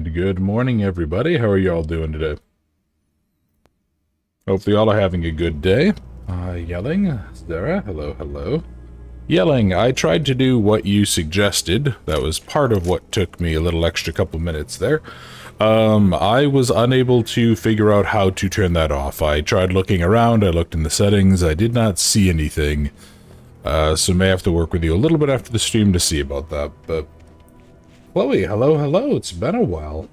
And good morning, everybody. How are you all doing today? Hopefully y'all are having a good day. Yelling. Sarah, hello, hello. Yelling, I tried to do what you suggested. That was part of what took me a little extra couple minutes there. I was unable to figure out how to turn that off. I tried looking around, I looked in the settings, I did not see anything. So may have to work with you a little bit after the stream to see about that, but... Chloe, hello, hello, it's been a while.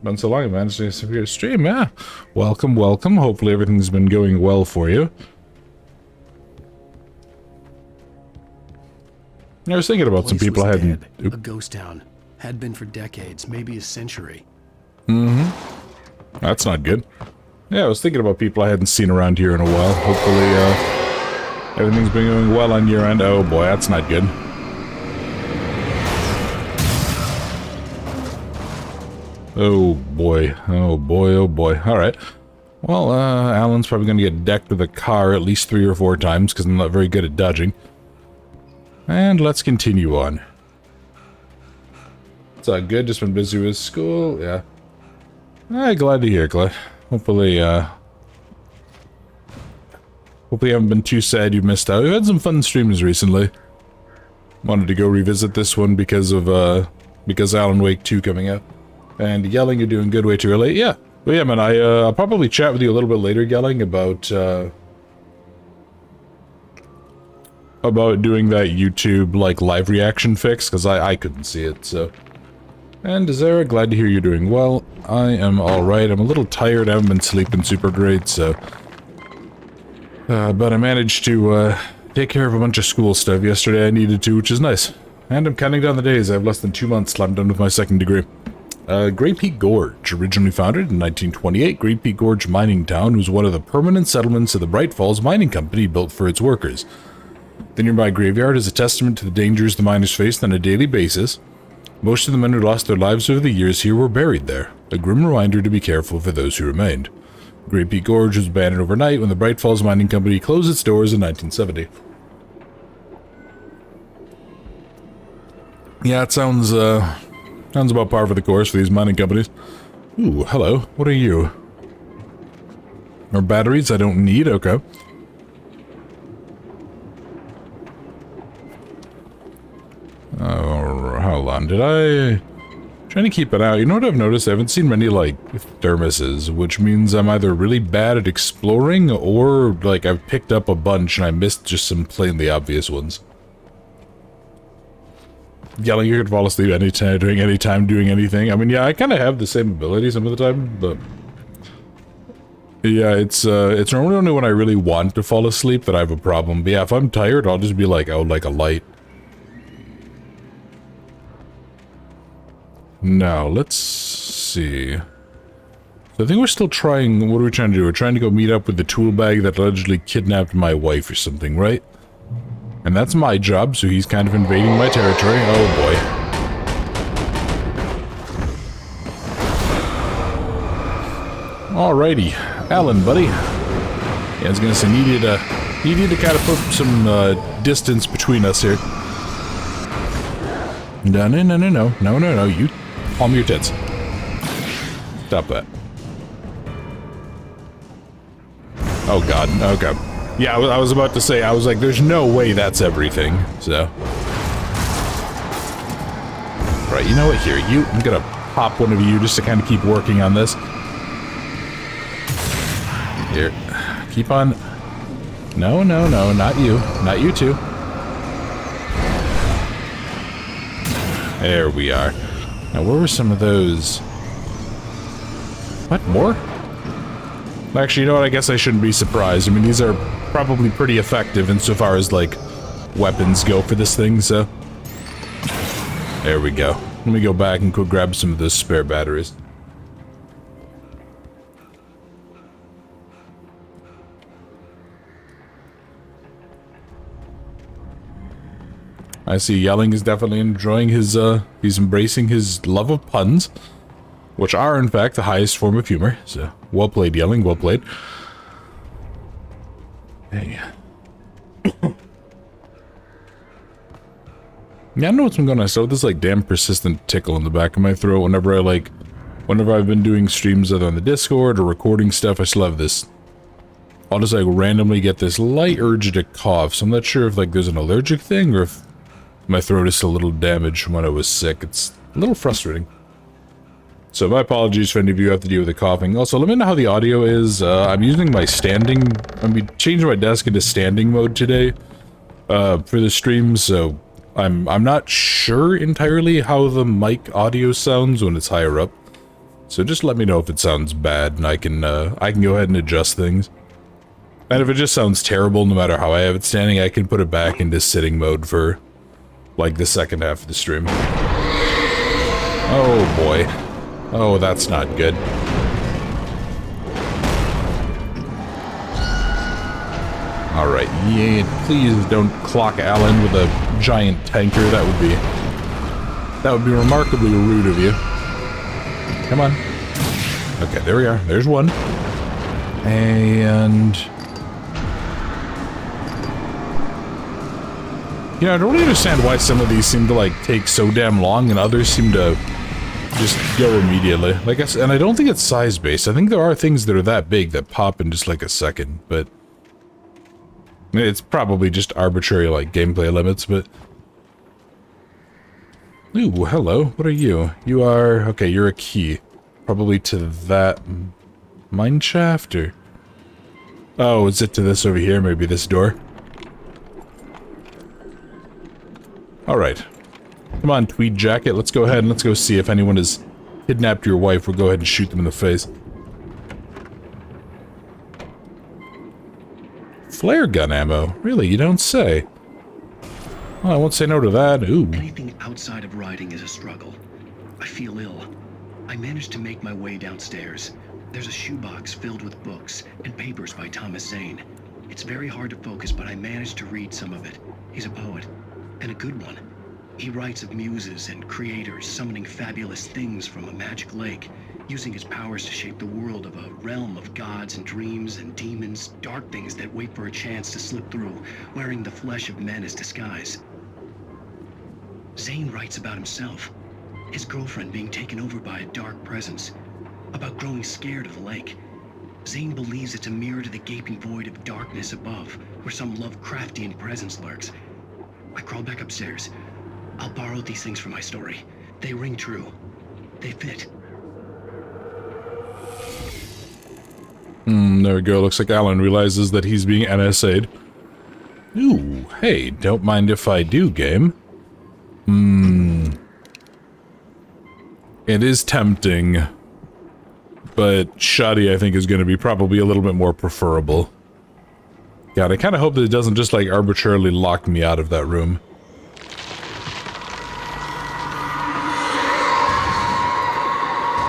Been so long, I managed to see your stream, yeah. Welcome, welcome, hopefully everything's been going well for you. I was thinking about some people I hadn't... A ghost town. Had been for decades, maybe a century. Mm-hmm. That's not good. Yeah, I was thinking about people I hadn't seen around here in a while. Hopefully, everything's been going well on your end. Oh boy, that's not good. Oh boy, oh boy, oh boy. Alright. Well, Alan's probably going to get decked with a car at least 3 or 4 times, because I'm not very good at dodging. And let's continue on. It's all good, just been busy with school, yeah. Glad to hear, Clay. Hopefully, hopefully you haven't been too sad you missed out. We've had some fun streams recently. Wanted to go revisit this one because of, because Alan Wake 2 coming out. And Yelling, you're doing good way too early. Yeah. Well, yeah, man, I'll probably chat with you a little bit later, Yelling, about doing that YouTube, like, live reaction fix, because I couldn't see it, so. And Zara, glad to hear you're doing well. I am alright. I'm a little tired. I haven't been sleeping super great, so. But I managed to, take care of a bunch of school stuff yesterday I needed to, which is nice. And I'm counting down the days. I have less than 2 months till I'm done with my second degree. Great Peak Gorge, originally founded in 1928, Great Peak Gorge Mining Town was one of the permanent settlements of the Bright Falls Mining Company built for its workers. The nearby graveyard is a testament to the dangers the miners faced on a daily basis. Most of the men who lost their lives over the years here were buried there, a grim reminder to be careful for those who remained. Great Peak Gorge was abandoned overnight when the Bright Falls Mining Company closed its doors in 1970. Yeah, it sounds about par for the course for these mining companies. Ooh, hello. What are you? More batteries I don't need? Okay. Oh, hold on. Did I... Trying to keep it out. You know what I've noticed? I haven't seen many, like, thermoses, which means I'm either really bad at exploring or, like, I've picked up a bunch and I missed just some plainly obvious ones. Yelling, you could fall asleep anytime, doing anything. I mean, yeah, I kind of have the same ability some of the time, but... Yeah, it's normally only when I really want to fall asleep that I have a problem. But yeah, if I'm tired, I'll just be like, oh, like a light. Now, let's see. So I think we're still trying, what are we trying to do? We're trying to go meet up with the tool bag that allegedly kidnapped my wife or something, right? And that's my job, so he's kind of invading my territory. Oh boy. Alrighty. Alan, buddy. Yeah, I was gonna say, needed to kind of put some distance between us here. No, you palm your tits. Stop that. Oh god, okay. Yeah, I was about to say, I was like, there's no way that's everything, so. Right, you know what, here, I'm gonna pop one of you just to kind of keep working on this. Here, keep on. No, not you. Not you too. There we are. Now, where were some of those? What, more? Actually, you know what, I guess I shouldn't be surprised. I mean, these are probably pretty effective insofar as, like, weapons go for this thing, so... There we go. Let me go back and go grab some of those spare batteries. I see Yelling is definitely enjoying his, he's embracing his love of puns. Which are, in fact, the highest form of humor. So, well played, Yelling, well played. Hey. Yeah, I don't know what's been going on. So this like damn persistent tickle in the back of my throat whenever I've been doing streams either on the Discord or recording stuff. I still have this. I'll just like randomly get this light urge to cough. So I'm not sure if like there's an allergic thing or if my throat is still a little damaged from when I was sick. It's a little frustrating. So my apologies for any of you who have to deal with the coughing. Also, let me know how the audio is. I'm using my I'm changing my desk into standing mode today for the stream. So I'm not sure entirely how the mic audio sounds when it's higher up. So just let me know if it sounds bad, and I can go ahead and adjust things. And if it just sounds terrible, no matter how I have it standing, I can put it back into sitting mode for like the second half of the stream. Oh boy. Oh, that's not good. Alright, yeah, please don't clock Alan with a giant tanker. That would be remarkably rude of you. Come on. Okay, there we are. There's one. And you know, I don't really understand why some of these seem to like take so damn long and others seem to just go immediately. Like and I don't think it's size based. I think there are things that are that big that pop in just like a second, but it's probably just arbitrary like gameplay limits, but ooh, hello. What are you? You are okay, you're a key. Probably to that mine shaft or oh, is it to this over here? Maybe this door? Alright. Come on, Tweed Jacket, let's go ahead and let's go see if anyone has kidnapped your wife. We'll go ahead and shoot them in the face. Flare gun ammo? Really, you don't say. Well, I won't say no to that. Ooh. Anything outside of riding is a struggle. I feel ill. I managed to make my way downstairs. There's a shoebox filled with books and papers by Thomas Zane. It's very hard to focus, but I managed to read some of it. He's a poet, and a good one. He writes of muses and creators summoning fabulous things from a magic lake, using his powers to shape the world of a realm of gods and dreams and demons, dark things that wait for a chance to slip through, wearing the flesh of men as disguise. Zane writes about himself, his girlfriend being taken over by a dark presence, about growing scared of the lake. Zane believes it's a mirror to the gaping void of darkness above, where some Lovecraftian presence lurks. I crawl back upstairs. I'll borrow these things for my story. They ring true. They fit. There we go. Looks like Alan realizes that he's being NSA'd. Ooh, hey, don't mind if I do, game. It is tempting, but shoddy I think is going to be probably a little bit more preferable. God, I kind of hope that it doesn't just like arbitrarily lock me out of that room.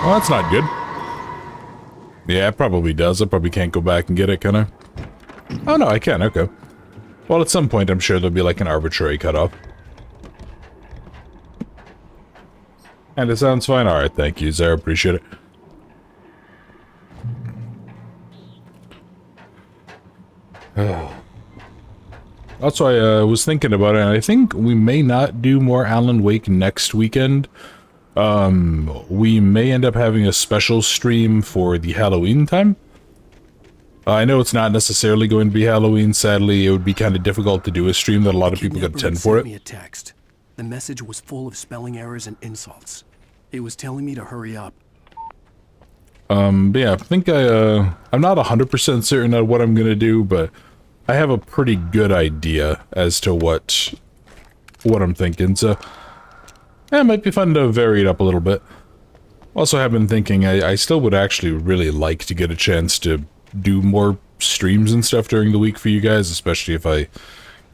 Well, that's not good. Yeah, it probably does. I probably can't go back and get it, can I? Oh no, I can, okay. Well, at some point I'm sure there'll be like an arbitrary cutoff. And it sounds fine. Alright, thank you, Zara. Appreciate it. Also, I was thinking about it, and I think we may not do more Alan Wake next weekend. We may end up having a special stream for the Halloween time. I know it's not necessarily going to be Halloween. Sadly, it would be kind of difficult to do a stream that a lot of people could attend for it. Me a text. The message was full of spelling errors and insults. It was telling me to hurry up. But yeah, I think I'm not 100% certain on what I'm gonna do, but I have a pretty good idea as to what I'm thinking, so yeah, it might be fun to vary it up a little bit. Also, have been thinking I still would actually really like to get a chance to do more streams and stuff during the week for you guys, especially if I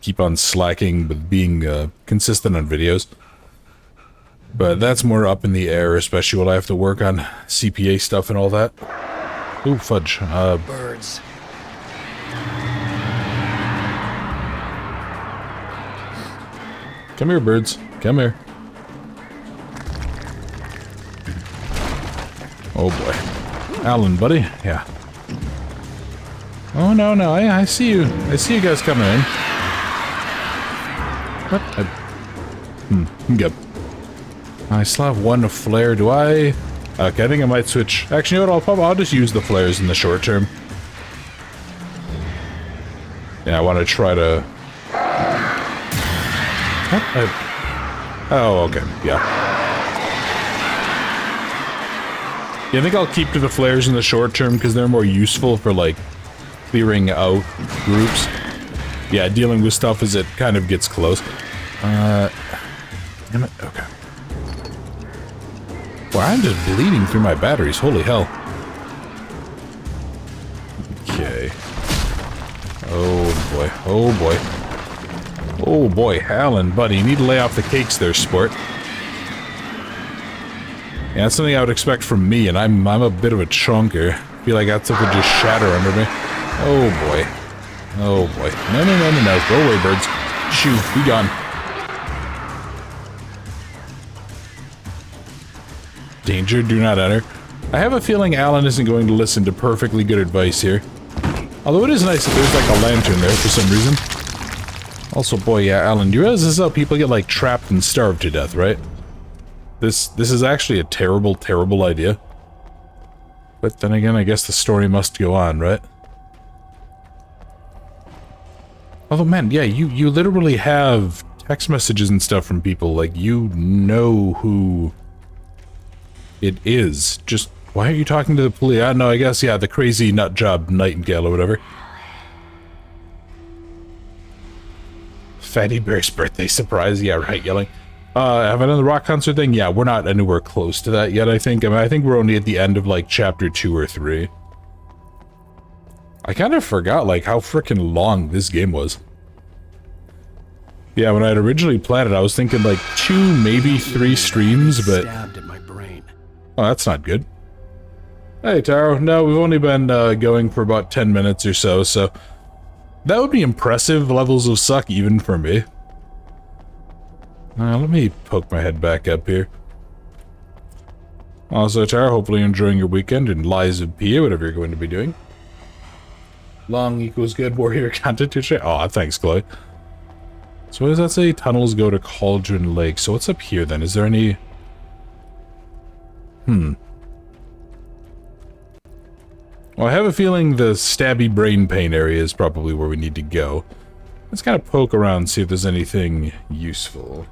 keep on slacking with being consistent on videos. But that's more up in the air, especially while I have to work on CPA stuff and all that. Ooh, fudge. Birds. Come here, birds. Come here. Oh boy. Alan, buddy. Yeah. Oh, no, no. I see you. I see you guys coming in. What? Good. I still have one flare. Do I? Okay, I think I might switch. Actually, you know what? I'll just use the flares in the short term. Yeah, I want to try to... Oh, okay. Yeah. Yeah, I think I'll keep to the flares in the short term because they're more useful for, like, clearing out groups. Yeah, dealing with stuff as it kind of gets close. Damn it. Okay. Well, I'm just bleeding through my batteries. Holy hell. Okay. Oh boy. Oh boy. Oh boy. Alan, buddy, you need to lay off the cakes there, sport. Yeah, that's something I would expect from me, and I'm a bit of a chunker. I feel like that stuff would just shatter under me. Oh boy. Oh boy. No, no, no, no, no. Go away, birds. Shoo, be gone. Danger, do not enter. I have a feeling Alan isn't going to listen to perfectly good advice here. Although it is nice that there's like a lantern there for some reason. Also, boy, yeah, Alan, do you realize this is how people get like trapped and starved to death, right? This is actually a terrible, terrible idea. But then again, I guess the story must go on, right? Although, man, yeah, you literally have text messages and stuff from people, like, you know who it is. Just, why are you talking to the police? I don't know, I guess, yeah, the crazy nutjob nightingale or whatever. Fatty Bear's birthday surprise, yeah, right, yelling. Have I done the rock concert thing? Yeah, we're not anywhere close to that yet, I think. I mean, I think we're only at the end of, like, chapter 2 or 3. I kind of forgot, like, how freaking long this game was. Yeah, when I had originally planned it, I was thinking, like, 2, maybe 3 streams, but... Stabbed at my brain. Oh, that's not good. Hey, Taro. No, we've only been going for about 10 minutes or so, so... That would be impressive levels of suck even for me. Let me poke my head back up here. Also, Tara, hopefully you're enjoying your weekend and Lies of P, whatever you're going to be doing. Long equals good warrior content to share. Oh, thanks, Chloe. So what does that say? Tunnels go to Cauldron Lake. So what's up here then? Is there any... Well, I have a feeling the stabby brain pain area is probably where we need to go. Let's kind of poke around, see if there's anything useful.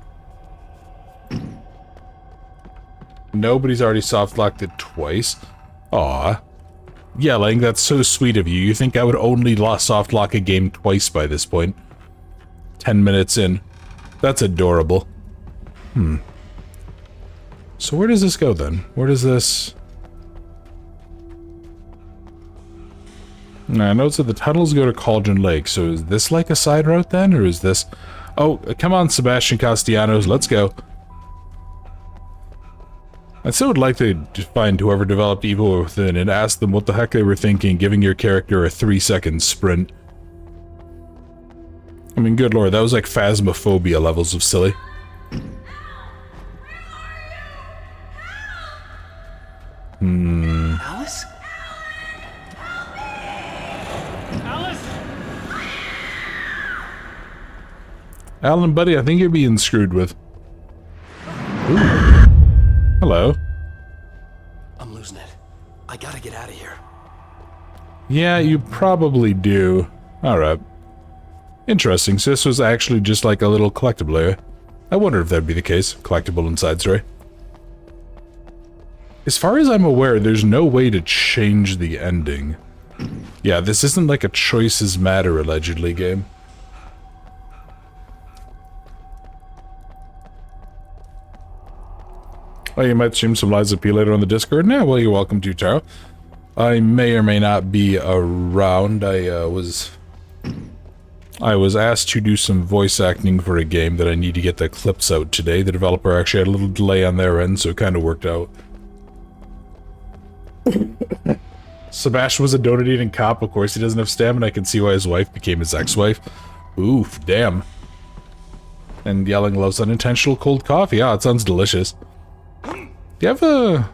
Nobody's already soft-locked it twice. Aw. Yelling, that's so sweet of you. You think I would only soft-lock a game twice by this point? 10 minutes in. That's adorable. So where does this go then? Where does this... I noticed that the tunnels go to Cauldron Lake, so is this like a side route then, or is this... Oh, come on, Sebastian Castellanos, let's go. I still would like to find whoever developed Evil Within and ask them what the heck they were thinking, giving your character a 3-second sprint. I mean, good lord, that was like Phasmophobia levels of silly. Alice? Alan, buddy, I think you're being screwed with. Ooh. Hello. I'm losing it. I gotta get out of here. Yeah, you probably do. Alright. Interesting, so this was actually just like a little collectible area. I wonder if that'd be the case. Collectible inside story. As far as I'm aware, there's no way to change the ending. Yeah, this isn't like a choices matter, allegedly, game. Oh, you might stream some Lies of P later on the Discord? Nah, well, you're welcome to, Taro. I may or may not be around. I was asked to do some voice acting for a game that I need to get the clips out today. The developer actually had a little delay on their end, so it kind of worked out. Sebastian was a donut-eating cop. Of course, he doesn't have stamina. I can see why his wife became his ex-wife. Oof, damn. And yelling loves unintentional cold coffee. Ah, it sounds delicious. Do you have a...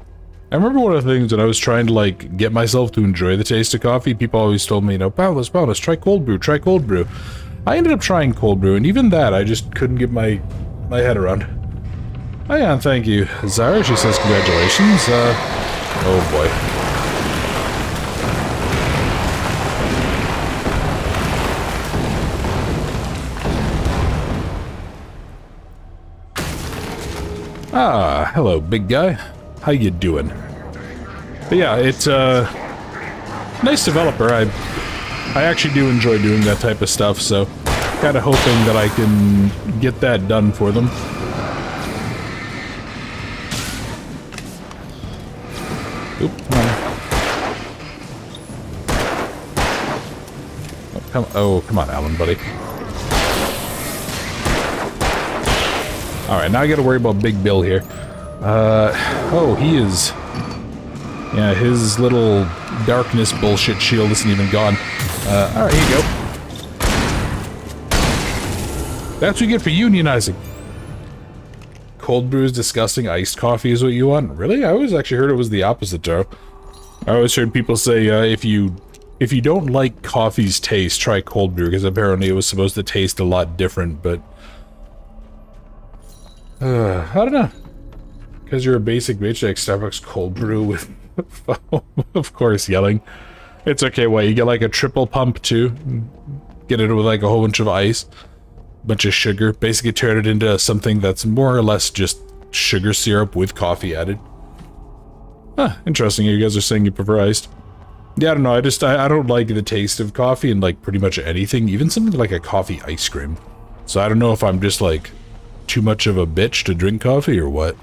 I remember one of the things when I was trying to, like, get myself to enjoy the taste of coffee, people always told me, you know, Boundless, try cold brew, try cold brew. I ended up trying cold brew, and even that, I just couldn't get my head around. Oh yeah, and thank you, Zara. She says congratulations. Oh boy. Ah, hello, big guy. How you doing? But yeah, it's nice developer. I actually do enjoy doing that type of stuff, so kind of hoping that I can get that done for them. Oop, come on. Oh, come on, Alan, buddy. Alright, now I gotta worry about Big Bill here. Oh, he is... Yeah, his little darkness bullshit shield isn't even gone. Alright, here you go. That's what you get for unionizing. Cold brew is disgusting, iced coffee is what you want? Really? I always actually heard it was the opposite, Joe. I always heard people say, if you don't like coffee's taste, try cold brew, because apparently it was supposed to taste a lot different, but... I don't know. Because you're a basic bitch like Starbucks cold brew with foam. Of course, yelling. It's okay, what, you get like a triple pump too? Get it with like a whole bunch of ice, bunch of sugar, basically turn it into something that's more or less just sugar syrup with coffee added. Huh, interesting, you guys are saying you prefer iced. Yeah, I don't know, I don't like the taste of coffee and like pretty much anything, even something like a coffee ice cream. So I don't know if I'm just like too much of a bitch to drink coffee or what.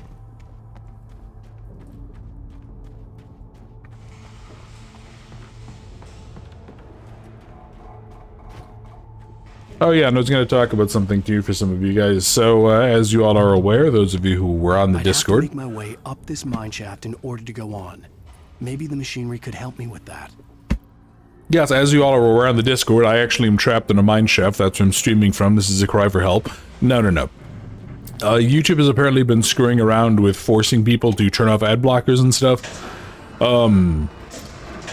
Oh yeah, and I was going to talk about something too for some of you guys. So, as you all are aware, those of you who were on the Discord... I'd have to make my way up this mine shaft in order to go on. Maybe the machinery could help me with that. Yes, as you all are aware on the Discord, I actually am trapped in a mine shaft. That's where I'm streaming from. This is a cry for help. No. YouTube has apparently been screwing around with forcing people to turn off ad blockers and stuff.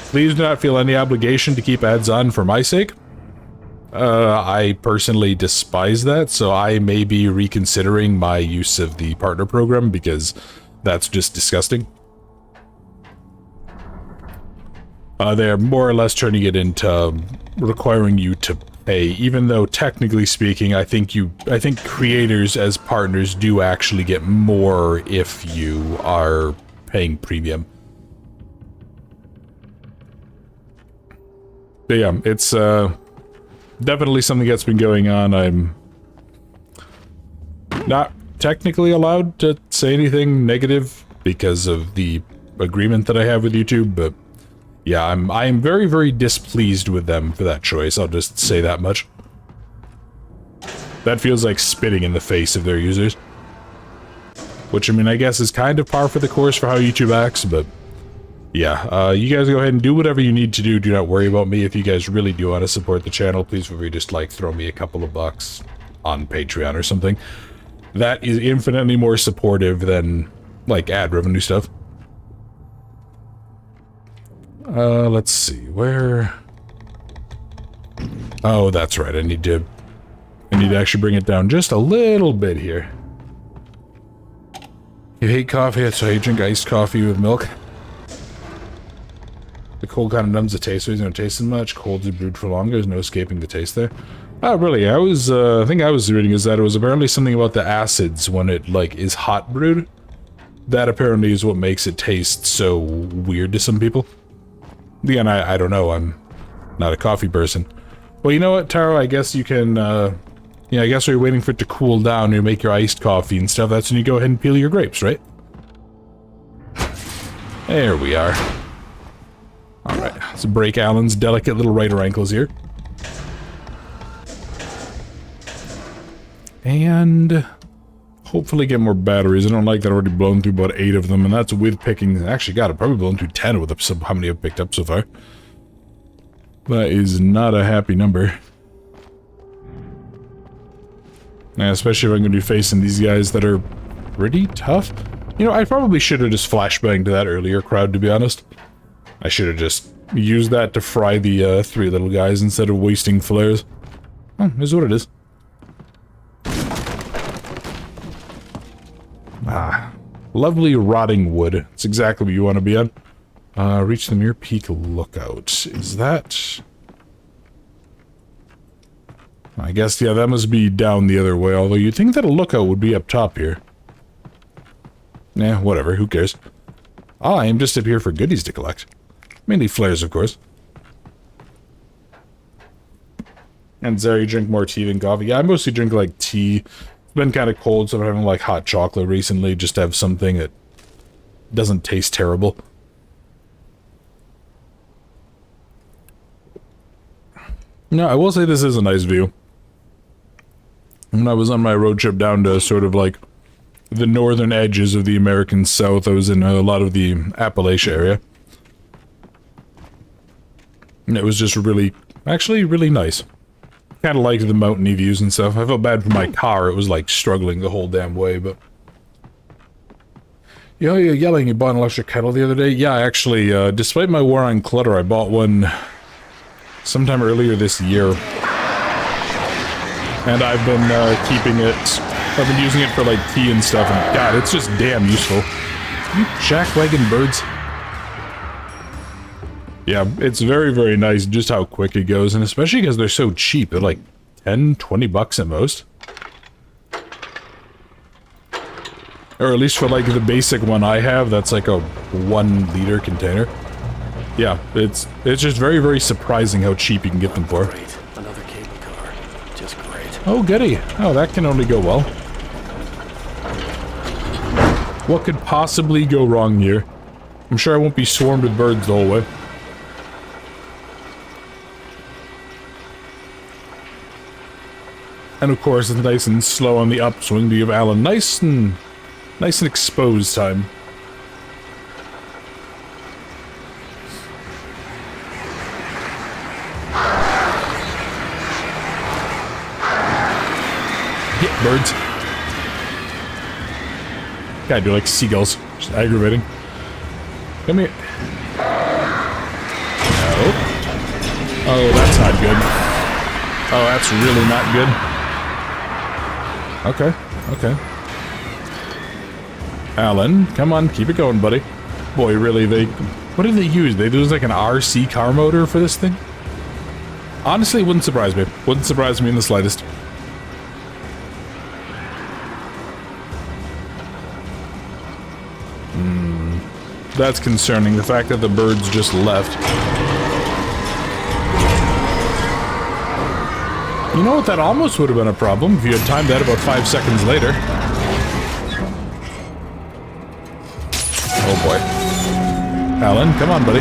Please do not feel any obligation to keep ads on for my sake. I personally despise that, so I may be reconsidering my use of the partner program because that's just disgusting. They're more or less turning it into requiring you to pay, even though technically speaking, I think creators as partners do actually get more if you are paying premium. But yeah, it's definitely something that's been going on. I'm not technically allowed to say anything negative because of the agreement that I have with YouTube, but yeah, I am very, very displeased with them for that choice. I'll just say that much. That feels like spitting in the face of their users. Which, I mean, I guess is kind of par for the course for how YouTube acts, but yeah, you guys go ahead and do whatever you need to do. Do not worry about me. If you guys really do want to support the channel, please feel free to just, like, throw me a couple of bucks on Patreon or something. That is infinitely more supportive than, like, ad revenue stuff. Let's see, where... Oh, that's right, I need to actually bring it down just a little bit here. You hate coffee, that's why you drink iced coffee with milk. The cold kind of numbs the taste, so you don't taste as much. Cold is brewed for longer, there's no escaping the taste there. Oh, really, I think I was reading is that it was apparently something about the acids when it, like, is hot brewed. That apparently is what makes it taste so weird to some people. Again, I don't know, I'm not a coffee person. Well, you know what, Taro, I guess you can, yeah, I guess while you're waiting for it to cool down, you make your iced coffee and stuff, that's when you go ahead and peel your grapes, right? There we are. Alright, let's break Alan's delicate little right ankles here. And hopefully get more batteries. I don't like that I've already blown through about 8 of them, and that's with picking... Actually, God, I've probably blown through 10 with how many I've picked up so far. That is not a happy number. Yeah, especially if I'm going to be facing these guys that are pretty tough. You know, I probably should have just flashbanged that earlier crowd, to be honest. I should have just used that to fry the 3 little guys instead of wasting flares. Oh, is what it is. Ah, lovely rotting wood. It's exactly what you want to be on. Reach the Muir Peak Lookout. Is that... I guess, yeah, that must be down the other way, although you'd think that a lookout would be up top here. Nah, whatever, who cares? I am just up here for goodies to collect. Mainly flares, of course. And Zara, you drink more tea than coffee? Yeah, I mostly drink, like, tea. It's been kind of cold, so I'm having, like, hot chocolate recently, just to have something that doesn't taste terrible. No, I will say this is a nice view. When I was on my road trip down to sort of, like, the northern edges of the American South, I was in a lot of the Appalachia area. And it was just really, actually really nice. Kind of liked the mountainy views and stuff. I felt bad for my car, it was like struggling the whole damn way, but... Yo, you're yelling you bought an electric kettle the other day? Yeah, actually, despite my war on clutter, I bought one sometime earlier this year. And I've been keeping it. I've been using it for like tea and stuff, and God, it's just damn useful. You jackwagon birds. Yeah, it's very, very nice just how quick it goes, and especially because they're so cheap. They're like 10, 20 bucks at most. Or at least for like the basic one I have, that's like a 1 liter container. Yeah, it's just very, very surprising how cheap you can get them for. Great. Another cable car. Just great. Oh, goody. Oh, that can only go well. What could possibly go wrong here? I'm sure I won't be swarmed with birds the whole way. And of course, it's nice and slow on the upswing to give Alan nice and exposed time. Get birds. Gotta do like seagulls. Just aggravating. Come here. No. Oh, that's not good. Oh, that's really not good. Okay, okay. Alan, come on, keep it going, buddy. Boy, really, what did they use? They use like an RC car motor for this thing? Honestly, it wouldn't surprise me. Wouldn't surprise me in the slightest. That's concerning, the fact that the birds just left. You know what, that almost would have been a problem if you had timed that about 5 seconds later. Oh boy. Alan, come on, buddy.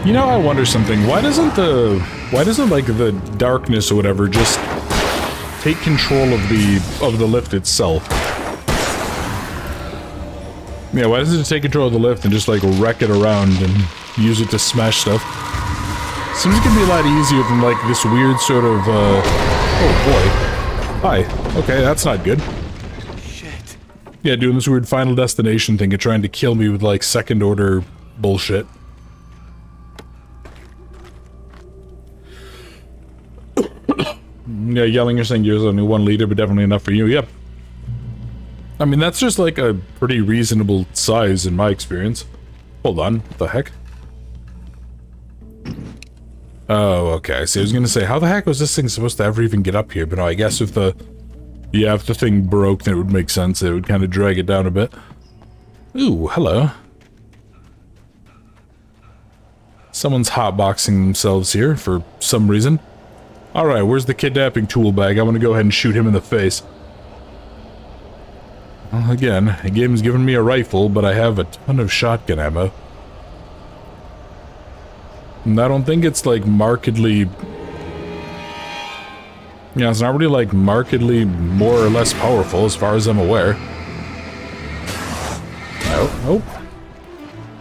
You know, I wonder something. Why doesn't like the darkness or whatever just take control of the lift itself? Yeah, why doesn't it take control of the lift and just like wreck it around and use it to smash stuff? Seems like it'd be a lot easier than like this weird sort of oh boy. Hi. Okay, that's not good. Shit. Yeah, doing this weird Final Destination thing of trying to kill me with like second order bullshit. Yeah, yelling or saying yours only 1 liter, but definitely enough for you. Yep. I mean, that's just like a pretty reasonable size in my experience. Hold on, what the heck? Oh, okay. So I was gonna say, how the heck was this thing supposed to ever even get up here? But no, I guess if the thing broke, then it would make sense. It would kind of drag it down a bit. Ooh, hello. Someone's hotboxing themselves here for some reason. Alright, where's the kidnapping tool bag? I want to go ahead and shoot him in the face. Well, again, the game's given me a rifle, but I have a ton of shotgun ammo. And I don't think it's like markedly... Yeah, it's not really like markedly more or less powerful as far as I'm aware. Oh.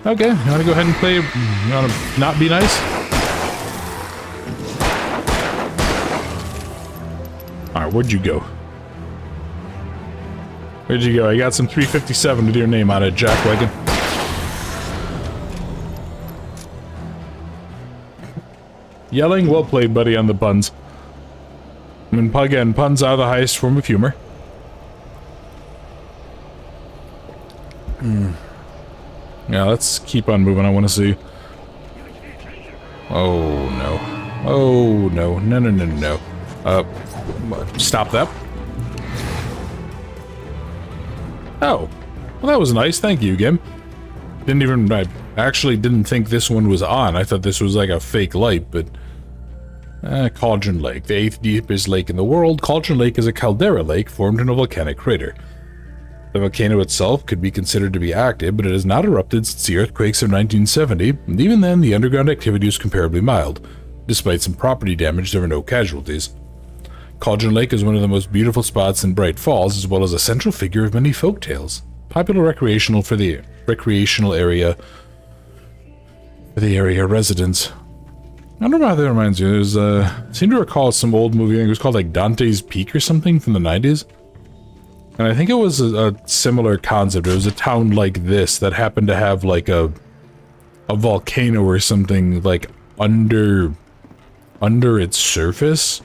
Okay, you wanna go ahead and play... You wanna not be nice? Alright, where'd you go? Where'd you go? I got some 357 with your name on it, jackwagon. Yelling? Well played, buddy, on the puns. I mean, again, puns are the highest form of humor. Yeah, let's keep on moving. I want to see. Oh, no. Oh, no. No, no, no, no. Stop that. Oh. Well, that was nice. Thank you, game. I actually didn't think this one was on. I thought this was like a fake light, but... Cauldron Lake, the 8th deepest lake in the world. Cauldron Lake is a caldera lake formed in a volcanic crater. The volcano itself could be considered to be active, but it has not erupted since the earthquakes of 1970, and even then the underground activity was comparably mild. Despite some property damage, there were no casualties. Cauldron Lake is one of the most beautiful spots in Bright Falls, as well as a central figure of many folktales. Popular recreational area residents. I don't know how that reminds me. There's I seem to recall some old movie. I think it was called like Dante's Peak or something from the 90s. And I think it was a similar concept. It was a town like this that happened to have like a volcano or something like under its surface.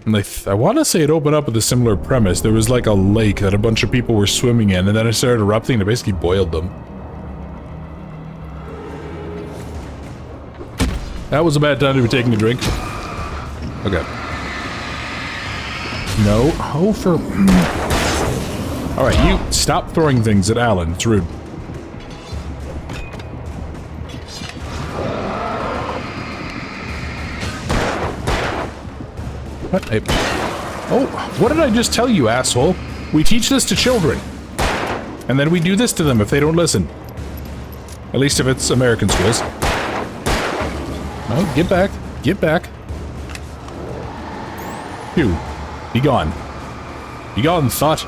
And I want to say it opened up with a similar premise. There was like a lake that a bunch of people were swimming in, and then it started erupting and it basically boiled them. That was a bad time to be taking a drink. Okay. No. Oh, for... Alright, you stop throwing things at Alan. It's rude. What? Oh, what did I just tell you, asshole? We teach this to children. And then we do this to them if they don't listen. At least if it's American schools. No, get back. Get back. Phew. Be gone. Be gone, thought.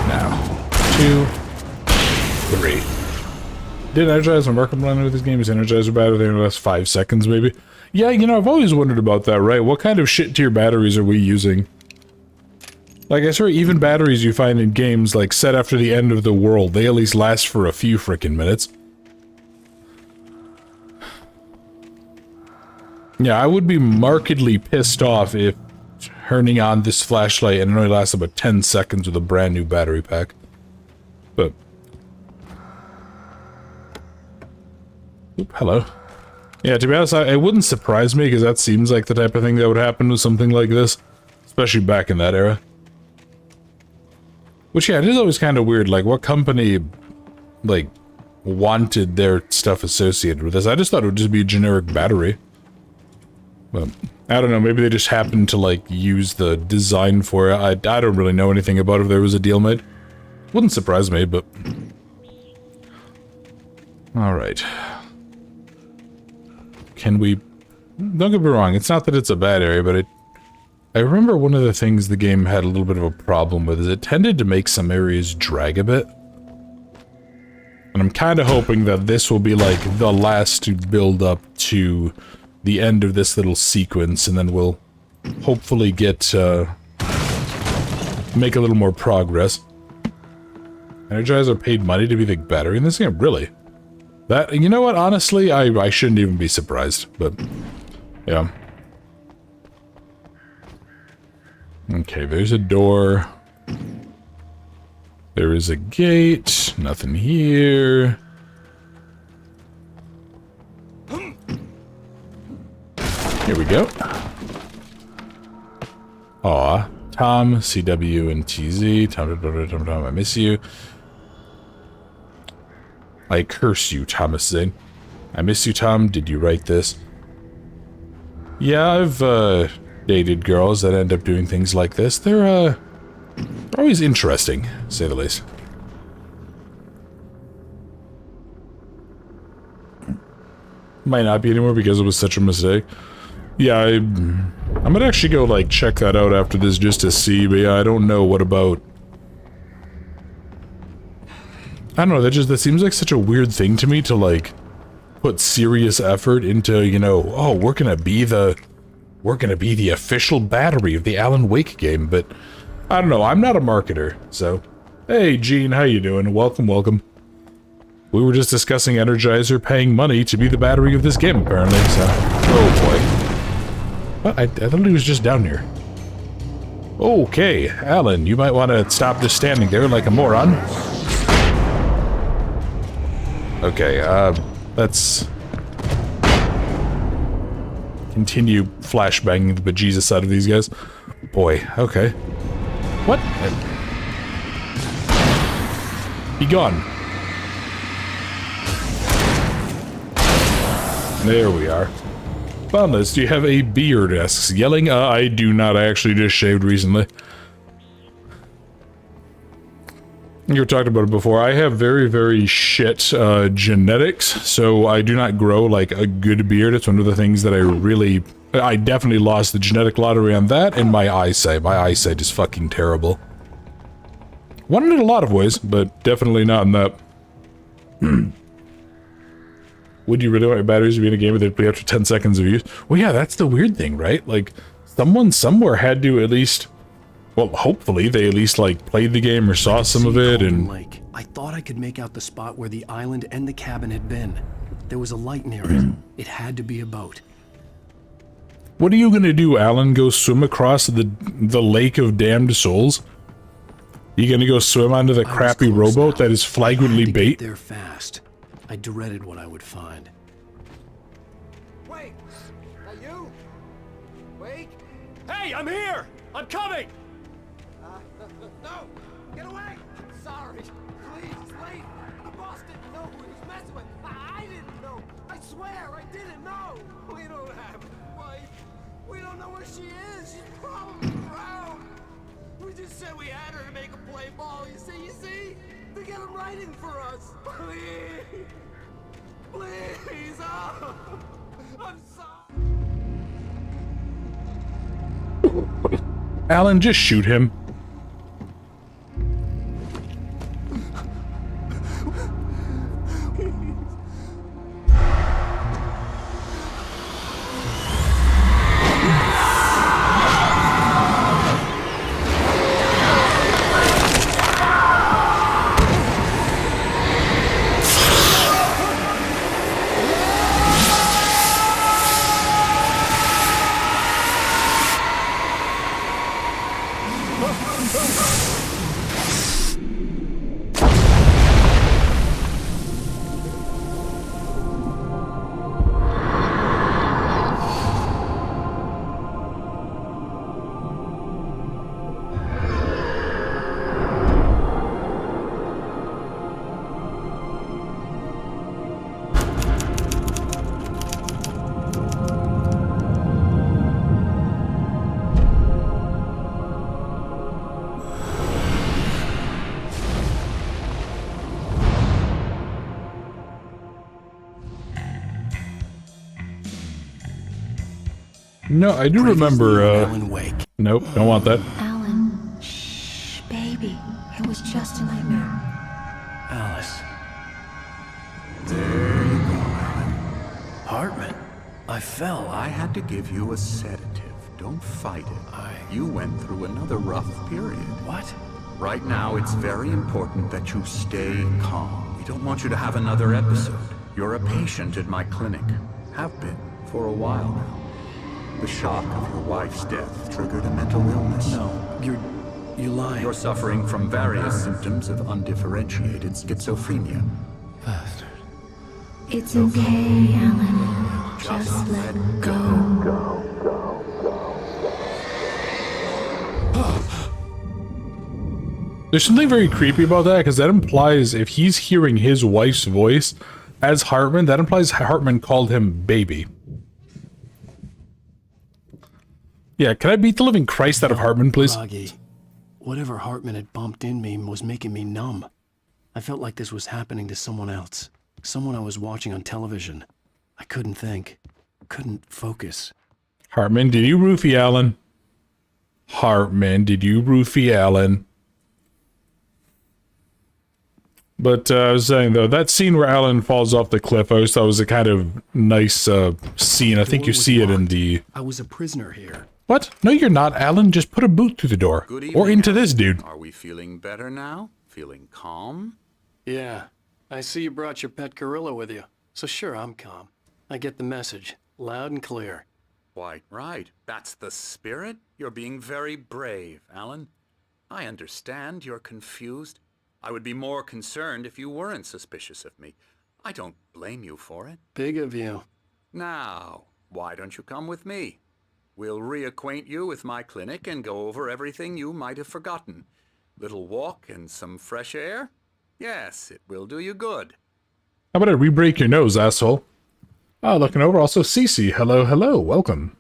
Now. 2, 3. Did energize my market blender with this game? Is energizer battery there in the last 5 seconds, maybe? Yeah, you know, I've always wondered about that, right? What kind of shit-tier batteries are we using? Like, I swear, even batteries you find in games, like, set after the end of the world, they at least last for a few frickin' minutes. Yeah, I would be markedly pissed off if turning on this flashlight and it only lasts about 10 seconds with a brand new battery pack. But... Oop, hello. Yeah, to be honest, it wouldn't surprise me, because that seems like the type of thing that would happen with something like this. Especially back in that era. Which, yeah, it is always kind of weird, like, what company, like, wanted their stuff associated with this? I just thought it would just be a generic battery. But, I don't know, maybe they just happened to, like, use the design for it. I don't really know anything about if there was a deal made. Wouldn't surprise me, but... Alright. Can we... Don't get me wrong, it's not that it's a bad area, but I remember one of the things the game had a little bit of a problem with is it tended to make some areas drag a bit. And I'm kind of hoping that this will be like the last to build up to the end of this little sequence, and then we'll hopefully get, make a little more progress. Energizer paid money to be the battery in this game? Really? That, you know what, honestly, I shouldn't even be surprised, but, yeah. Okay, there's a door. There is a gate. Nothing here. Here we go. Aw. Tom, CW, and TZ. Tom, I miss you. I curse you, Thomas Zane. I miss you, Tom. Did you write this? Yeah, I've, dated girls that end up doing things like this. They're always interesting, to say the least. Might not be anymore because it was such a mistake. Yeah, I'm gonna actually go, like, check that out after this just to see, but yeah, I don't know what about... I don't know, that seems like such a weird thing to me to, like, put serious effort into, you know, oh, we're gonna be the official battery of the Alan Wake game, but I don't know, I'm not a marketer, so... Hey, Gene, how you doing? Welcome, welcome. We were just discussing Energizer paying money to be the battery of this game, apparently, so... Oh, boy. What? I thought he was just down here. Okay, Alan, you might want to stop just standing there like a moron. Okay, let's... continue flashbanging the bejesus out of these guys. Boy, okay. What? Be gone. There we are. Boundless, do you have a beard? Asks Yelling. I do not. I actually just shaved recently. You were talking about it before. I have very, very shit genetics, so I do not grow like a good beard. It's one of the things that I definitely lost the genetic lottery on that, and my eyesight. My eyesight is fucking terrible. Won in a lot of ways, but definitely not in that. Would you really want your batteries to be in a game where they'd play after 10 seconds of use? Well, yeah, that's the weird thing, right? Like, someone somewhere had to at least... Well, hopefully they at least, like, played the game or saw some of it, and... Lake. I thought I could make out the spot where the island and the cabin had been. There was a light near it. It had to be a boat. What are you gonna do, Alan? Go swim across the lake of damned souls? You gonna go swim onto the crappy rowboat that is flagrantly bait? Get there fast. I dreaded what I would find. Wait! Are you? Wait! Hey, I'm here! I'm coming! No! Get away! Sorry. Please, wait! The boss didn't know who he was messing with. I didn't know. I swear, I didn't know. We don't have a wife. We don't know where she is. She's probably drowned. We just said we had her to make a play ball. You see? They get him writing for us. Please! Please! Oh! I'm sorry! Alan, just shoot him. No, I do remember, Alan Wake. Nope, don't want that. Alan, shh, baby. It was just a nightmare. Alice. There you go, Alan. Hartman. I fell. I had to give you a sedative. Don't fight it. You went through another rough period. What? Right now, it's very important that you stay calm. We don't want you to have another episode. You're a patient at my clinic. Have been for a while now. The shock of your wife's death triggered a mental illness. No, you're lying. You're suffering from various symptoms of undifferentiated schizophrenia. Bastard. It's okay, Alan. Just let go. There's something very creepy about that, because that implies if he's hearing his wife's voice as Hartman, that implies Hartman called him baby. Yeah, can I beat the living Christ out of Hartman, please? Groggy. Whatever Hartman had bumped in me was making me numb. I felt like this was happening to someone else. Someone I was watching on television. I couldn't think. Couldn't focus. Hartman, did you roofie Alan? Hartman, did you roofie Alan? But I was saying, though, that scene where Alan falls off the cliff, I always thought was a kind of nice scene. I think you see it in the... I was a prisoner here. What? No, you're not, Alan. Just put a boot through the door. Good evening, Or into Alan. this dude. Are we feeling better now? Feeling calm? Yeah. I see you brought your pet gorilla with you. So sure, I'm calm. I get the message, loud and clear. Quite right. That's the spirit. You're being very brave, Alan. I understand you're confused. I would be more concerned if you weren't suspicious of me. I don't blame you for it. Big of you. Now, why don't you come with me? We'll reacquaint you with my clinic and go over everything you might have forgotten. Little walk and some fresh air? Yes, it will do you good. How about I re-break your nose, asshole? Oh, looking over, also Cece. Hello, hello, welcome.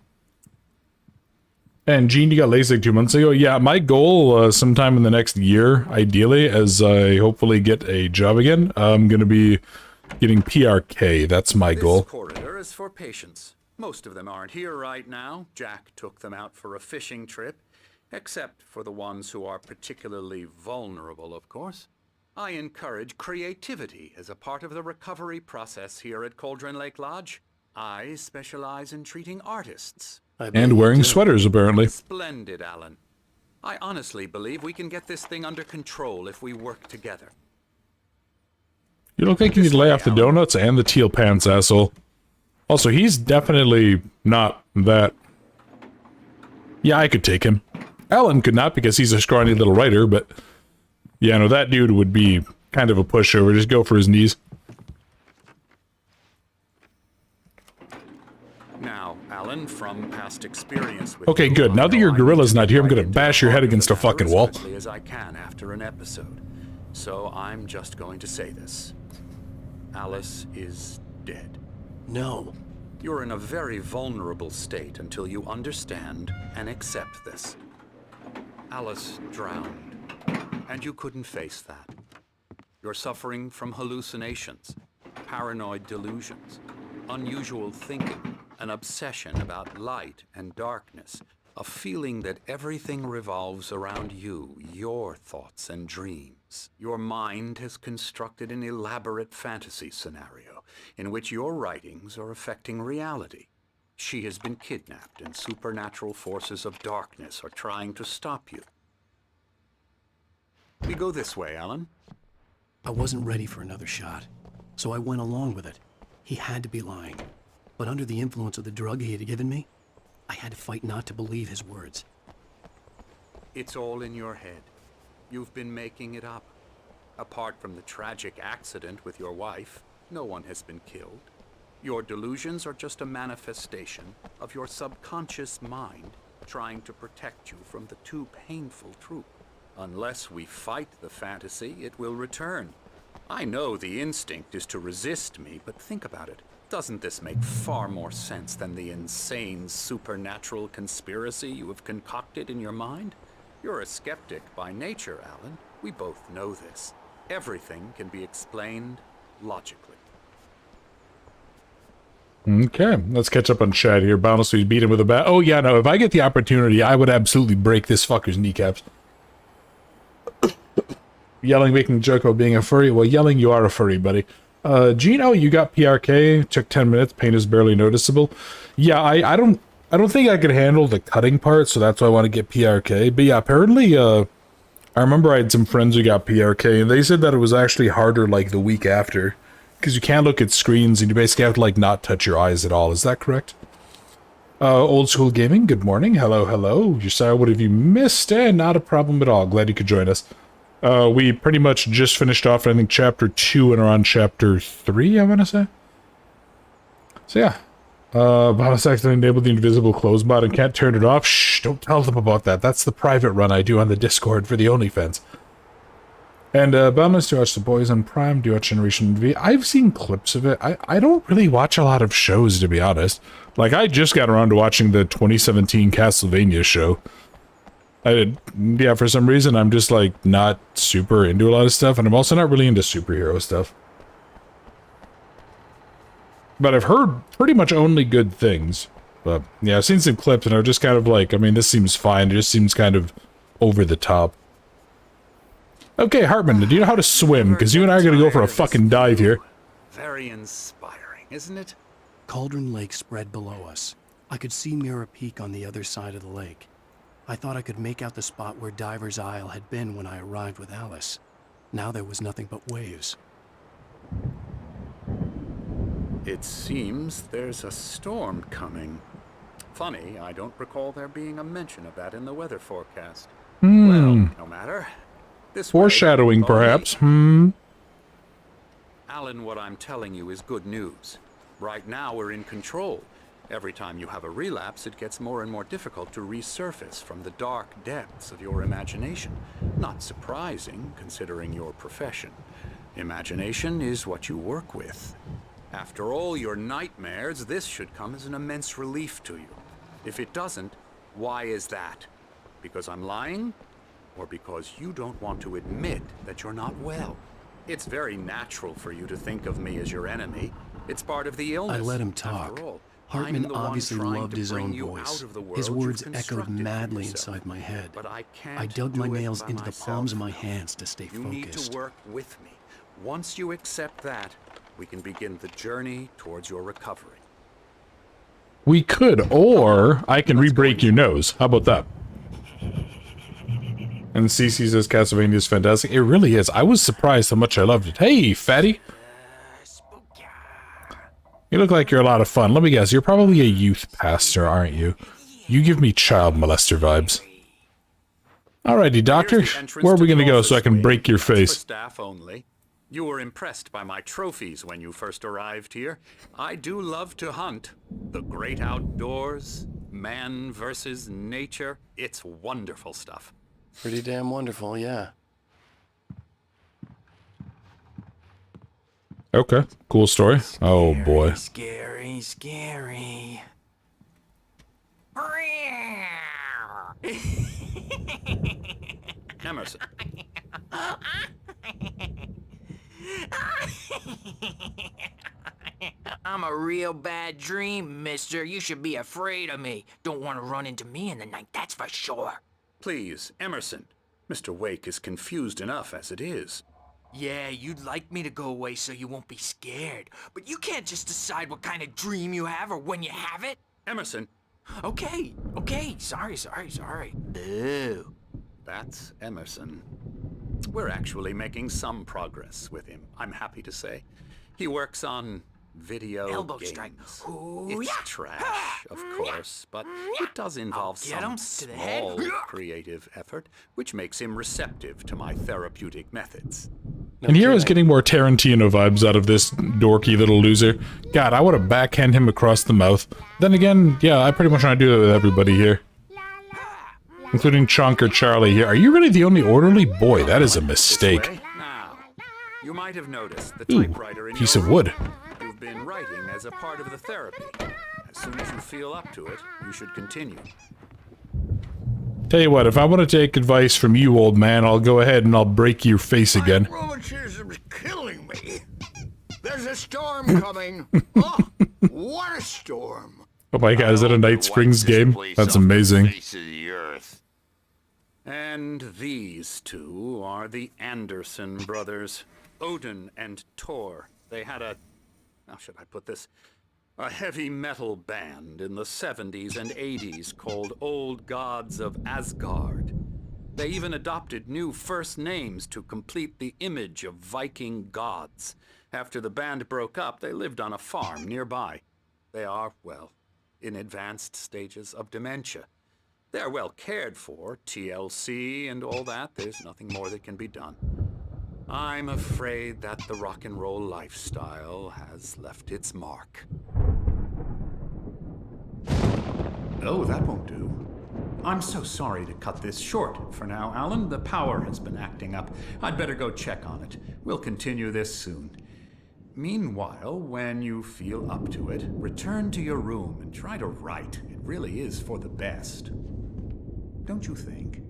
And Gene, you got LASIK 2 months ago? Yeah, my goal sometime in the next year, ideally, as I hopefully get a job again, I'm going to be getting PRK. That's my goal. This corridor is for patients. Most of them aren't here right now. Jack took them out for a fishing trip, except for the ones who are particularly vulnerable, of course. I encourage creativity as a part of the recovery process here at Cauldron Lake Lodge. I specialize in treating artists. And wearing sweaters, apparently. Splendid, Alan. I honestly believe we can get this thing under control if we work together. You look like you need to lay off the donuts and the teal pants, asshole. Also, he's definitely not that... Yeah, I could take him. Alan could not because he's a scrawny little writer, but... Yeah, no, that dude would be kind of a pushover. Just go for his knees. Now, Alan, from past experience with Okay, good. Now that your gorilla's not here, I'm gonna bash your head against a fucking wall. As quickly as I can after an episode. So I'm just going to say this. Alice is dead. No. You're in a very vulnerable state until you understand and accept this. Alice drowned. And you couldn't face that. You're suffering from hallucinations, paranoid delusions, unusual thinking, an obsession about light and darkness, a feeling that everything revolves around you, your thoughts and dreams. Your mind has constructed an elaborate fantasy scenario in which your writings are affecting reality. She has been kidnapped and supernatural forces of darkness are trying to stop you. We go this way, Alan. I wasn't ready for another shot, so I went along with it. He had to be lying. But under the influence of the drug he had given me, I had to fight not to believe his words. It's all in your head. You've been making it up. Apart from the tragic accident with your wife, no one has been killed. Your delusions are just a manifestation of your subconscious mind trying to protect you from the too painful truth. Unless we fight the fantasy, it will return. I know the instinct is to resist me, but think about it. Doesn't this make far more sense than the insane supernatural conspiracy you have concocted in your mind? You're a skeptic by nature, Alan. We both know this. Everything can be explained logically. Okay, let's catch up on chat here. Boundless, we beat him with a bat. Oh yeah, no, if I get the opportunity, I would absolutely break this fucker's kneecaps. Yelling, making a joke about being a furry. Well, Yelling, you are a furry, buddy. Gino, you got PRK. Took 10 minutes. Pain is barely noticeable. Yeah, I don't think I could handle the cutting part, so that's why I want to get PRK. But yeah, apparently, I remember I had some friends who got PRK, and they said that it was actually harder, like, the week after. Because you can't look at screens, and you basically have to, like, not touch your eyes at all. Is that correct? Old School Gaming, good morning. Hello, hello. You're sorry, what have you missed? Not a problem at all. Glad you could join us. We pretty much just finished off, I think, Chapter 2 and are on Chapter 3, I want to say. So, yeah. Bountless accidentally enabled the invisible close bot and can't turn it off. Shh, don't tell them about that. That's the private run I do on the Discord for the OnlyFans. And, Boundless, do you watch The Boys on Prime? Do you watch Generation V? I've seen clips of it. I don't really watch a lot of shows, to be honest. Like, I just got around to watching the 2017 Castlevania show. Yeah, for some reason, I'm just, like, not super into a lot of stuff, and I'm also not really into superhero stuff. But I've heard pretty much only good things. But, yeah, I've seen some clips, and I'm just kind of like, I mean, this seems fine. It just seems kind of over the top. Okay, Hartman, do you know how to swim? Because you and I are going to go for a fucking dive here. Very inspiring, isn't it? Cauldron Lake spread below us. I could see Mirror Peak on the other side of the lake. I thought I could make out the spot where Diver's Isle had been when I arrived with Alice. Now there was nothing but waves. It seems there's a storm coming. Funny, I don't recall there being a mention of that in the weather forecast. Well, no matter. This way, Foreshadowing, follow me. perhaps. Alan, what I'm telling you is good news. Right now, we're in control. Every time you have a relapse, it gets more and more difficult to resurface from the dark depths of your imagination. Not surprising, considering your profession. Imagination is what you work with. After all your nightmares, this should come as an immense relief to you. If it doesn't, why is that? Because I'm lying? Or because you don't want to admit that you're not well? It's very natural for you to think of me as your enemy. It's part of the illness. I let him talk. After all, Hartman I'm the one obviously trying loved to his bring own you voice. out of the world His you've words echoed constructed for madly yourself. inside my head. But I can't I dug do my it nails by into the myself. palms of my hands to stay You need focused. to work with me. Once you accept that, we can begin the journey towards your recovery. We could, or I can re-break your nose. How about that? And CC says Castlevania is fantastic. It really is. I was surprised how much I loved it. Hey, fatty. You look like you're a lot of fun. Let me guess, you're probably a youth pastor, aren't you? You give me child molester vibes. Alrighty, doctor. Here's the entrance Where are to we the gonna go so I office can wing. break your That's for face? staff only. You were impressed by my trophies when you first arrived here. I do love to hunt. The great outdoors, man versus nature. It's wonderful stuff. Pretty damn wonderful, yeah. Okay, cool story. Oh boy. Scary, scary. Emerson, I'm a real bad dream, mister. You should be afraid of me. Don't want to run into me in the night, that's for sure. please, Emerson. Mr. Wake is confused enough as it is. Yeah, you'd like me to go away so you won't be scared. But you can't just decide what kind of dream you have or when you have it. Emerson, Okay, sorry. Boo. that's Emerson. We're actually making some progress with him, I'm happy to say. He works on video Elbow games. strike. Ooh, It's yeah. trash, of course, but it does involve Get some him to the head. small creative effort, which makes him receptive to my therapeutic methods. And here I was getting more Tarantino vibes out of this dorky little loser. God, I would have backhand him across the mouth. Then again, yeah, I pretty much want to do that with everybody here. Including Chonker Charlie here. Are you really the only orderly? Boy, that is a This mistake. way. Now, you might have noticed the Ooh, typewriter in piece your of wood. room. You've been writing as a part of the therapy. As soon as you feel up to it, you should continue. Tell you what, if I want to take advice from you, old man, I'll go ahead and I'll break your face again. Rheumatism's killing me. There's a storm coming. Oh, what a storm. Oh my god, is that a Night Springs game? That's amazing. And these two are the Anderson brothers, Odin and Thor. They had how should I put this? A heavy metal band in the 70s and 80s called Old Gods of Asgard. They even adopted new first names to complete the image of Viking gods. After the band broke up, they lived on a farm nearby. They are, well, in advanced stages of dementia. They're well cared for, TLC and all that. There's nothing more that can be done. I'm afraid that the rock and roll lifestyle has left its mark. Oh, that won't do. I'm so sorry to cut this short for now, Alan. The power has been acting up. I'd better go check on it. We'll continue this soon. Meanwhile, when you feel up to it, return to your room and try to write. It really is for the best. Don't you think?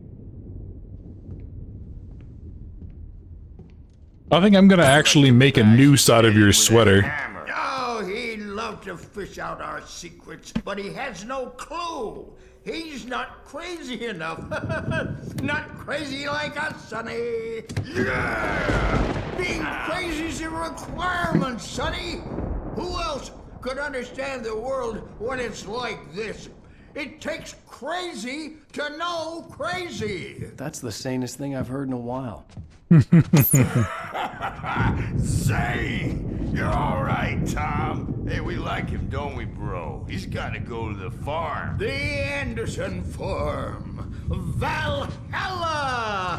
I think I'm gonna actually make a noose out of your sweater. Oh, he'd love to fish out our secrets, but he has no clue. He's not crazy enough. Not crazy like us, Sonny. Yeah! Being crazy's a requirement, Sonny. Who else could understand the world when it's like this? It takes crazy to know crazy. That's the sanest thing I've heard in a while. Zane! You're all right, Tom. Hey, we like him, don't we, bro? He's got to go to the farm. The Anderson farm. Valhalla!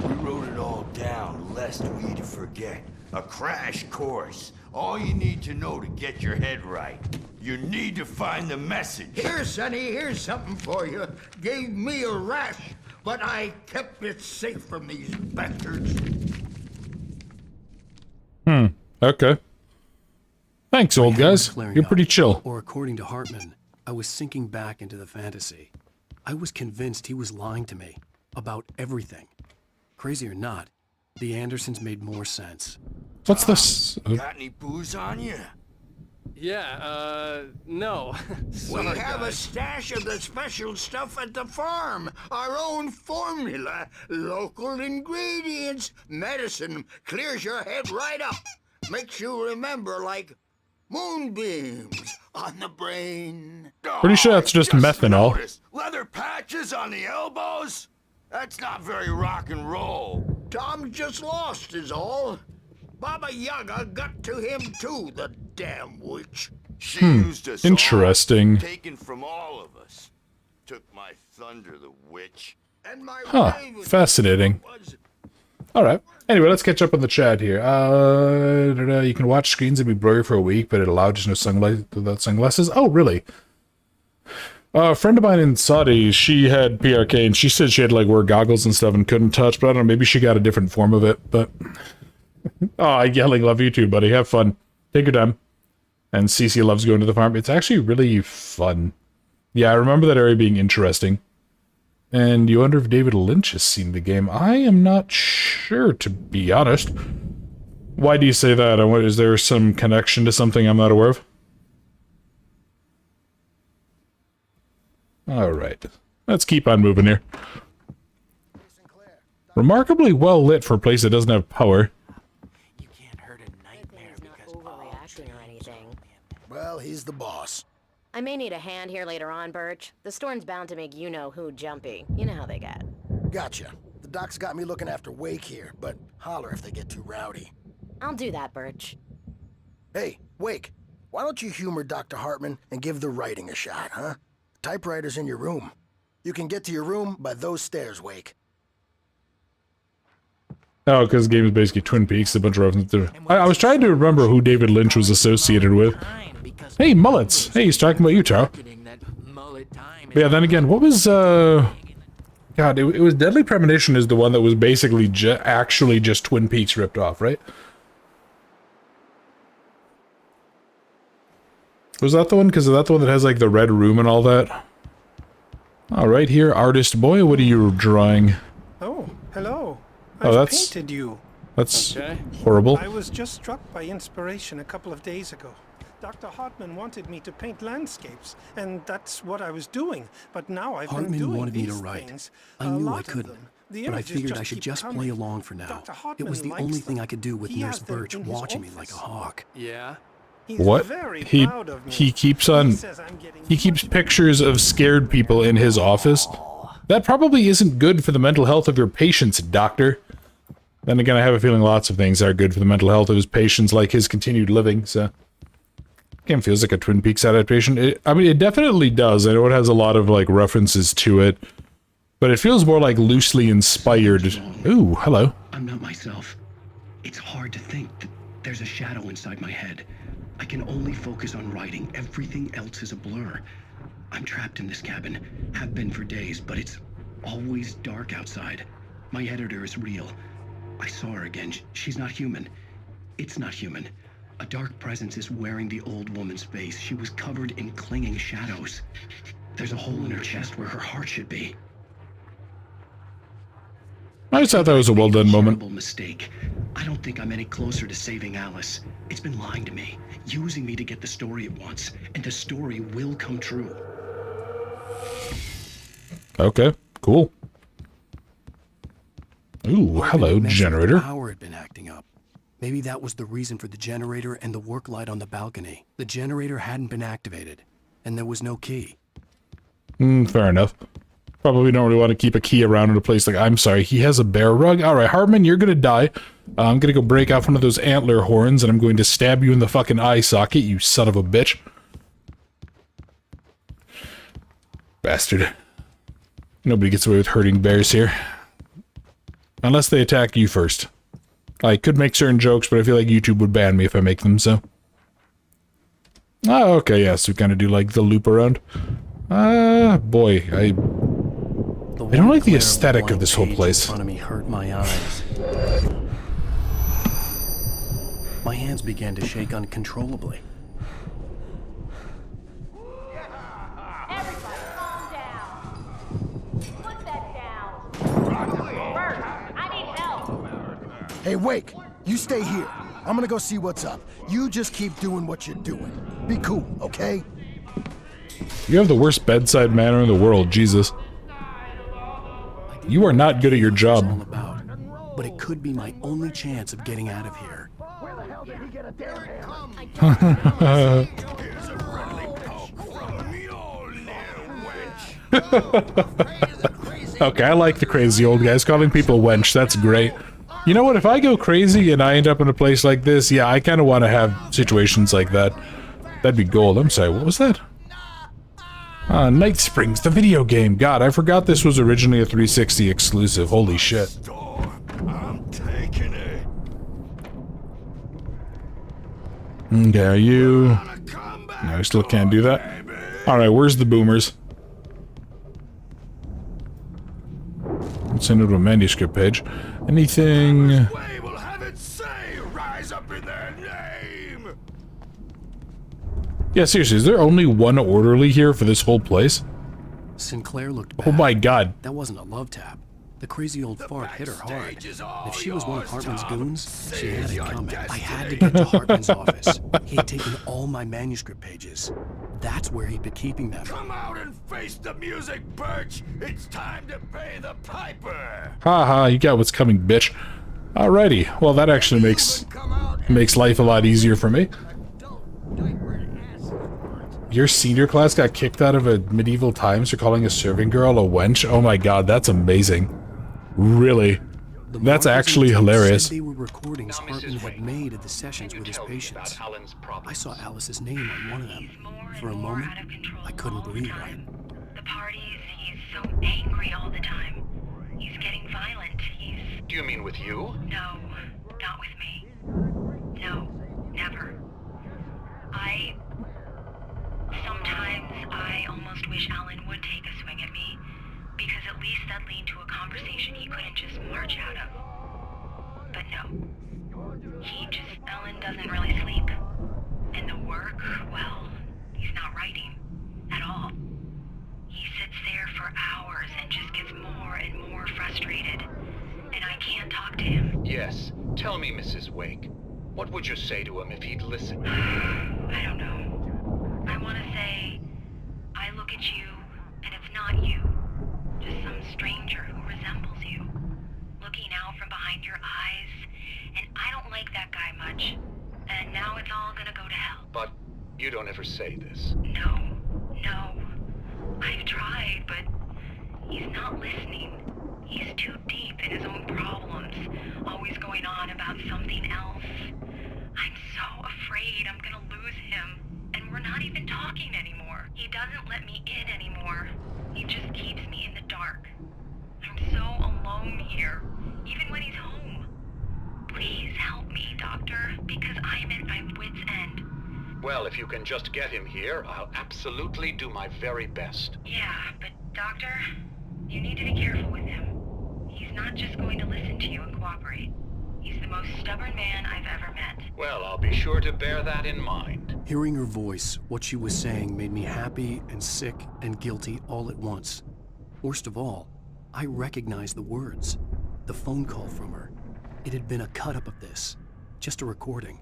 We wrote it all down, lest we forget. A crash course. All you need to know to get your head right. You need to find the message. Here, Sonny, here's something for you. Gave me a rash, but I kept it safe from these bastards. Okay. Thanks, old guys. Flaring You're up. pretty chill. Or according to Hartman, I was sinking back into the fantasy. I was convinced he was lying to me about everything. Crazy or not, the Andersons made more sense. What's this? Got any booze on you? Yeah, no. We Sorry, have a guys. stash of the special stuff at the farm. Our own formula. Local ingredients. Medicine clears your head right up. Makes you remember like moonbeams on the brain. Pretty sure that's just methanol. noticed. Leather patches on the elbows? That's not very rock and roll. Tom just lost is all. Baba Yaga got to him too, the damn witch. She used us Interesting. all, taken from all of us. Took my thunder, the witch. And my Huh. raven Fascinating. was Alright. Anyway, let's catch up on the chat here. You can watch screens and be blurry for a week, but it allowed just no sunlight without sunglasses. Oh, really? A friend of mine in Saudi, she had PRK, and she said she had to, like, wear goggles and stuff and couldn't touch, but I don't know, maybe she got a different form of it, but... Oh, Yelling, love you too, buddy. Have fun. Take your time. And Cece loves going to the farm. It's actually really fun. Yeah, I remember that area being interesting. And you wonder if David Lynch has seen the game. I am not sure, to be honest. Why do you say that? Is there some connection to something I'm not aware of? Alright. Let's keep on moving here. Remarkably well lit for a place that doesn't have power. You can't hurt a nightmare because Overreacting or anything. Well, he's the boss. I may need a hand here later on, Birch. The storm's bound to make you-know-who jumpy. You know how they get. Gotcha. The doc's got me looking after Wake here, but holler if they get too rowdy. I'll do that, Birch. Hey, Wake, why don't you humor Dr. Hartman and give the writing a shot, huh? Typewriter's in your room. You can get to your room by those stairs, Wake. Oh, because the game is basically Twin Peaks, a bunch of references to... I was trying to remember who David Lynch was associated with. Hey, mullets! Hey, he's talking about you, Chao. But yeah, then again, what was, God, it was Deadly Premonition is the one that was basically actually just Twin Peaks ripped off, right? Was that the one? Because is that the one that has, like, the red room and all that? Alright, here, Artist Boy, what are you drawing? Oh, hello. Oh, I've that's- painted you. That's Okay. horrible. I was just struck by inspiration a couple of days ago. Dr. Hartman wanted me to paint landscapes, and that's what I was doing. But now I've been Hartman doing wanted me to these write. things. I A knew I lot of couldn't, them. The but I images figured I should keep just play coming. along for now. Dr. It Hartman was the likes only thing them. I could do with He Nurse has them Birch in his watching me like a office. hawk. Yeah. He's What? very He proud of me. keeps on... says I'm getting He keeps much pictures of scared people in his office. That probably isn't good for the mental health of your patients, doctor. Then again, I have a feeling lots of things are good for the mental health of his patients, like his continued living, so... Game feels like a Twin Peaks adaptation. I mean, it definitely does. I know it has a lot of, like, references to it. But it feels more, like, loosely inspired. Ooh, hello. I'm not myself. It's hard to think that there's a shadow inside my head. I can only focus on writing. Everything else is a blur. I'm trapped in this cabin. Have been for days, but it's always dark outside. My editor is real. I saw her again. She's not human. It's not human. A dark presence is wearing the old woman's face. She was covered in clinging shadows. There's a hole in her chest where her heart should be. I just thought that was a well done moment. Terrible mistake. I don't think I'm any closer to saving Alice. It's been lying to me, using me to get the story it wants, and the story will come true. Okay, cool. Ooh, hello, Maybe the generator. power had been acting up. Maybe that was the reason for the generator and the work light on the balcony. The generator hadn't been activated, and there was no key. Fair enough. Probably don't really want to keep a key around in a place like... I'm sorry, he has a bear rug? Alright, Hartman, you're gonna die. I'm gonna go break off one of those antler horns, and I'm going to stab you in the fucking eye socket, you son of a bitch. Bastard. Nobody gets away with hurting bears here. Unless they attack you first. I could make certain jokes, but I feel like YouTube would ban me if I make them, so... Oh, okay, yes, we kind of do like the loop around. Boy, I don't like the aesthetic of this whole place. In front of me hurt my eyes. My hands began to shake uncontrollably. Everybody, calm down. Put that down. Bert, I need help. Hey, Wake, you stay here. I'm gonna go see what's up. You just keep doing what you're doing. Be cool, okay? You have the worst bedside manner in the world, Jesus. You are not good at your job. All about, but it could be my only chance of getting out of here. Where the hell did he get a damn hand? Okay, I like the crazy old guys. Calling people wench, that's great. You know what, if I go crazy and I end up in a place like this, yeah, I kind of want to have situations like that. That'd be gold. I'm sorry, what was that? Night Springs, the video game. God, I forgot this was originally a 360 exclusive. Holy shit. I'm taking it. Okay, are you... No, I still can't do that. Alright, where's the boomers? Let's send it to a manuscript page. Anything... Will have it say, rise up in their name. Yeah, seriously, is there only one orderly here for this whole place? Sinclair looked Oh bad. my god. That wasn't a love tap. The crazy old fart hit her hard. If she was one of Hartman's goons, she had it coming. I had to get to Hartman's office. He had taken all my manuscript pages. That's where he'd been keeping them. Come out and face the music, Birch. It's time to pay the piper. Haha, you got what's coming, bitch. Alrighty, well that actually makes life a lot easier for me. Your senior class got kicked out of a medieval times for calling a serving girl a wench? Oh my god, that's amazing. Really? That's actually hilarious. They were recordings Hartman had made at the sessions with his patients. I saw Alice's name on one of them. For a moment, I couldn't believe it. The parties, he's so angry all the time. He's getting violent. Do you mean with you? No, not with me. No, never. Sometimes I almost wish Alan would take a swing at me, because at least that'd lead to a conversation he couldn't just march out of. But no. Alan doesn't really sleep. And the work, well, he's not writing. At all. He sits there for hours and just gets more and more frustrated. And I can't talk to him. Yes. Tell me, Mrs. Wake. What would you say to him if he'd listen? I don't know. I want to say, I look at you, and it's not you. Just some stranger who resembles you. Looking out from behind your eyes, and I don't like that guy much. And now it's all gonna go to hell. But you don't ever say this. No. I've tried, but he's not listening. He's too deep in his own problems, always going on about something else. I'm so afraid I'm gonna lose him. And we're not even talking anymore. He doesn't let me in anymore. He just keeps me in the dark. I'm so alone here, even when he's home. Please help me, Doctor, because I'm at my wit's end. Well, if you can just get him here, I'll absolutely do my very best. Yeah, but Doctor, you need to be careful with him. He's not just going to listen to you and cooperate. He's the most stubborn man I've ever met. Well, I'll be sure to bear that in mind. Hearing her voice, what she was saying made me happy and sick and guilty all at once. Worst of all, I recognized the words. The phone call from her. It had been a cut-up of this. Just a recording.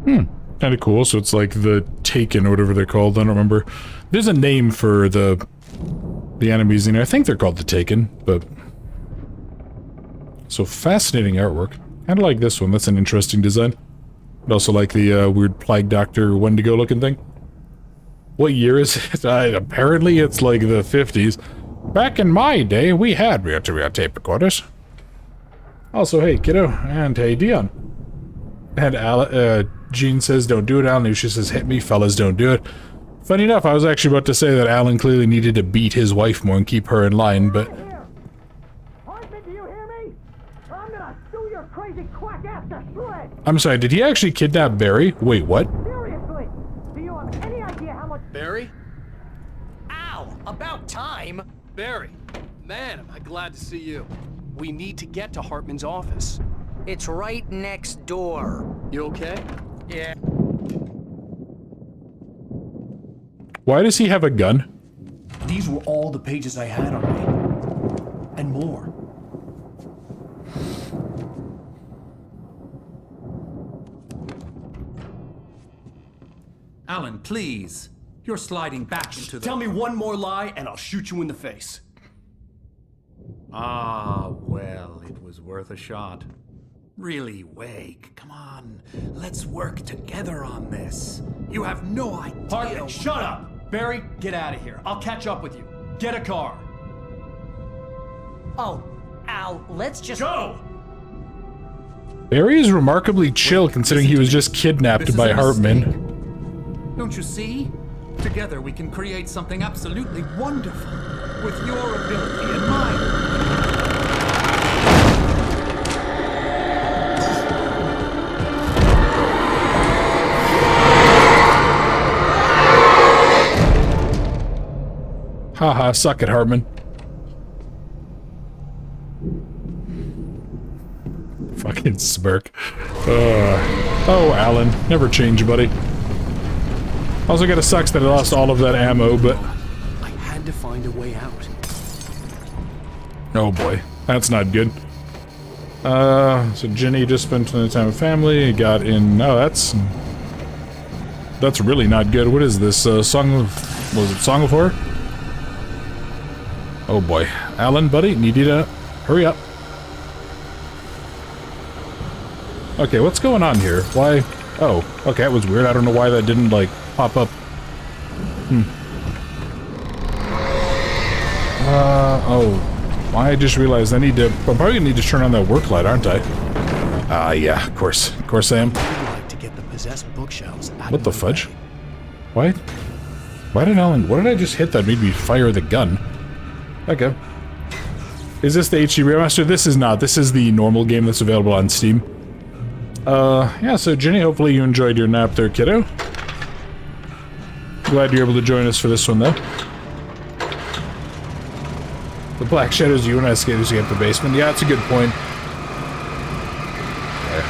Kinda cool, so it's like the Taken or whatever they're called, I don't remember. There's a name for the enemies in here. I think they're called the Taken, but... So fascinating artwork. Kinda like this one, that's an interesting design. But also like the weird Plague Doctor Wendigo looking thing. What year is it? Apparently it's like the 50s. Back in my day, we had tape recorders. Also, hey, kiddo, and hey, Dion. And Jean says, don't do it, Alan. Lucia says, hit me, fellas, don't do it. Funny enough, I was actually about to say that Alan clearly needed to beat his wife more and keep her in line, but... Hartman, do you hear me? I'm gonna sue your crazy quack ass to shreds! I'm sorry, did he actually kidnap Barry? Wait, what? Seriously! Do you have any idea how much... Barry? Ow! About time! Barry, man, am I glad to see you. We need to get to Hartman's office. It's right next door. You okay? Yeah. Why does he have a gun? These were all the pages I had on me. And more. Alan, please. You're sliding back into the... Tell me one more lie and I'll shoot you in the face. Ah, well, it was worth a shot. Really, Wake, come on. Let's work together on this. You have no idea... Hartman, shut up! Barry, get out of here. I'll catch up with you. Get a car. Oh, Al, let's just... Go! Barry is remarkably chill considering he was just kidnapped by Hartman. Don't you see? Together we can create something absolutely wonderful. With your ability and mine. Haha, suck it, Hartman. Fucking smirk. Oh, Alan. Never change, buddy. Also kinda sucks that I lost all of that ammo, but... I had to find a way out. Oh boy. That's not good. So Jenny just spent some time with family, got in... Oh, that's really not good. What is this, Song of... Was it Song of Horror? Oh boy. Alan, buddy, need you to hurry up. Okay, what's going on here? Why? Oh, okay, that was weird. I don't know why that didn't, like, pop up. Oh. I just realized I'm probably gonna need to turn on that work light, aren't I? Yeah, of course. Of course I am. I'd like to get the possessed bookshelves out What the of fudge? way. What did I just hit that made me fire the gun? Okay. Is this the HD remaster? This is not. This is the normal game that's available on Steam. Yeah, so Jenny, hopefully you enjoyed your nap there, kiddo. Glad you're able to join us for this one, though. The Black Shadows, you and I escaped as you get to the basement. Yeah, that's a good point.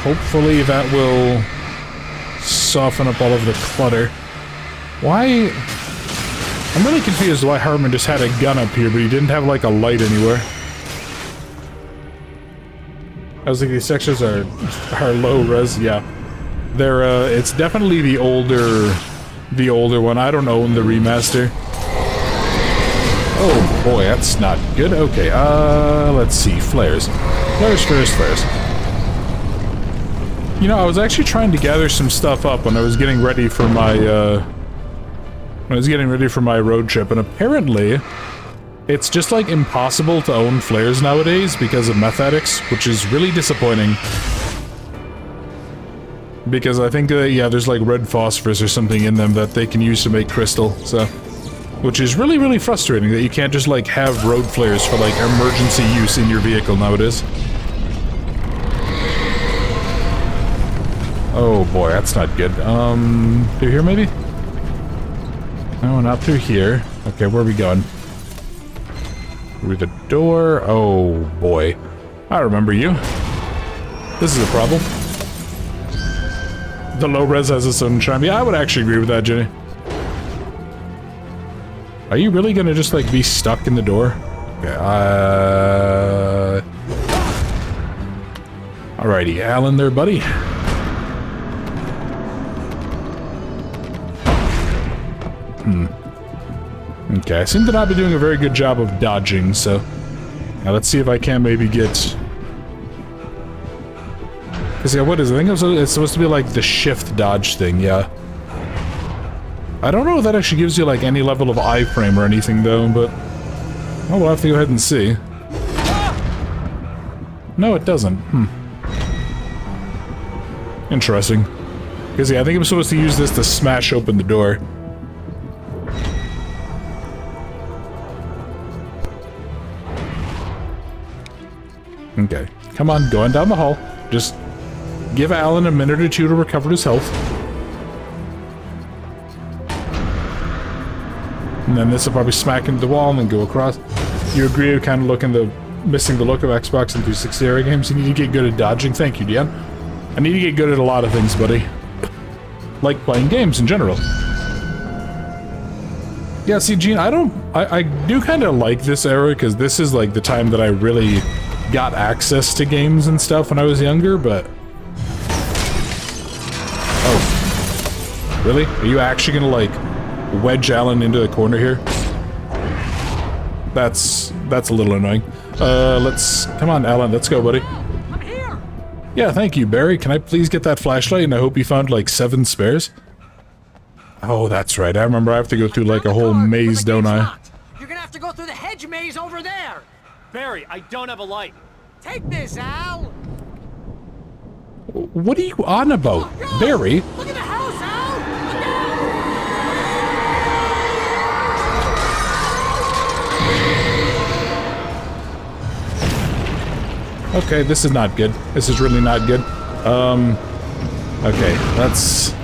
Hopefully that will soften up all of the clutter. Why... I'm really confused why Hartman just had a gun up here, but he didn't have, like, a light anywhere. I was like, these sections are low res, yeah. They're, it's definitely the older one. I don't own the remaster. Oh boy, that's not good. Okay, let's see, flares. Flares first, flares. You know, I was actually trying to gather some stuff up when I was getting ready for my, road trip, and apparently it's just, like, impossible to own flares nowadays because of meth addicts, which is really disappointing. Because I think, yeah, there's, like, red phosphorus or something in them that they can use to make crystal, so... Which is really, really frustrating that you can't just, like, have road flares for, like, emergency use in your vehicle nowadays. Oh boy, that's not good. Through here, maybe? No, not through here. Okay, where are we going? Through the door? Oh boy. I remember you. This is a problem. The low res has its own charm. Yeah, I would actually agree with that, Jenny. Are you really gonna just, like, be stuck in the door? Okay, alrighty, Alan there, buddy. Okay, I seem to not be doing a very good job of dodging, so... Now let's see if I can maybe get... Cause yeah, what is it? I think it's supposed to be like the shift dodge thing, yeah. I don't know if that actually gives you, like, any level of iframe or anything, though, but... Oh, we'll have to go ahead and see. No, it doesn't. Interesting. Because, yeah, I think I'm supposed to use this to smash open the door. Okay. Come on, going down the hall. Just give Alan a minute or two to recover his health. And then this will probably smack into the wall and then go across. You agree with kind of missing the look of Xbox and 360 era games? You need to get good at dodging. Thank you, Dion. I need to get good at a lot of things, buddy. Like playing games in general. Yeah, see, Gene, I do kind of like this era, because this is like the time that I really got access to games and stuff when I was younger, but... Oh. Really? Are you actually gonna, like, wedge Alan into the corner here? That's a little annoying. Come on, Alan, let's go, buddy. I'm here. Yeah, thank you, Barry. Can I please get that flashlight? And I hope you found, like, 7 spares. Oh, that's right. I remember I have to go through, like, a whole maze, don't I? You're gonna have to go through the hedge maze over there. Barry, I don't have a light. Take this, Al. What are you on about? Oh, Barry? Look at the house, Al. Okay, this is not good. This is really not good. Okay, let's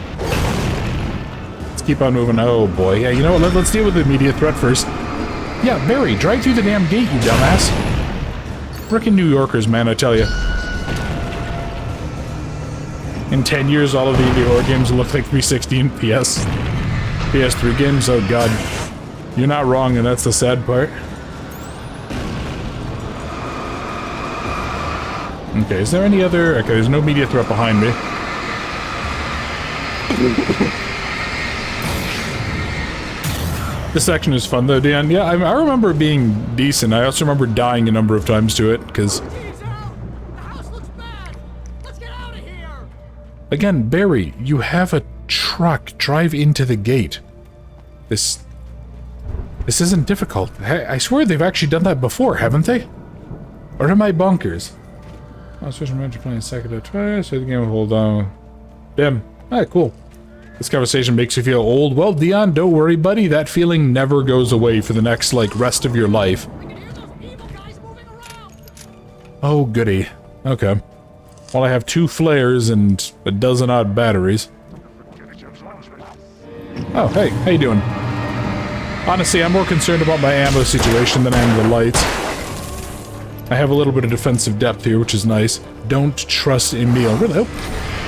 keep on moving. Oh boy, yeah, you know what, let's deal with the immediate threat first. Yeah, Barry, drive through the damn gate, you dumbass. Frickin' New Yorkers, man, I tell you. In 10 years, all of the indie horror games will look like 360 and PS3 games. Oh god. You're not wrong, and that's the sad part. Okay, is there any other... Okay, there's no immediate threat behind me. This section is fun though, Dan. Yeah, I remember it being decent. I also remember dying a number of times to it, because... Again, Barry, you have a truck. Drive into the gate. This isn't difficult. I swear they've actually done that before, haven't they? Or am I bonkers? I was switching to playing second or twice, so the game will hold on. Damn. Alright, cool. This conversation makes you feel old. Well, Dion, don't worry, buddy. That feeling never goes away for the next, like, rest of your life. Oh, goody. Okay. Well, I have 2 flares and a dozen odd batteries. Oh, hey. How you doing? Honestly, I'm more concerned about my ammo situation than I am the lights. I have a little bit of defensive depth here, which is nice. Don't trust Emil. Really? Oh.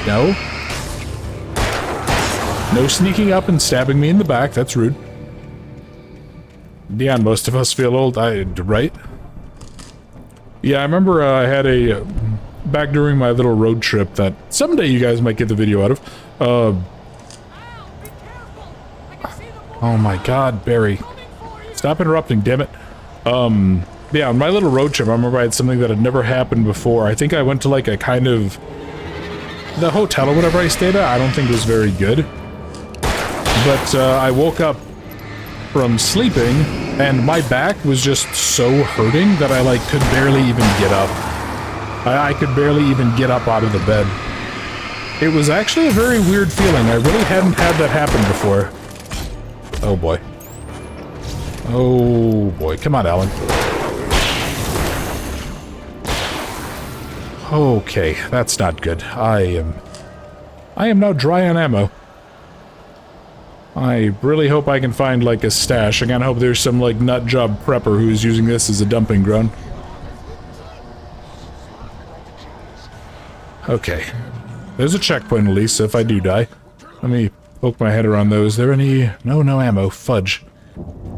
No. No sneaking up and stabbing me in the back. That's rude. Dion, most of us feel old. Right? Yeah, I remember I had a... back during my little road trip that someday you guys might get the video out of. Oh my god, Barry. Stop interrupting, damn it. Yeah, on my little road trip, I remember I had something that had never happened before. I think I went to like a kind of... the hotel or whatever I stayed at, I don't think it was very good. But I woke up from sleeping, and my back was just so hurting that I like could barely even get up. I could barely even get up out of the bed. It was actually a very weird feeling. I really hadn't had that happen before. Oh boy. Oh boy. Come on, Alan. Okay, that's not good. I am now dry on ammo. I really hope I can find, like, a stash. I kinda hope there's some, like, nut job prepper who's using this as a dumping ground. Okay. There's a checkpoint at least, so if I do die. Let me poke my head around those. Is there any... No ammo. Fudge.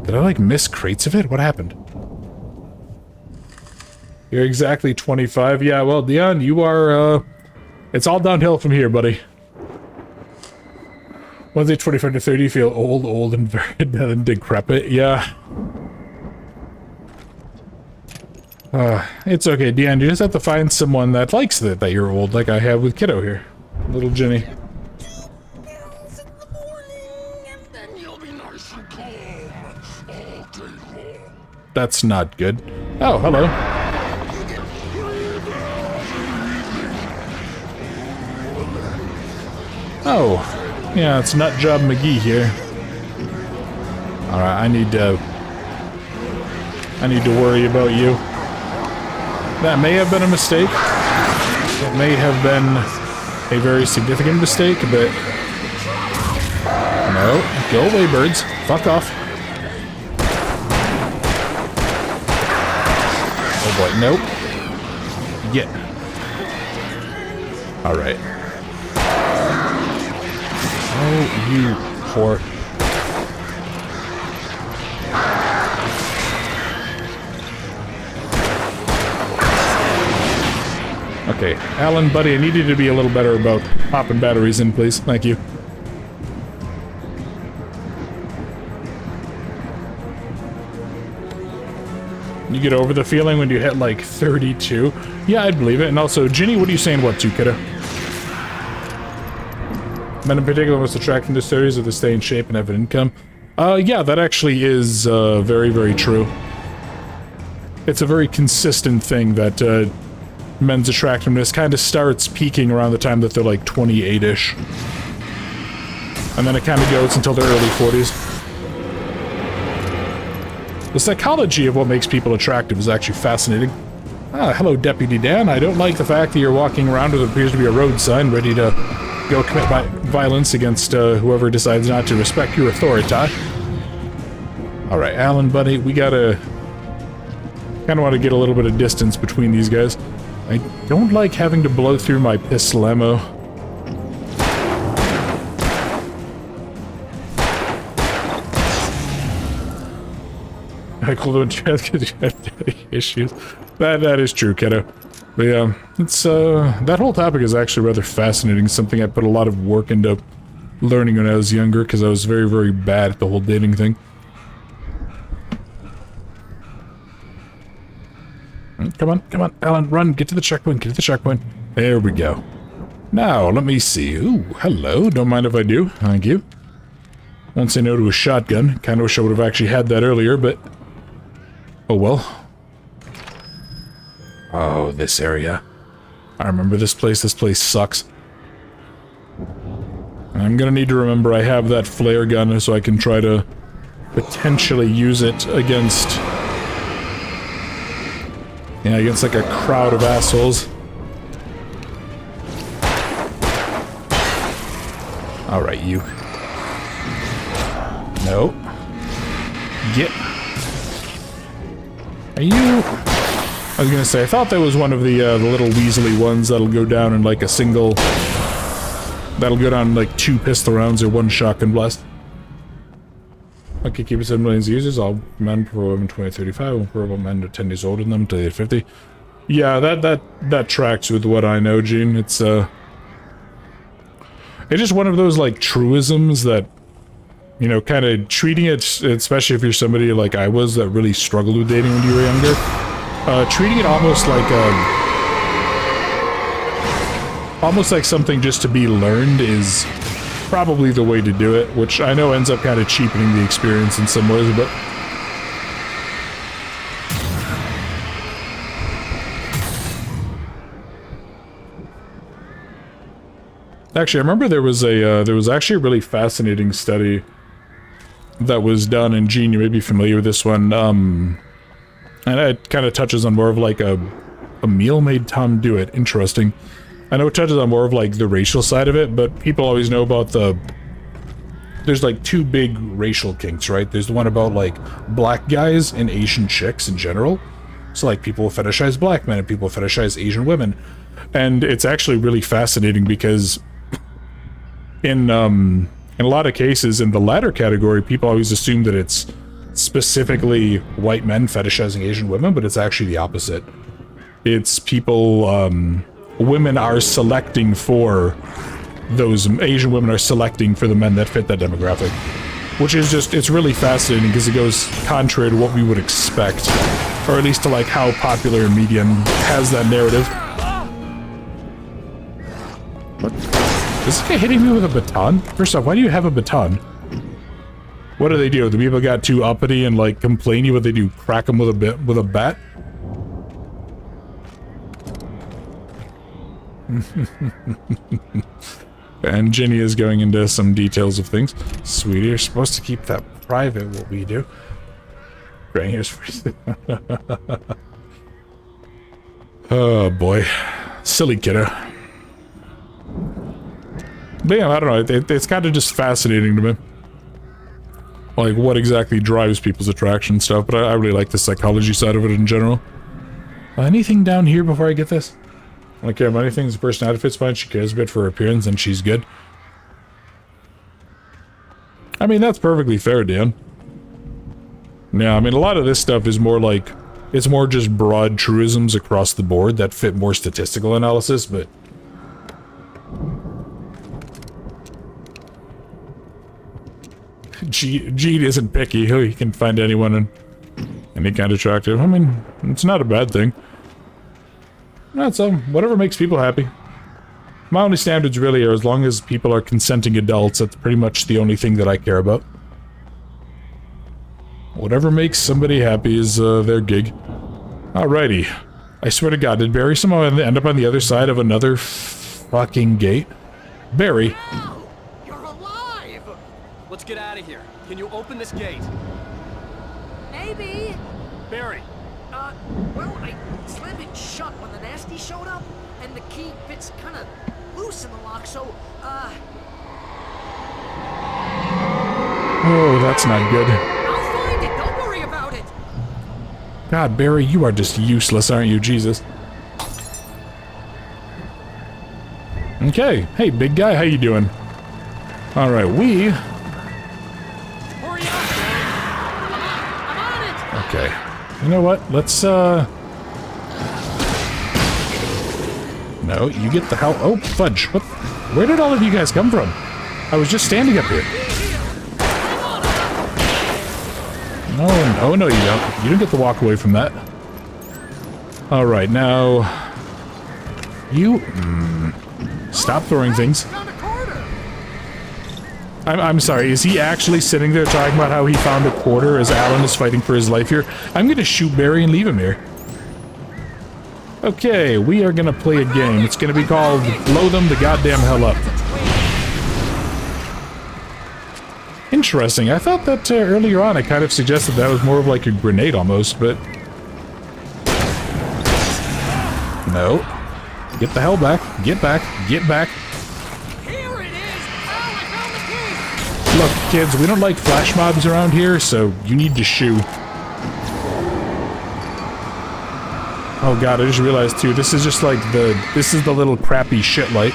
Did I, like, miss crates of it? What happened? You're exactly 25. Yeah, well, Dion, you are, it's all downhill from here, buddy. Once you're 25 to 30, you feel old and very decrepit. Yeah. It's okay, Dion. You just have to find someone that likes that you're old, like I have with Kiddo here. Little Jenny. 2 pills in the morning, and then That's not good. Oh, hello. Oh, yeah, it's Nutjob McGee here. Alright, I need to worry about you. That may have been a mistake. It may have been a very significant mistake, but... No, go away, birds. Fuck off. Oh boy, nope. Get. Alright. Oh, you whore. Okay, Alan, buddy, I need you to be a little better about popping batteries in, please. Thank you. You get over the feeling when you hit like 32? Yeah, I'd believe it. And also, Ginny, what are you saying what to, kiddo? Men in particular most attracting to series of the stay in shape and have an income. Yeah, that actually is very, very true. It's a very consistent thing that men's attractiveness kind of starts peaking around the time that they're like 28-ish. And then it kind of goes until their early 40s. The psychology of what makes people attractive is actually fascinating. Ah, hello, Deputy Dan. I don't like the fact that you're walking around with what appears to be a road sign, ready to go commit violence against whoever decides not to respect your authority. Alright, Alan, buddy, we gotta... kind of want to get a little bit of distance between these guys. I don't like having to blow through my pistol ammo. Michael, don't you have daddy issues? That is true, kiddo. But yeah, it's that whole topic is actually rather fascinating. Something I put a lot of work into learning when I was younger, because I was very, very bad at the whole dating thing. Come on, Alan, run, get to the checkpoint, get to the checkpoint. There we go. Now, let me see. Ooh, hello, don't mind if I do, thank you. Won't say no to a shotgun. Kinda wish I would have actually had that earlier, but... oh well. Oh, this area. I remember this place sucks. I'm gonna need to remember I have that flare gun so I can try to potentially use it against... yeah, against like a crowd of assholes. Alright, you. No. Get. Are you... I was gonna say, I thought that was one of the little Weasley ones that'll go down in like a single... that'll go down in like 2 pistol rounds or 1 shotgun blast. Okay, keep it 7 million users, all men prefer women 20-35, won't prefer men 10 years older than them until they're 50. Yeah, that tracks with what I know, Gene. It's just one of those, like, truisms that, you know, kind of treating it, especially if you're somebody like I was that really struggled with dating when you were younger, treating it almost like something just to be learned is probably the way to do it, which I know ends up kind of cheapening the experience in some ways, but... actually, I remember there was actually a really fascinating study that was done, and Gene, you may be familiar with this one, and it kind of touches on more of like a meal made Tom do it. Interesting. I know it touches on more of like the racial side of it, but people always know about there's like 2 big racial kinks, right? There's the one about like black guys and Asian chicks in general. So like people fetishize black men and people fetishize Asian women. And it's actually really fascinating because in a lot of cases in the latter category, people always assume that it's specifically white men fetishizing Asian women, but it's actually the opposite. It's people, women are selecting for those, Asian women are selecting for the men that fit that demographic. Which is just, it's really fascinating because it goes contrary to what we would expect. Or at least to like how popular media has that narrative. What? Is this guy hitting me with a baton? First off, why do you have a baton? What do they do? The people got too uppity and like complainy. What they do? Crack them with a bat? And Ginny is going into some details of things. Sweetie, you're supposed to keep that private, what we do. Granny is first. Oh boy. Silly kiddo. But yeah, I don't know. It's kind of just fascinating to me. Like, what exactly drives people's attraction and stuff, but I really like the psychology side of it in general. Anything down here before I get this? I don't care about anything. The personality fits fine. She cares a bit for her appearance, and she's good. I mean, that's perfectly fair, Dan. Yeah, I mean, a lot of this stuff is more like... It's more just broad truisms across the board that fit more statistical analysis, but... Gene isn't picky. He can find anyone and any kind of attractive. I mean, it's not a bad thing. That's whatever makes people happy. My only standards really are as long as people are consenting adults. That's pretty much the only thing that I care about. Whatever makes somebody happy is their gig. Alrighty. I swear to God, did Barry somehow end up on the other side of another fucking gate? Barry. You're alive! Let's get out of here. Can you open this gate? Maybe. Barry. Well, I slammed it shut when the nasty showed up, and the key fits kind of loose in the lock, so, Oh, that's not good. I'll find it. Don't worry about it. God, Barry, you are just useless, aren't you? Jesus. Okay. Hey, big guy, how you doing? Alright, we... Hurry up, Barry. I'm on it. Okay. You know what? Let's, No, you get the hell... Oh, fudge. What? Where did all of you guys come from? I was just standing up here. No, you don't. You don't get to walk away from that. Alright, now... You... Stop throwing things. I'm sorry, is he actually sitting there talking about how he found a quarter as Alan is fighting for his life here? I'm gonna shoot Barry and leave him here. Okay, we are gonna play a game. It's gonna be called Blow Them the Goddamn Hell Up. Interesting. I thought that earlier on I kind of suggested that was more of like a grenade almost, but... No. Get the hell back. Get back. Get back. Look, kids, we don't like flash mobs around here, so you need to shoo. Oh god, I just realized too, this is just like this is the little crappy shit light.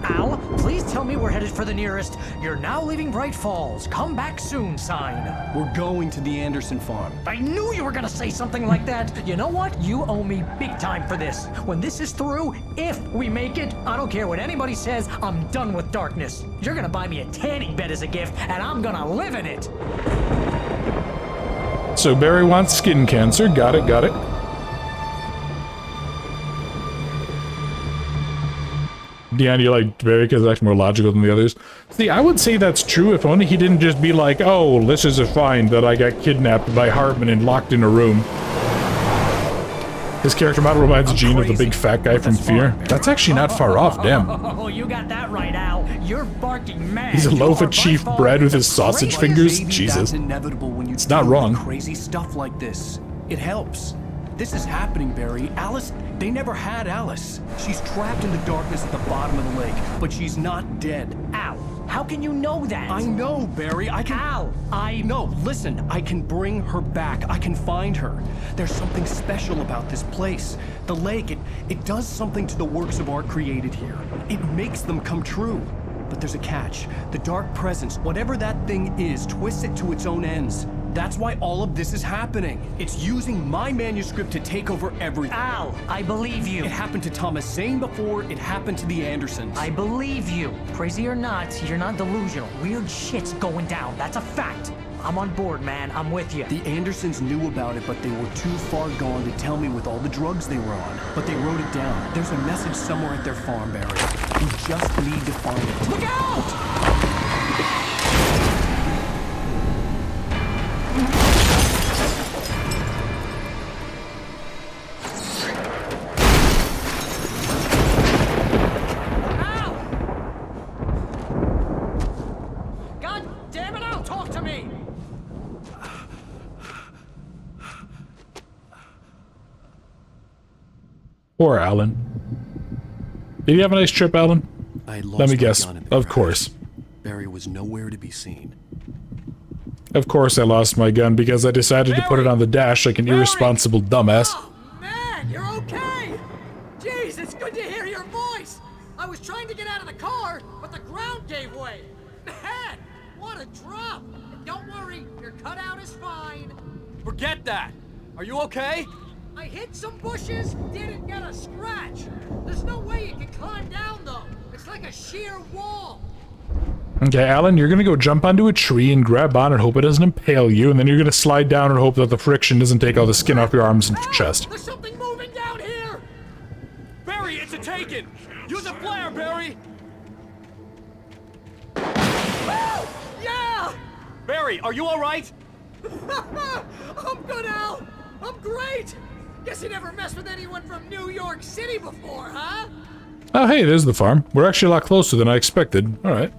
Al, please tell me we're headed for the nearest "You're now leaving Bright Falls. Come back soon" sign. We're going to the Anderson farm. I knew you were gonna say something like that. You know what? You owe me big time for this. When this is through, if we make it, I don't care what anybody says, I'm done with darkness. You're gonna buy me a tanning bed as a gift, and I'm gonna live in it. So Barry wants skin cancer. Got it, got it. Deanna, you like Barry because it's actually more logical than the others. See, I would say that's true if only he didn't just be like, oh, this is a find that I got kidnapped by Hartman and locked in a room. His character model reminds Gene of the big fat guy from Fear. That's actually not far off, damn. Oh, you got that right, Al. You're barking mad. He's a loaf of chief bread with his sausage fingers? Maybe Jesus. that's inevitable when you It's not deal wrong. with crazy stuff like this. It helps. This is happening, Barry. Alice, they never had Alice. She's trapped in the darkness at the bottom of the lake, but she's not dead. Al, how can you know that? I know, Barry. I can... Al, No, listen. I can bring her back. I can find her. There's something special about this place. The lake, it does something to the works of art created here. It makes them come true. But there's a catch. The dark presence, whatever that thing is, twists it to its own ends. That's why all of this is happening. It's using my manuscript to take over everything. Al, I believe you. It happened to Thomas Zane before it happened to the Andersons. I believe you. Crazy or not, you're not delusional. Weird shit's going down. That's a fact. I'm on board, man. I'm with you. The Andersons knew about it, but they were too far gone to tell me with all the drugs they were on. But they wrote it down. There's a message somewhere at their farm, Barry. We just need to find it. Look out! Poor Alan. Did you have a nice trip, Alan? I had lost Let me my guess. gun in the Of crash. course. Barry was nowhere to be seen. Of course I lost my gun because I decided to put it on the dash like an irresponsible dumbass. Oh, man, you're okay! Jeez, it's good to hear your voice! I was trying to get out of the car, but the ground gave way. Man, what a drop! And don't worry, your cutout is fine. Forget that. Are you okay? I hit some bushes, didn't get a scratch. There's no way you can climb down, though. It's like a sheer wall. Okay, Alan, you're gonna go jump onto a tree and grab on and hope it doesn't impale you, and then you're gonna slide down and hope that the friction doesn't take all the skin off your arms and chest. There's something moving down here! Barry, it's a taken! Use a flare, Barry! Yeah! Barry, are you alright? I'm good, Al! I'm great! Guess you never messed with anyone from New York City before, huh? Oh, hey, there's the farm. We're actually a lot closer than I expected. Alright.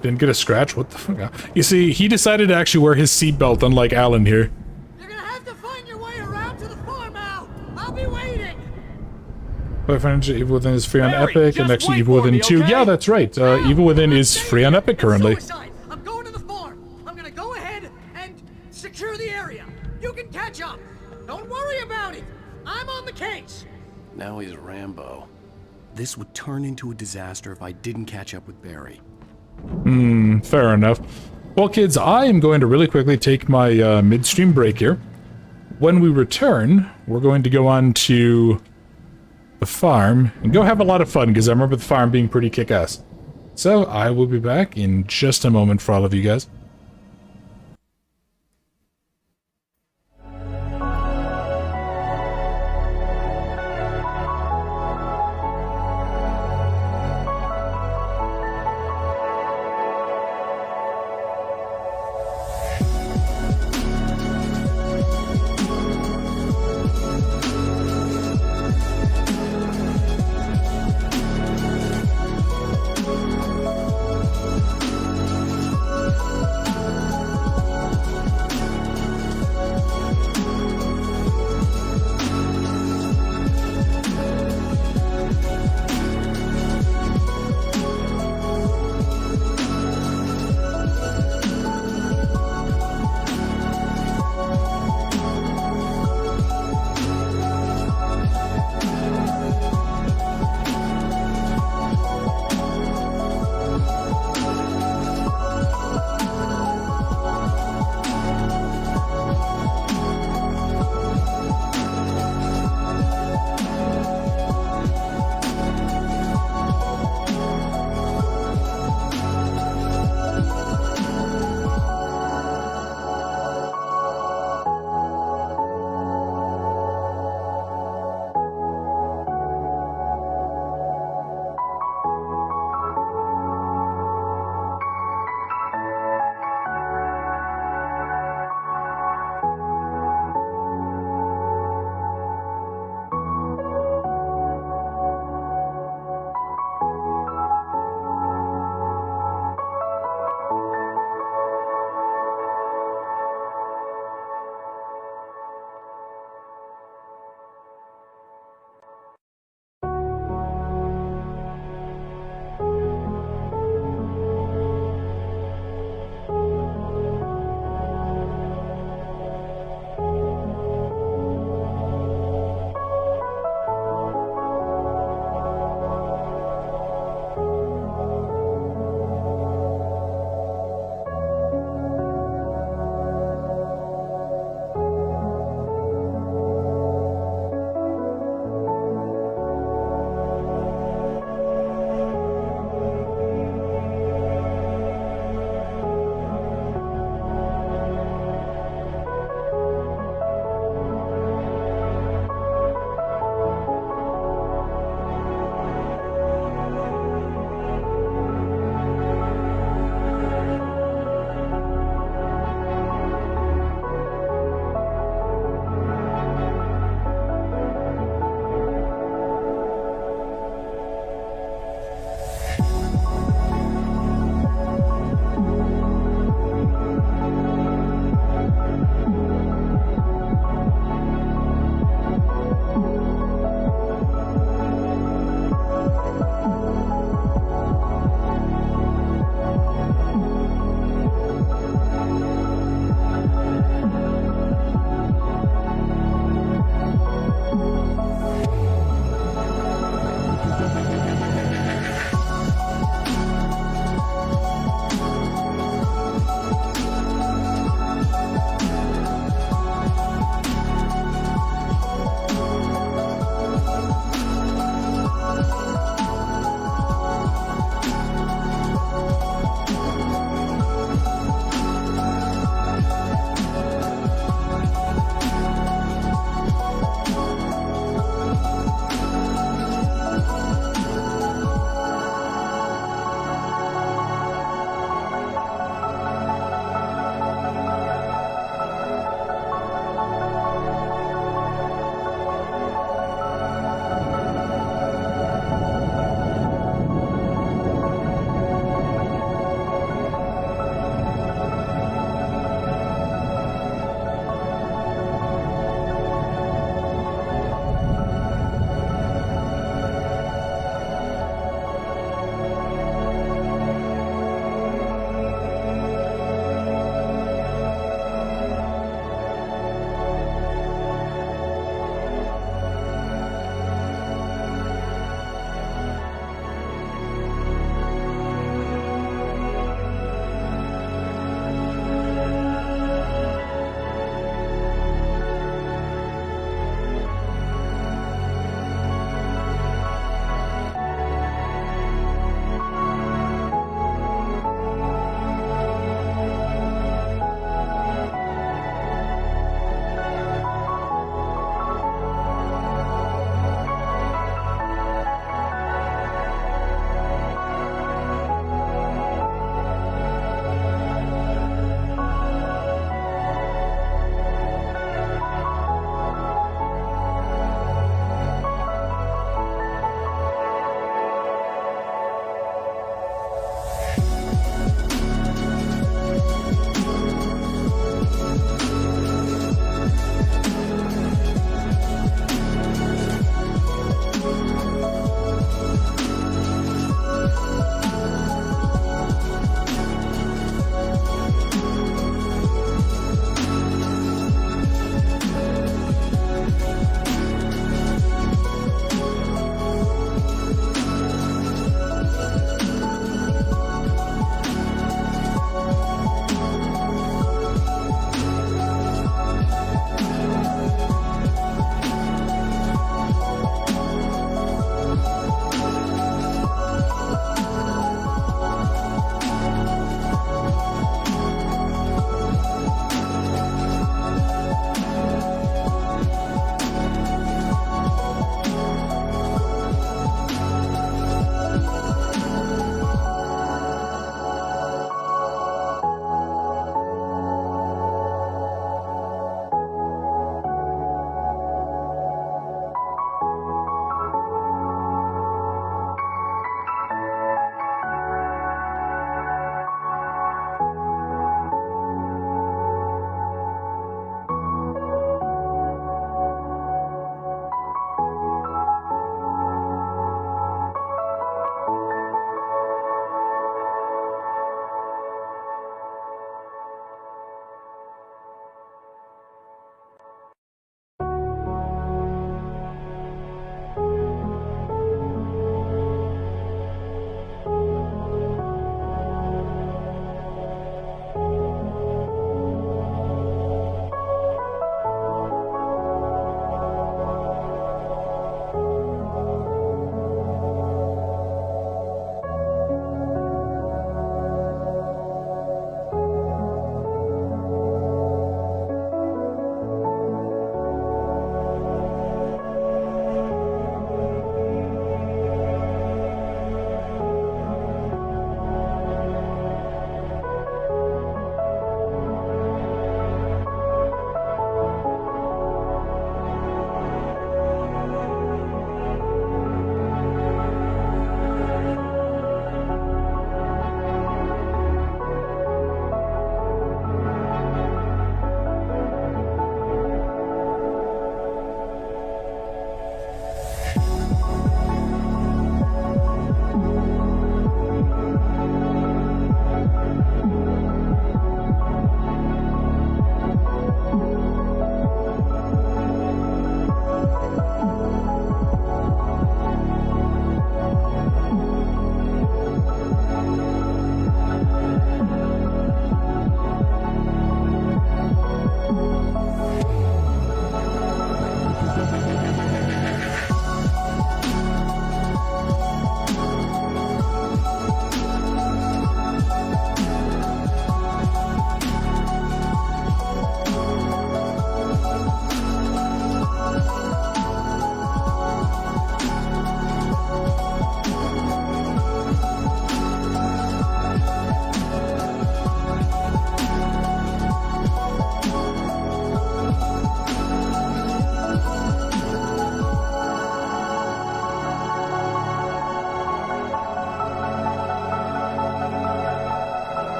Didn't get a scratch. What the fuck? You see, he decided to actually wear his seatbelt, unlike Alan here. You're gonna have to find your way around to the farm, Al! I'll be waiting! Boyfriend Evil Within is free on Barry, Epic, and just next to wait Evil for Within me, 2. okay? Yeah, that's right. Evil Within is free on Epic currently. Suicide. I'm going to the farm. I'm gonna go ahead and secure the area. You can catch up. Don't worry about it. I'm on the case. Now he's Rambo. This would turn into a disaster if I didn't catch up with Barry. Fair enough. Well, kids, I am going to really quickly take my midstream break here. When we return, we're going to go on to the farm and go have a lot of fun, because I remember the farm being pretty kick-ass. So, I will be back in just a moment for all of you guys.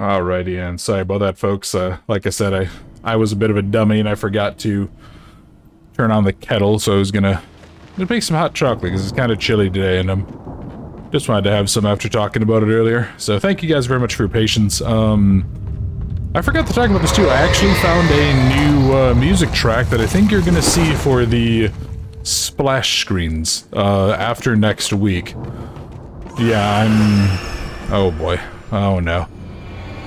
Alrighty, and sorry about that, folks. Like I said, I was a bit of a dummy and I forgot to turn on the kettle, so I was gonna make some hot chocolate because it's kind of chilly today, and I'm just wanted to have some after talking about it earlier. So thank you guys very much for your patience. I forgot to talk about this too. I actually found a new music track that I think you're gonna see for the splash screens after next week. Yeah, oh boy. Oh no.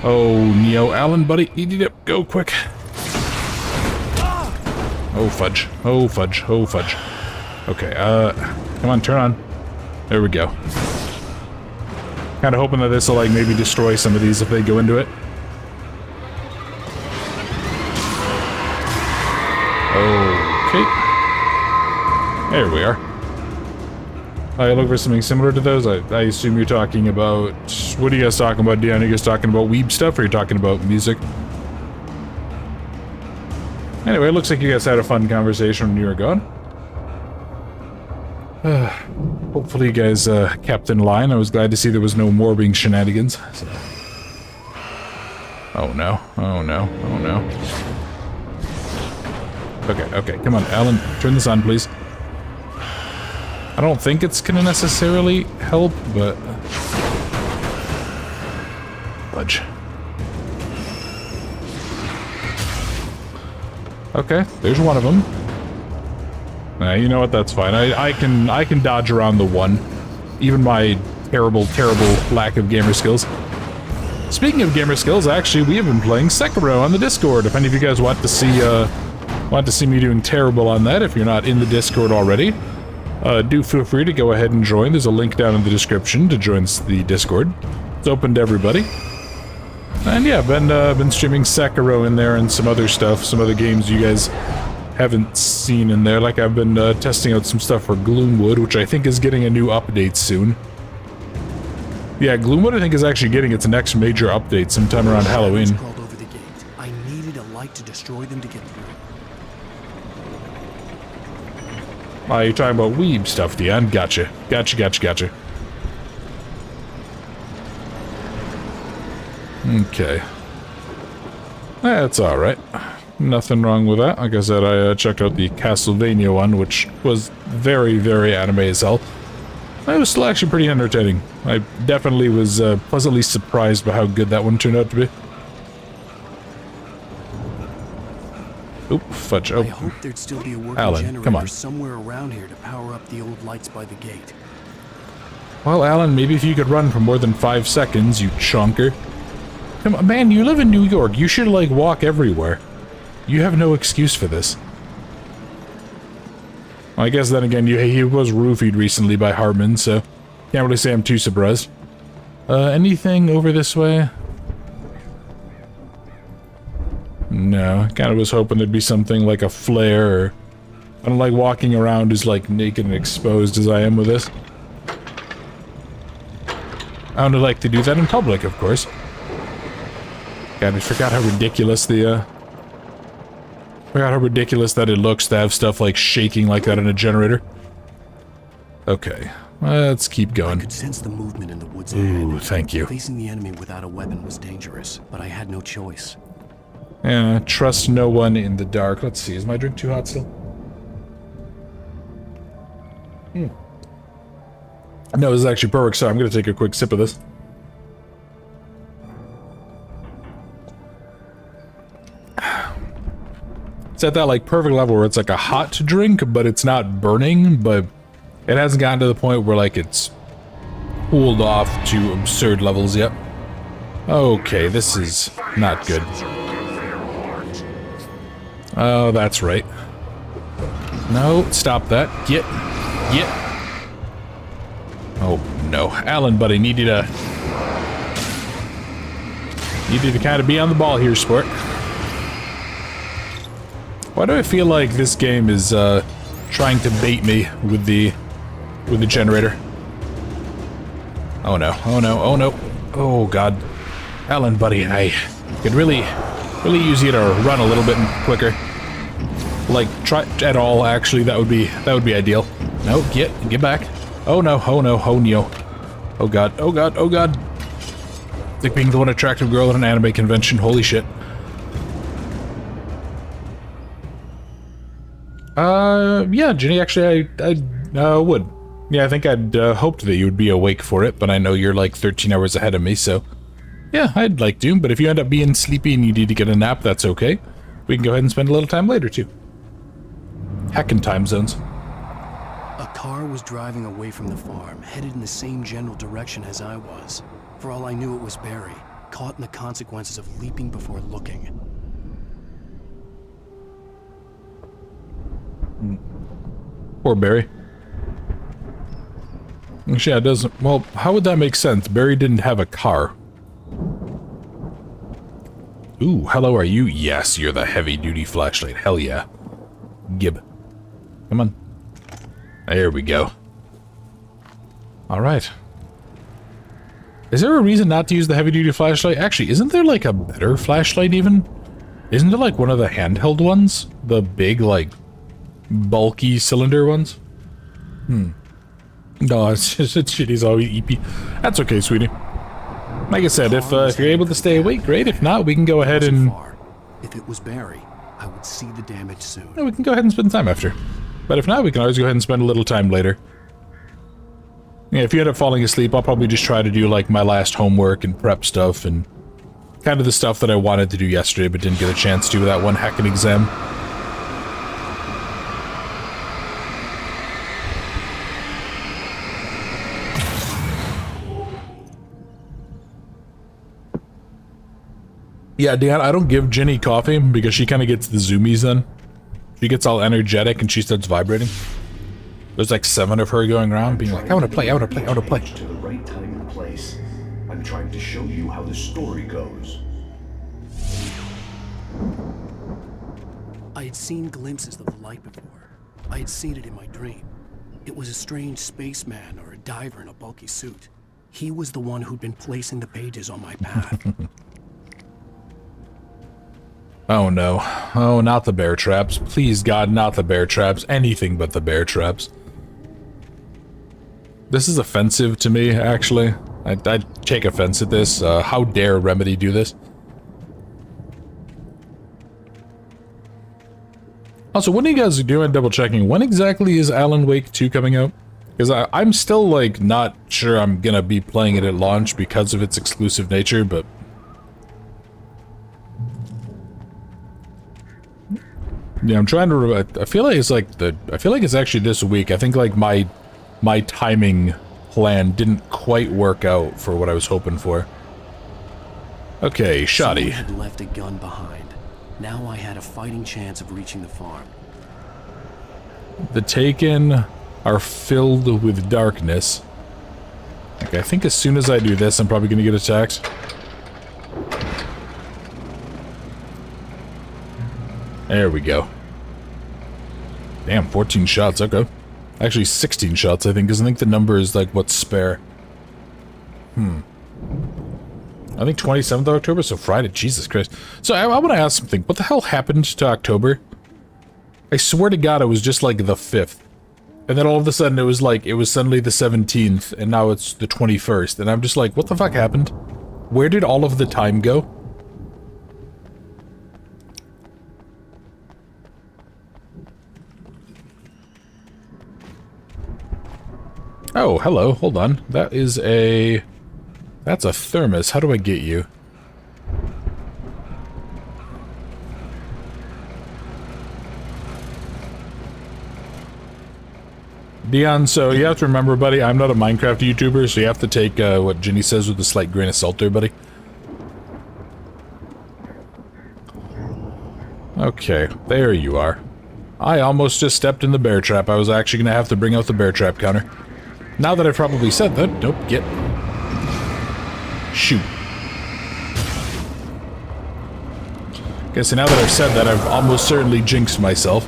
Oh, Neo. Alan, buddy, you need to go quick. Oh, fudge. Oh, fudge. Oh, fudge. Okay, come on, turn on. There we go. Kind of hoping that this will, like, maybe destroy some of these if they go into it. Okay. There we are. I look for something similar to those. I assume you're talking about... What are you guys talking about, Dion? Are you guys talking about weeb stuff, or are you talking about music? Anyway, it looks like you guys had a fun conversation when you were gone. Hopefully you guys kept in line. I was glad to see there was no morbing shenanigans. So. Oh no. Oh no. Oh no. Okay, come on, Alan. Turn this on, please. I don't think it's gonna necessarily help, but... Fudge. Okay, there's one of them. You know what? That's fine. I can dodge around the one. Even my terrible lack of gamer skills. Speaking of gamer skills, actually, we have been playing Sekiro on the Discord. If any of you guys want to see me doing terrible on that, if you're not in the Discord already, do feel free to go ahead and join. There's a link down in the description to join the Discord. It's open to everybody. And yeah, been streaming Sekiro in there and some other stuff, some other games you guys haven't seen in there. Like I've been testing out some stuff for Gloomwood, which I think is getting a new update soon. Yeah, Gloomwood I think is actually getting its next major update sometime around Halloween. Crawled over the gate. I needed a light to destroy them to get through. You're talking about weeb stuff, Dion. Gotcha. Gotcha. Okay. That's alright. Nothing wrong with that. Like I said, I checked out the Castlevania one, which was very, very anime as hell. It was still actually pretty entertaining. I definitely was pleasantly surprised by how good that one turned out to be. Oop, fudge. Oh. I hope there'd still be a working Alan, generator come on. somewhere around here to power up the old lights by the gate. Well, Alan, maybe if you could run for more than 5 seconds, you chonker. Come on, man, you live in New York. You should, like, walk everywhere. You have no excuse for this. Well, I guess then again, he was roofied recently by Hartman, so can't really say I'm too surprised. Anything over this way? No, I kind of was hoping there'd be something like a flare, or... I don't like walking around as, like, naked and exposed as I am with this. I only like to do that in public, of course. God, I forgot how ridiculous the, forgot how ridiculous that it looks to have stuff, like, shaking like that in a generator. Okay, let's keep going. I could sense the movement in the woods Ooh, ahead. thank you. Facing the enemy without a weapon was dangerous, but I had no choice. Yeah, trust no one in the dark. Let's see, is my drink too hot still? No, this is actually perfect, so I'm gonna take a quick sip of this. It's at that, like, perfect level where it's like a hot drink, but it's not burning, but it hasn't gotten to the point where, like, it's cooled off to absurd levels yet. Okay, this is not good. Oh, that's right. No, stop that. Get. Oh, no. Alan, buddy, need you to kind of be on the ball here, sport. Why do I feel like this game is trying to bait me with the generator? Oh no! Oh god, Alan, buddy, I could really use you to run a little bit quicker. Like, try at all. Actually, that would be ideal. No, get back. Oh no, oh Neo. Oh god. It's like being the one attractive girl at an anime convention. Holy shit. Yeah, Ginny, actually, I would. Yeah, I think I'd hoped that you would be awake for it, but I know you're like 13 hours ahead of me, so... Yeah, I'd like to, but if you end up being sleepy and you need to get a nap, that's okay. We can go ahead and spend a little time later, too. Heckin' time zones. A car was driving away from the farm, headed in the same general direction as I was. For all I knew, it was Barry, caught in the consequences of leaping before looking. Poor Barry. Actually, yeah, it doesn't... Well, how would that make sense? Barry didn't have a car. Ooh, hello, are you? Yes, you're the heavy-duty flashlight. Hell yeah. Gib. Come on. There we go. Alright. Is there a reason not to use the heavy-duty flashlight? Actually, isn't there, like, a better flashlight, even? Isn't it, like, one of the handheld ones? The big, like, bulky cylinder ones? No, it's just shitty's always eepy. That's okay, sweetie. Like I said, if you're able to stay awake, great. If not, we can go ahead and... If it was Barry, I would see the damage soon. Yeah, we can go ahead and spend time after. But if not, we can always go ahead and spend a little time later. Yeah, if you end up falling asleep, I'll probably just try to do, like, my last homework and prep stuff and kind of the stuff that I wanted to do yesterday but didn't get a chance to with that one heckin' exam. Yeah, Dan, I don't give Ginny coffee because she kind of gets the zoomies then. She gets all energetic and she starts vibrating. There's like 7 of her going around being like, I want to play, I want to play, I want to play. To the right time and place. I'm trying to show you how the story goes. I had seen glimpses of the light before. I had seen it in my dream. It was a strange spaceman or a diver in a bulky suit. He was the one who'd been placing the pages on my path. Oh no. Oh, not the bear traps. Please, God, not the bear traps. Anything but the bear traps. This is offensive to me, actually. I take offense at this. How dare Remedy do this? Also, when are you guys doing double checking? When exactly is Alan Wake 2 coming out? Because I'm still, like, not sure I'm gonna be playing it at launch because of its exclusive nature, but... Yeah, I'm trying to... I feel like it's like I feel like it's actually this week. I think like my timing plan didn't quite work out for what I was hoping for. Okay, shoddy. Someone had left a gun behind. Now I had a fighting chance of reaching the farm. The Taken are filled with darkness. Okay, I think as soon as I do this, I'm probably gonna get attacked. There we go. Damn, 14 shots, okay. Actually, 16 shots, I think, because I think the number is, like, what's spare. I think 27th of October, so Friday, Jesus Christ. So, I want to ask something. What the hell happened to October? I swear to God, it was just, like, the 5th. And then all of a sudden, it was, like, it was suddenly the 17th, and now it's the 21st. And I'm just like, what the fuck happened? Where did all of the time go? Oh, hello. Hold on. That is a... That's a thermos. How do I get you? Dion, so you have to remember, buddy, I'm not a Minecraft YouTuber, so you have to take what Ginny says with a slight grain of salt there, buddy. Okay, there you are. I almost just stepped in the bear trap. I was actually going to have to bring out the bear trap counter. Now that I've probably said that, nope, get. Shoot. Okay, so now that I've said that, I've almost certainly jinxed myself.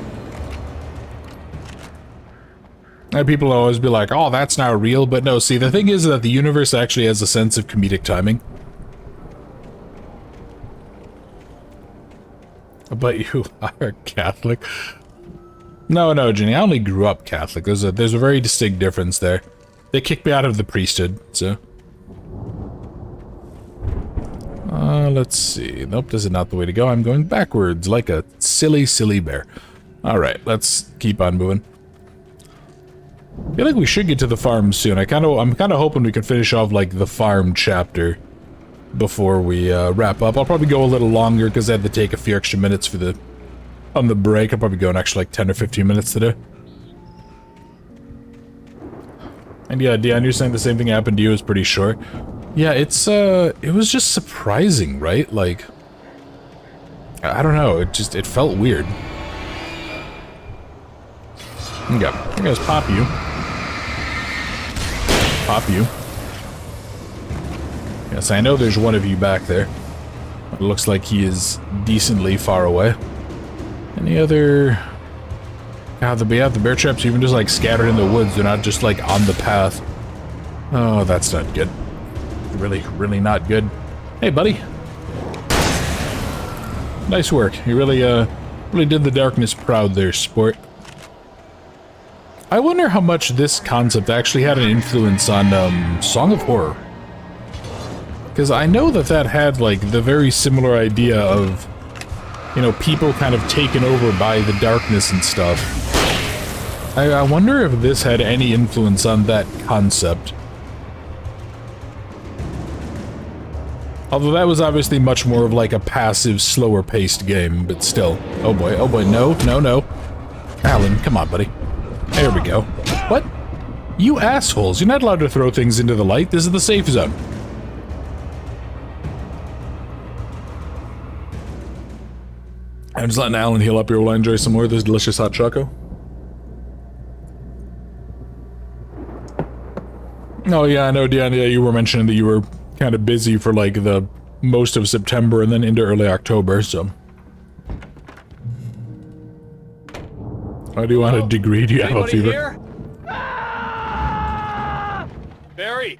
And people will always be like, oh, that's not real, but no, see, the thing is that the universe actually has a sense of comedic timing. But you are Catholic. No, Ginny, I only grew up Catholic. There's a very distinct difference there. They kicked me out of the priesthood, so... Let's see. Nope, this is not the way to go. I'm going backwards like a silly, silly bear. Alright, let's keep on moving. I feel like we should get to the farm soon. I'm kind of hoping we can finish off, like, the farm chapter before we wrap up. I'll probably go a little longer because I had to take a few extra minutes for on the break. I'll probably go an extra, like, 10 or 15 minutes today. And yeah, Dion, you're saying the same thing happened to you. It was pretty short. Yeah, it was just surprising, right? Like, I don't know, it felt weird. Yeah, here goes Pop You. Pop You. Yes, I know there's one of you back there. It looks like he is decently far away. Any other... God, the bear traps even just like scattered in the woods. They're not just like on the path. Oh, that's not good. Really, really not good. Hey, buddy. Nice work. You really did the darkness proud there, sport. I wonder how much this concept actually had an influence on Song of Horror. Because I know that had, like, the very similar idea of, you know, people kind of taken over by the darkness and stuff. I wonder if this had any influence on that concept. Although that was obviously much more of like a passive, slower paced game, but still. Oh boy, no, no, no. Alan, come on, buddy. There we go. What? You assholes, you're not allowed to throw things into the light. This is the safe zone. I'm just letting Alan heal up here while I enjoy some more of this delicious hot choco. Oh yeah, I know, Diana, you were mentioning that you were kind of busy for like the most of September and then into early October, so. Why do you want a degree? Do you have a fever? Here? Barry!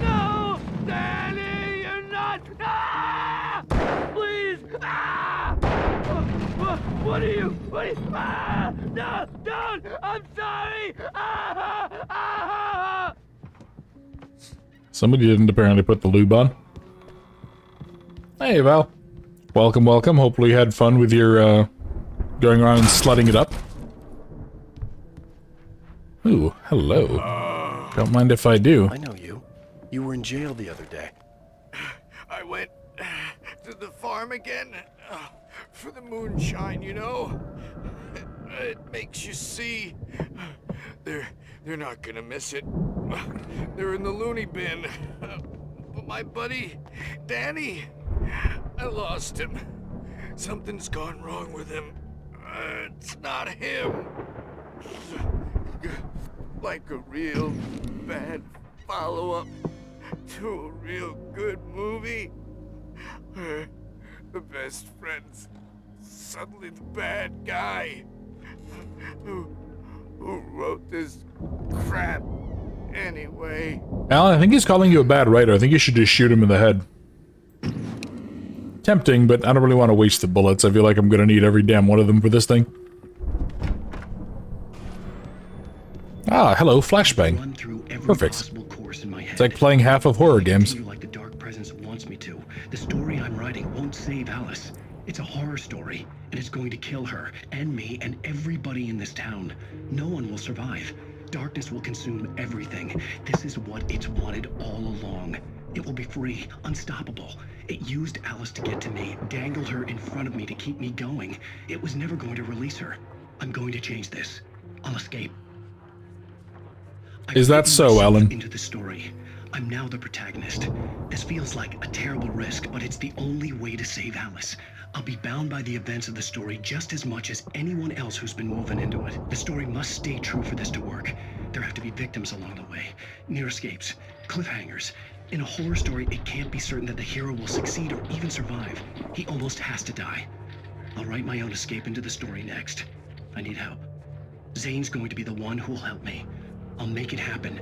No! Danny, you're not! Please! What are you? No! Don't! I'm sorry! Somebody didn't apparently put the lube on. Hey, Val. Welcome, welcome. Hopefully you had fun with your, going around and slutting it up. Ooh, hello. Don't mind if I do. I know you. You were in jail the other day. I went to the farm again for the moonshine, you know? It makes you see. They're not gonna miss it. They're in the loony bin. But my buddy, Danny, I lost him. Something's gone wrong with him. It's not him. Like a real bad follow-up to a real good movie. Where the best friend's suddenly the bad guy. Who wrote this crap anyway? Alan, I think he's calling you a bad writer. I think you should just shoot him in the head. Tempting, but I don't really want to waste the bullets. I feel like I'm gonna need every damn one of them for this thing. Ah, hello, flashbang. Perfect. It's like playing half of horror games. Like the dark presence wants me to. The story I'm writing won't save Alice. It's a horror story, and it's going to kill her, and me, and everybody in this town. No one will survive. Darkness will consume everything. This is what it's wanted all along. It will be free, unstoppable. It used Alice to get to me, dangled her in front of me to keep me going. It was never going to release her. I'm going to change this. I'll escape. Is that so, Alan? Into the story. I'm now the protagonist. This feels like a terrible risk, but it's the only way to save Alice. I'll be bound by the events of the story just as much as anyone else who's been woven into it. The story must stay true for this to work. There have to be victims along the way, near escapes, cliffhangers. In a horror story, it can't be certain that the hero will succeed or even survive. He almost has to die. I'll write my own escape into the story next. I need help. Zane's going to be the one who'll help me. I'll make it happen.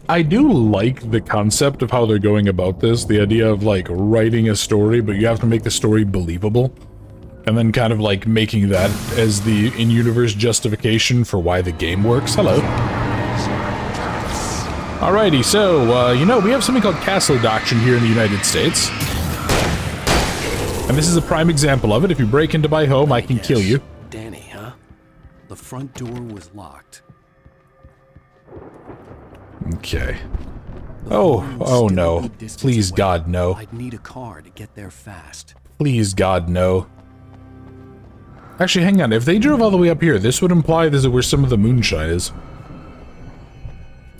I do like the concept of how they're going about this. The idea of, like, writing a story, but you have to make the story believable. And then kind of, like, making that as the in-universe justification for why the game works. Hello. Alrighty, so, you know, we have something called castle doctrine here in the United States. And this is a prime example of it. If you break into my home, I can kill you. Danny, huh? The front door was locked. Okay. Oh no. Please, God, no. I'd need a car to get there fast. Please, God, no. Actually, hang on. If they drove all the way up here, this would imply this is where some of the moonshine is.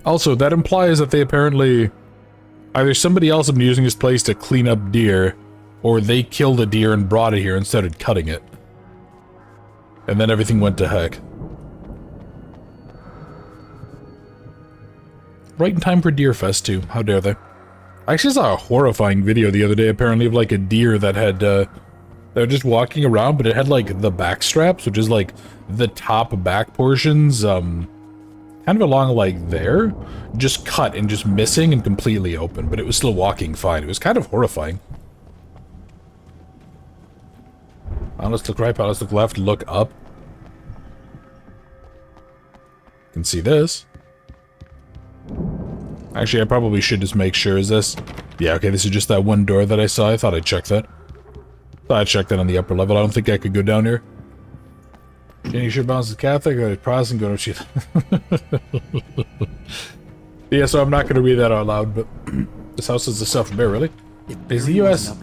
Also, that implies that they apparently... Either somebody else has been using this place to clean up deer, or they killed a deer and brought it here and started cutting it. And then everything went to heck. Right in time for Deer Fest, too. How dare they? I actually saw a horrifying video the other day, apparently, of, like, a deer that had, they're just walking around, but it had, like, the back straps, which is, like, the top back portions, kind of along, like, there, just cut and just missing and completely open, but it was still walking fine. It was kind of horrifying. Let's look right, let's look left, look up. You can see this. Actually, I probably should just make sure. Is this? Yeah, okay, this is just that one door that I saw. I thought I'd check that. Thought I'd check that on the upper level. I don't think I could go down here. Jenny sure bounces Catholic or Protestant, go to shit. Yeah, so I'm not going to read that out loud, but this house is the stuff from there, really? Is the U.S.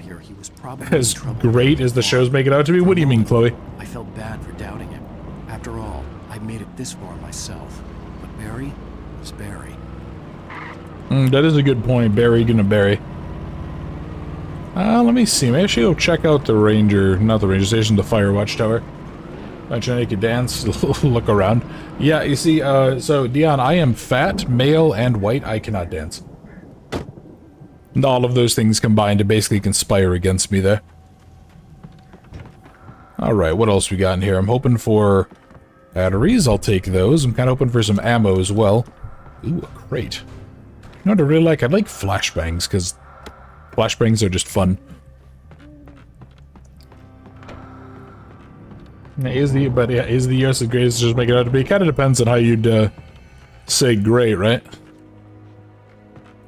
as great as the show's making out to be? What do you mean, Chloe? I felt bad for doubting him. After all, I made it this far myself. But Barry was Barry. That is a good point. Barry gonna Barry. Let me see. Maybe I should go check out the ranger, not the ranger station, the fire watchtower. I'm trying to make you dance, look around. Yeah, you see, so Dion, I am fat, male, and white. I cannot dance. And all of those things combined to basically conspire against me there. Alright, what else we got in here? I'm hoping for batteries. I'll take those. I'm kind of hoping for some ammo as well. Ooh, a crate. You know what I really like? I like flashbangs, because flashbangs are just fun. Is the US as great as just make it out to be? Kind of depends on how you'd say great, right?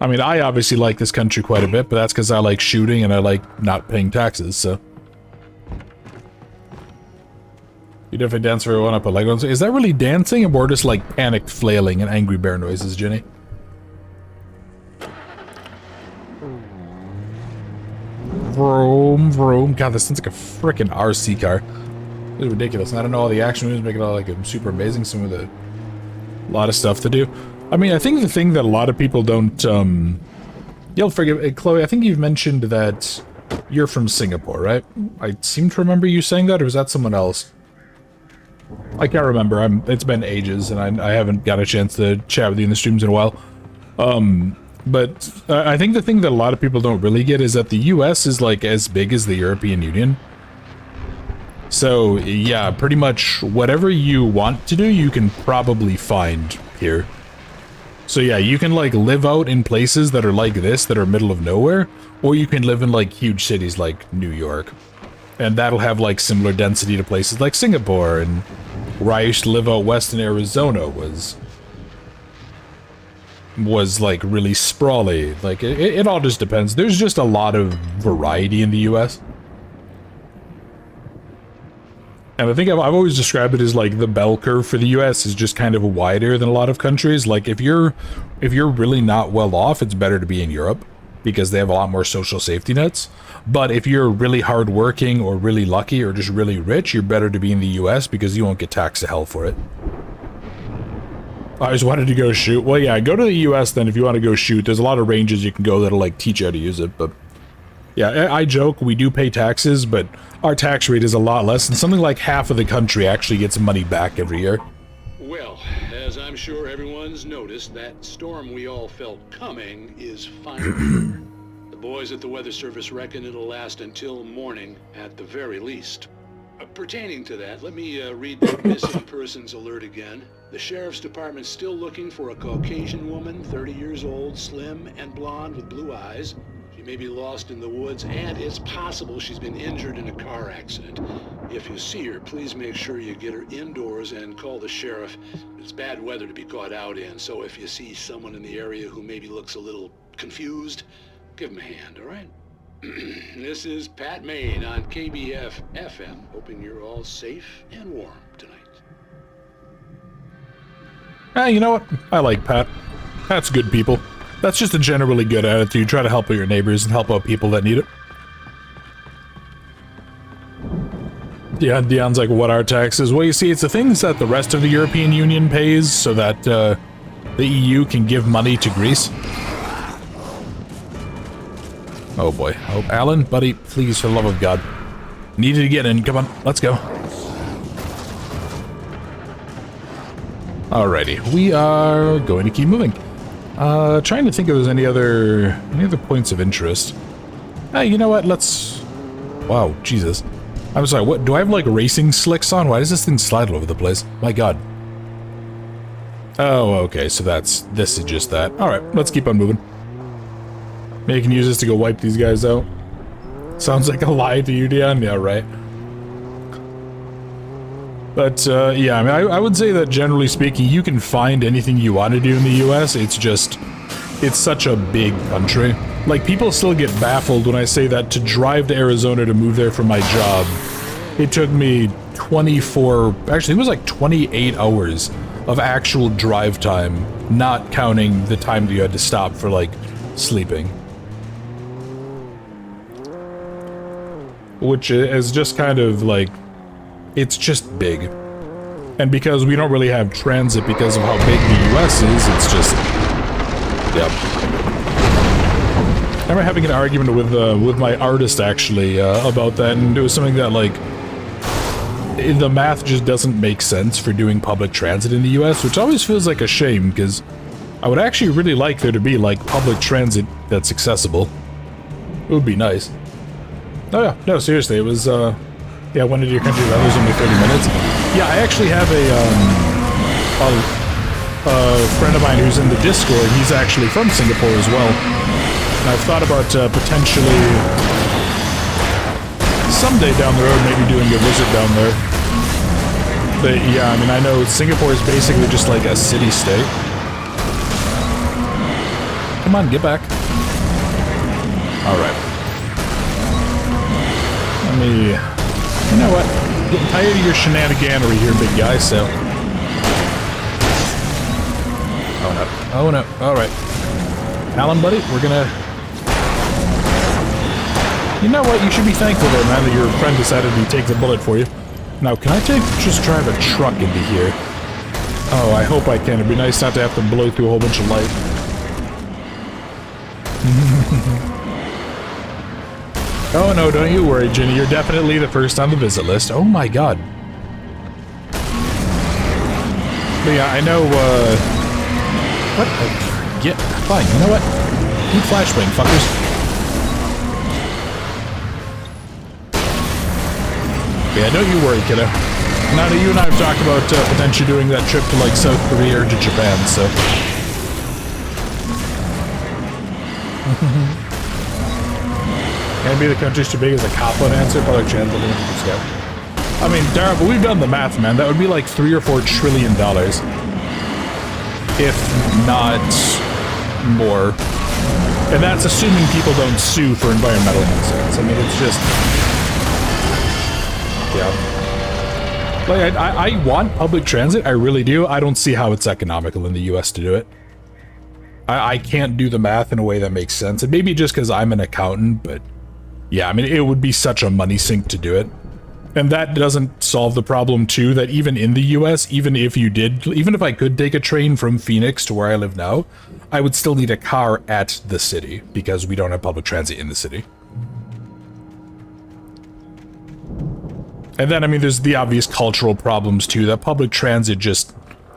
I mean, I obviously like this country quite a bit, but that's because I like shooting and I like not paying taxes, so. You definitely dance for one up a leg. Is that really dancing, or more just like panicked flailing and angry bear noises, Jenny? Vroom, vroom. God, this sounds like a freaking RC car. This is ridiculous. And I don't know all the action moves make it all like super amazing. Some of the lot of stuff to do. I mean, I think the thing that a lot of people don't, you'll forgive, Chloe, I think you've mentioned that you're from Singapore, right? I seem to remember you saying that, or was that someone else? I can't remember. It's been ages, and I haven't got a chance to chat with you in the streams in a while. But I think the thing that a lot of people don't really get is that the US is, like, as big as the European Union. So, yeah, pretty much whatever you want to do, you can probably find here. So yeah, you can, like, live out in places that are like this, that are middle of nowhere, or you can live in, like, huge cities like New York. And that'll have, like, similar density to places like Singapore, and where I used to live out west in Arizona was like, really sprawly. Like, it all just depends. There's just a lot of variety in the US. And I think I've always described it as, like, the bell curve for the US is just kind of wider than a lot of countries. Like, if you're really not well off, it's better to be in Europe, because they have a lot more social safety nets. But if you're really hardworking or really lucky or just really rich, you're better to be in the US because you won't get taxed to hell for it. I just wanted to go shoot. Well, yeah, go to the US then if you want to go shoot. There's a lot of ranges you can go that'll, like, teach you how to use it, but... Yeah, I joke, we do pay taxes, but our tax rate is a lot less, and something like half of the country actually gets money back every year. Well, as I'm sure everyone's noticed, that storm we all felt coming is finally here. The boys at the Weather Service reckon it'll last until morning, at the very least. Pertaining to that, let me read the missing persons alert again. The Sheriff's Department's still looking for a Caucasian woman, 30 years old, slim and blonde with blue eyes. She may be lost in the woods, and it's possible she's been injured in a car accident. If you see her, please make sure you get her indoors and call the sheriff. It's bad weather to be caught out in, so if you see someone in the area who maybe looks a little confused, give him a hand, all right? This is Pat Maine on KBF FM, hoping you're all safe and warm tonight. You know what? I like Pat. Pat's good people. That's just a generally good attitude. Try to help out your neighbors and help out people that need it. Yeah, Dion's like, what are taxes? Well, you see, it's the things that the rest of the European Union pays so that the EU can give money to Greece. Oh boy. Oh, Alan, buddy, please, for the love of God. Needed to get in. Come on, let's go. Alrighty, we are going to keep moving. Trying to think if there's any other points of interest. Hey, you know what? Let's... Wow, Jesus. I'm sorry, what? Do I have, like, racing slicks on? Why does this thing slide all over the place? My God. Oh, okay, so this is just that. Alright, let's keep on moving. Maybe you can use this to go wipe these guys out. Sounds like a lie to you, Dion? Yeah, right. But, yeah, I mean, I would say that generally speaking, you can find anything you want to do in the US. It's just, it's such a big country. Like, people still get baffled when I say that to drive to Arizona to move there for my job, it took me 24, actually, it was like 28 hours of actual drive time, not counting the time that you had to stop for, like, sleeping. Which is just kind of, like, it's just big. And because we don't really have transit because of how big the US is, it's just... Yep. I remember having an argument with my artist, actually, about that, and it was something that, like, the math just doesn't make sense for doing public transit in the US, which always feels like a shame, because I would actually really like there to be, like, public transit that's accessible. It would be nice. Oh yeah, no, seriously, it was, yeah, when did your country run? It was only 30 minutes. Yeah, I actually have a friend of mine who's in the Discord. He's actually from Singapore as well. And I've thought about potentially someday down the road maybe doing a visit down there. But yeah, I mean, I know Singapore is basically just like a city-state. Come on, get back. Alright. Let me... You know what? Getting tired of your shenaniganery here, big guy, so... Oh no. Oh no. Alright. Alan, buddy, we're gonna... You know what? You should be thankful there, man, that your friend decided to take the bullet for you. Now, can I just drive a truck into here? Oh, I hope I can. It'd be nice not to have to blow through a whole bunch of light. Oh no, don't you worry, Ginny. You're definitely the first on the visit list. Oh my God. But yeah, I know, what? Yeah, fine. You know what? Keep flashbang, fuckers. Yeah, don't you worry, kiddo. Now that you and I have talked about potentially doing that trip to, like, South Korea or to Japan, so... Can't be the country's too big as a cop-out answer, public transit. I mean, Dara, but we've done the math, man. That would be like $3 or $4 trillion. If not more. And that's assuming people don't sue for environmental concerns. I mean, it's just... Yeah. Like, I want public transit, I really do. I don't see how it's economical in the US to do it. I can't do the math in a way that makes sense. And maybe just because I'm an accountant, but... Yeah, I mean, it would be such a money sink to do it. And that doesn't solve the problem, too, that even in the US, even if I could take a train from Phoenix to where I live now, I would still need a car at the city, because we don't have public transit in the city. And then, I mean, there's the obvious cultural problems, too, that public transit just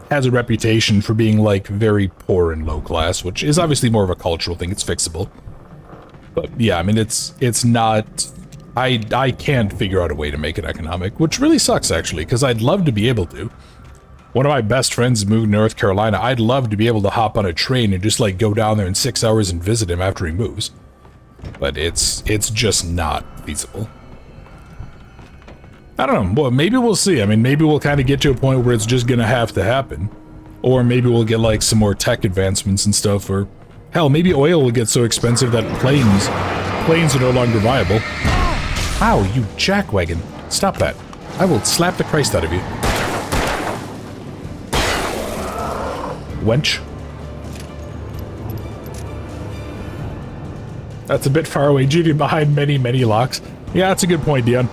has a reputation for being, like, very poor and low class, which is obviously more of a cultural thing. It's fixable. But, yeah, I mean, it's not... I can't figure out a way to make it economic, which really sucks, actually, because I'd love to be able to. One of my best friends moved to North Carolina. I'd love to be able to hop on a train and just, like, go down there in 6 hours and visit him after he moves. But it's just not feasible. I don't know. Well, maybe we'll see. I mean, maybe we'll kind of get to a point where it's just gonna have to happen. Or maybe we'll get, like, some more tech advancements and stuff, or... Hell, maybe oil will get so expensive that planes are no longer viable. Ow, you jackwagon. Stop that. I will slap the Christ out of you. Wench. That's a bit far away, Judy, behind many, many locks. Yeah, that's a good point, Dion.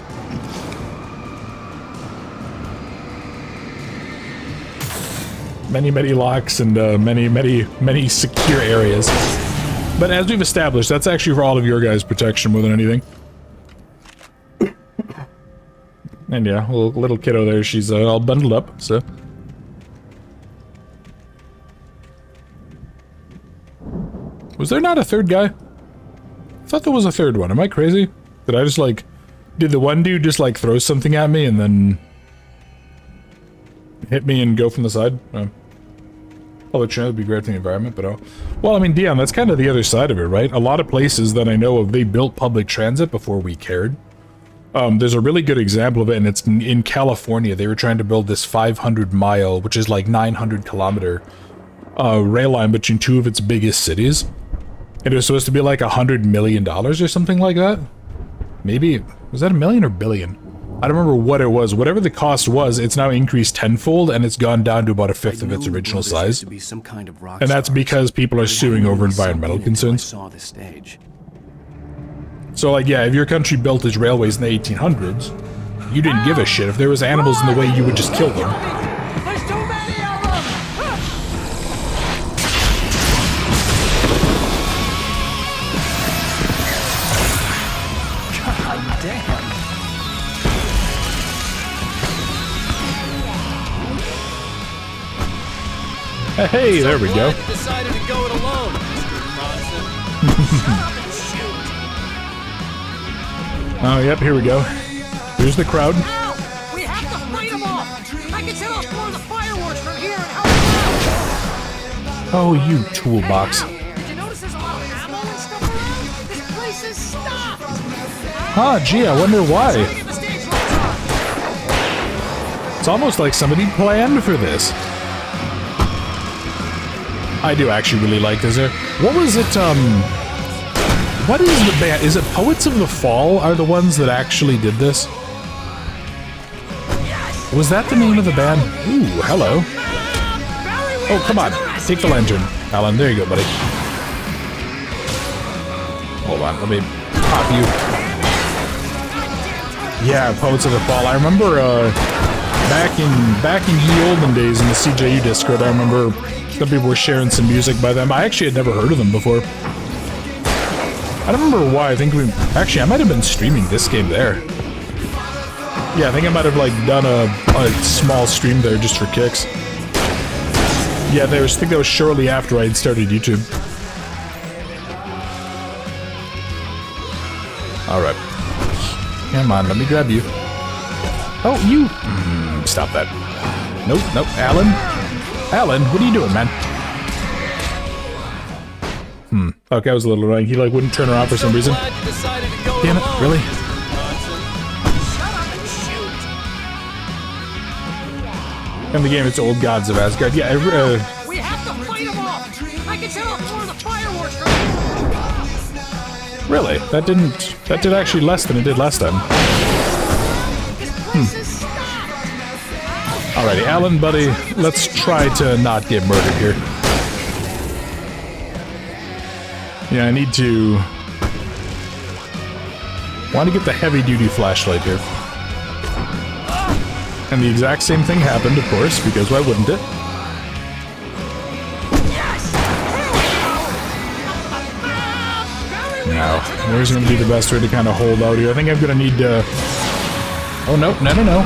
Many, many locks and many secure areas. But as we've established, that's actually for all of your guys' protection more than anything. And yeah, little kiddo there, she's all bundled up, so... Was there not a third guy? I thought there was a third one. Am I crazy? Did I just, like... Did the one dude just, like, throw something at me and then... hit me and go from the side? Public transit would be great for the environment, but oh... Well, I mean, Dion, that's kind of the other side of it, right? A lot of places that I know of, they built public transit before we cared. There's a really good example of it, and it's in California. They were trying to build this 500-mile, which is like 900-kilometer, rail line between two of its biggest cities. And it was supposed to be like $100 million or something like that. Maybe, was that a million or billion? I don't remember what it was. Whatever the cost was, it's now increased tenfold, and it's gone down to about a fifth of its original size. And that's because people are suing over environmental concerns. So, like, yeah, if your country built its railways in the 1800s, you didn't give a shit. If there was animals in the way, you would just kill them. There's too many of them! God damn. Hey, there we go. Decided to go it alone, Mr. Oh, yep, here we go. Here's the crowd. Ow! We have to fight them off! I can set off more of the fireworks from here and help them out! Oh, you toolbox. Did you notice there's a lot of ammo and stuff around? This place is stopped! Ah, gee, I wonder why. It's almost like somebody planned for this. I do actually really like this. What was it, what is the band? Is it Poets of the Fall are the ones that actually did this? Was that the name of the band? Ooh, hello. Oh, come on. Take the lantern. Alan, there you go, buddy. Hold on, let me pop you. Yeah, Poets of the Fall. I remember, back in the olden days in the CJU Discord, I remember some people were sharing some music by them. I actually had never heard of them before. I don't remember why. I think I might have been streaming this game there. Yeah, I think I might have, like, done a small stream there just for kicks. Yeah, I think that was shortly after I had started YouTube. Alright. Come on, let me grab you. Oh, you! Stop that. Nope, nope. Alan? Alan, what are you doing, man? Okay, I was a little annoying. He, like, wouldn't turn around for some reason. Damn it, really? In the game, it's Old Gods of Asgard. Yeah, we have to fight them off! I can set off more of the fireworks from really? That did actually less than it did last time. Alrighty, Alan, buddy, let's try to not get murdered here. Yeah, I need to... want to get the heavy-duty flashlight here. And the exact same thing happened, of course, because why wouldn't it? Now, where's going to be the best way to kind of hold out here? I think I'm going to need to... oh, no, no, no, no.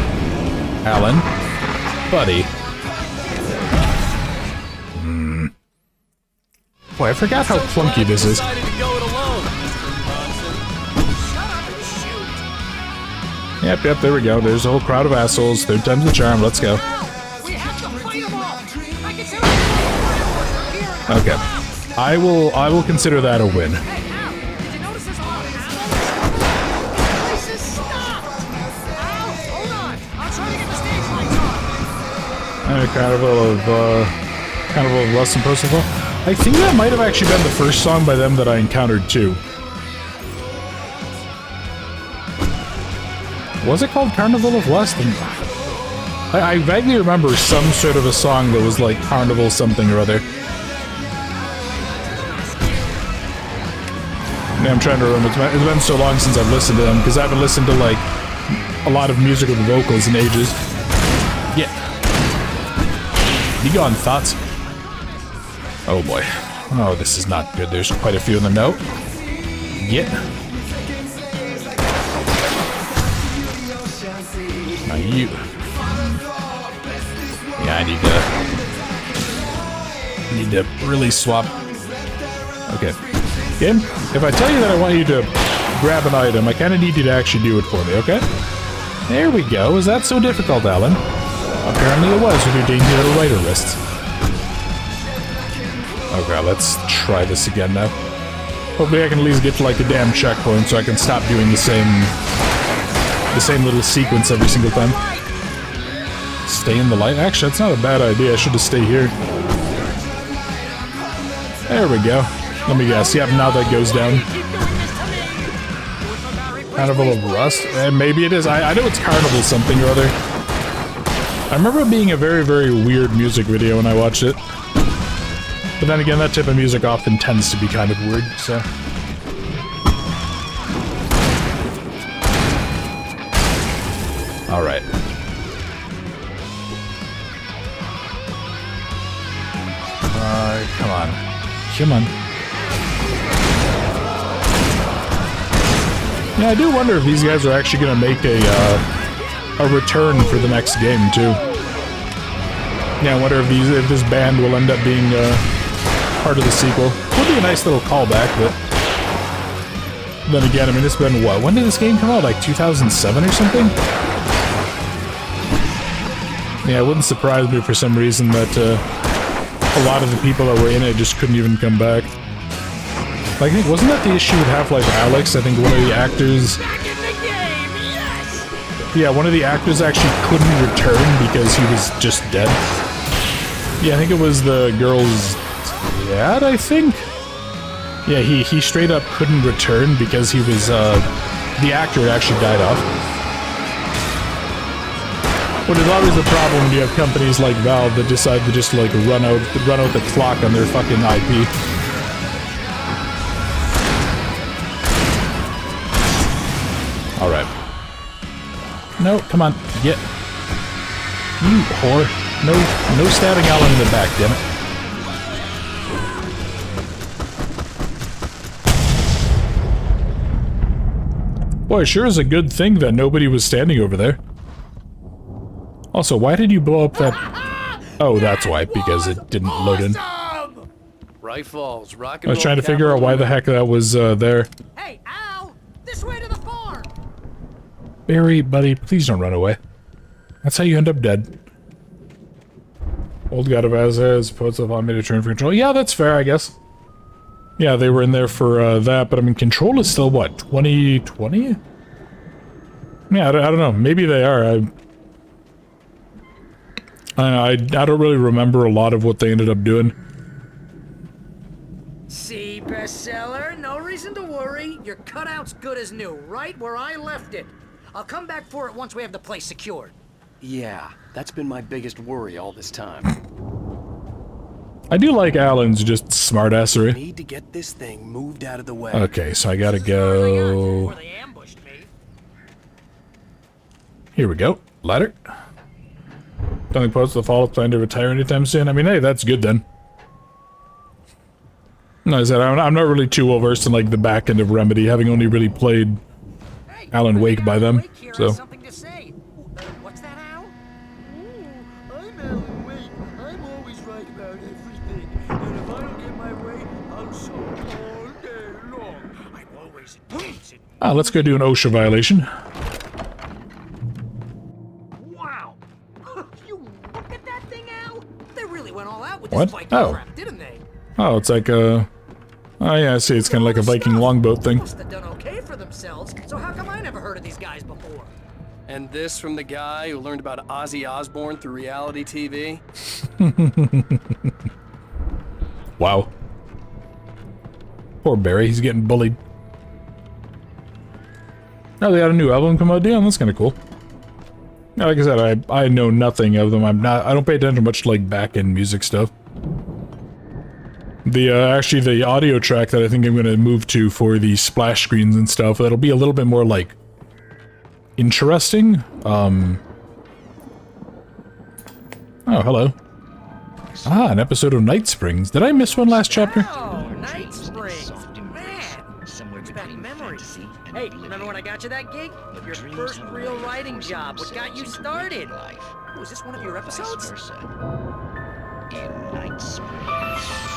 Alan. Buddy. Boy, I forgot how clunky this is. Yep, there we go. There's a whole crowd of assholes. Third time's the charm. Let's go. Okay. I will consider that a win. Carnival of Lust and Postal. I think that might have actually been the first song by them that I encountered too. Was it called Carnival of Lust? I vaguely remember some sort of a song that was like Carnival something or other. Yeah, I'm trying to remember. It's been so long since I've listened to them, because I haven't listened to like a lot of music with vocals in ages. Yeah. You gone, thoughts? Oh boy. Oh, this is not good. There's quite a few in the note. Yeah. Now you. Yeah, I need to really swap. Okay. Game, if I tell you that I want you to grab an item, I kind of need you to actually do it for me, okay? There we go. Is that so difficult, Alan? Apparently it was with your dainty little writer wrists. Okay, let's try this again now. Hopefully I can at least get to like a damn checkpoint so I can stop doing the same little sequence every single time. Stay in the light? Actually, that's not a bad idea. I should just stay here. There we go. Let me guess. Yep, now that goes down. Carnival of Rust? Maybe it is. I know it's Carnival something or other. I remember it being a very, very weird music video when I watched it. But then again, that type of music often tends to be kind of weird, so... Alright. Come on. Come on. Yeah, I do wonder if these guys are actually going to make a return for the next game, too. Yeah, I wonder if this band will end up being part of the sequel. Would be a nice little callback, but... Then again, I mean, it's been, what? When did this game come out? Like 2007 or something? Yeah, it wouldn't surprise me for some reason that a lot of the people that were in it just couldn't even come back. Like, I think, wasn't that the issue with Half-Life Alyx? I think one of the actors... Yeah, one of the actors actually couldn't return because he was just dead. Yeah, I think it was the girl's dad, I think? Yeah, he straight up couldn't return because he was, the actor had actually died off. Which is always the problem when you have companies like Valve that decide to just, like, run out the clock on their fucking IP. Alright. No, come on, get. You whore. No stabbing Alan in the back, damn it. Boy, it sure is a good thing that nobody was standing over there. Also, why did you blow up that... Oh, that's why, because it didn't load in. Right falls, rock and I was trying to figure out why the heck that was there. Hey, Al! This way to the farm! Barry, buddy, please don't run away. That's how you end up dead. Old God of Azaz, poets of automated turn for control. Yeah, that's fair, I guess. Yeah, they were in there for that, but I mean, control is still, what, 2020? Yeah, I don't know. Maybe they are. I don't really remember a lot of what they ended up doing. See, bestseller? No reason to worry. Your cutout's good as new, right where I left it. I'll come back for it once we have the place secured. Yeah, that's been my biggest worry all this time. I do like Alan's just smartassery. Need to get this thing moved out of the way. Okay, so I gotta go... Here we go. Ladder. Don't think posts the fall plan to retire anytime soon. I mean, hey, that's good then. No, I said I'm not really too well versed in like the back end of Remedy, having only really played Alan Wake by them. So. What's that, Al? I'm Alan Wake. I'm always right about everything. And if I don't get my way, I'll show all day long. I'm always in Let's go do an OSHA violation. Wow! You look at that thing, Al? They really went all out with What? this Viking Oh. crap, didn't they? Oh, it's like a... Oh yeah, I see, it's kind of like a Viking longboat thing. Must have done okay for themselves, so how come I never heard of these guys before? And this from the guy who learned about Ozzy Osbourne through reality TV? Wow. Poor Barry, he's getting bullied. Oh, they got a new album come out. Damn, that's kind of cool. Yeah, like I said, I know nothing of them. I don't pay attention much to like back-end music stuff. Actually the audio track that I think I'm gonna move to for the splash screens and stuff, that'll be a little bit more like interesting. Oh, hello. Ah, an episode of Night Springs. Did I miss one last chapter? Oh, Night Springs. Man, it's back memories. Hey, remember when I got you that gig? Your first real writing job. What got you started? Oh, is this one of your episodes? In Night Springs.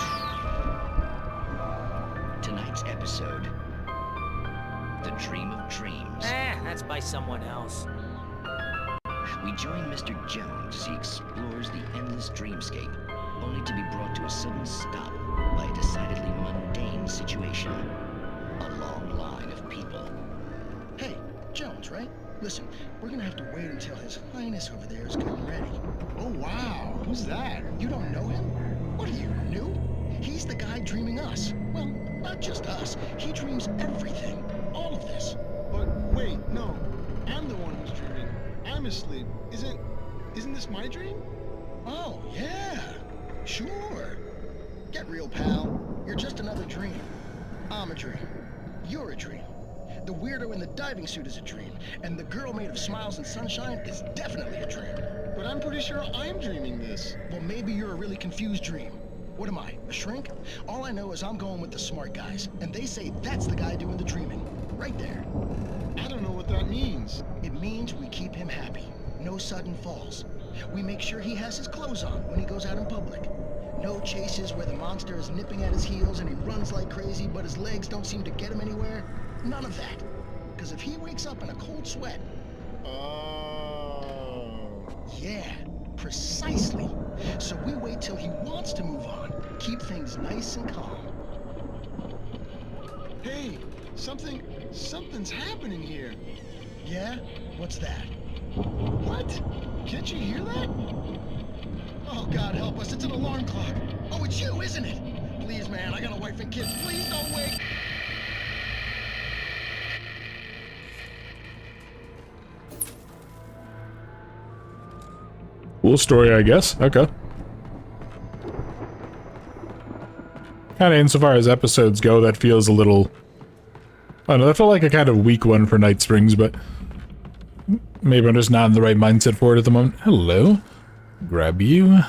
Tonight's episode, The Dream of Dreams. That's by someone else. We join Mr. Jones as he explores the endless dreamscape, only to be brought to a sudden stop by a decidedly mundane situation. A long line of people. Hey, Jones, right? Listen, we're gonna have to wait until His Highness over there is good and ready. Oh, wow. Who's that? You don't know him? What are you, new? He's the guy dreaming us. Well, not just us. He dreams everything. All of this. But wait, no. I'm the one who's dreaming. I'm asleep. Isn't this my dream? Oh, yeah. Sure. Get real, pal. You're just another dream. I'm a dream. You're a dream. The weirdo in the diving suit is a dream, and the girl made of smiles and sunshine is definitely a dream. But I'm pretty sure I'm dreaming this. Well, maybe you're a really confused dream. What am I, a shrink? All I know is I'm going with the smart guys, and they say that's the guy doing the dreaming. Right there. I don't know what that means. It means we keep him happy. No sudden falls. We make sure he has his clothes on when he goes out in public. No chases where the monster is nipping at his heels and he runs like crazy, but his legs don't seem to get him anywhere. None of that. Because if he wakes up in a cold sweat... Oh... Yeah, precisely. So we wait till he wants to move on. Keep things nice and calm. Hey, something's happening here. Yeah? What's that? What? Can't you hear that? Oh, God help us, it's an alarm clock. Oh, it's you, isn't it? Please, man, I got a wife and kids. Please don't wake. Cool story, I guess. Okay. Kind of insofar as episodes go, that feels a little... I don't know, that felt like a kind of weak one for Night Springs, but... maybe I'm just not in the right mindset for it at the moment. Hello. Grab you.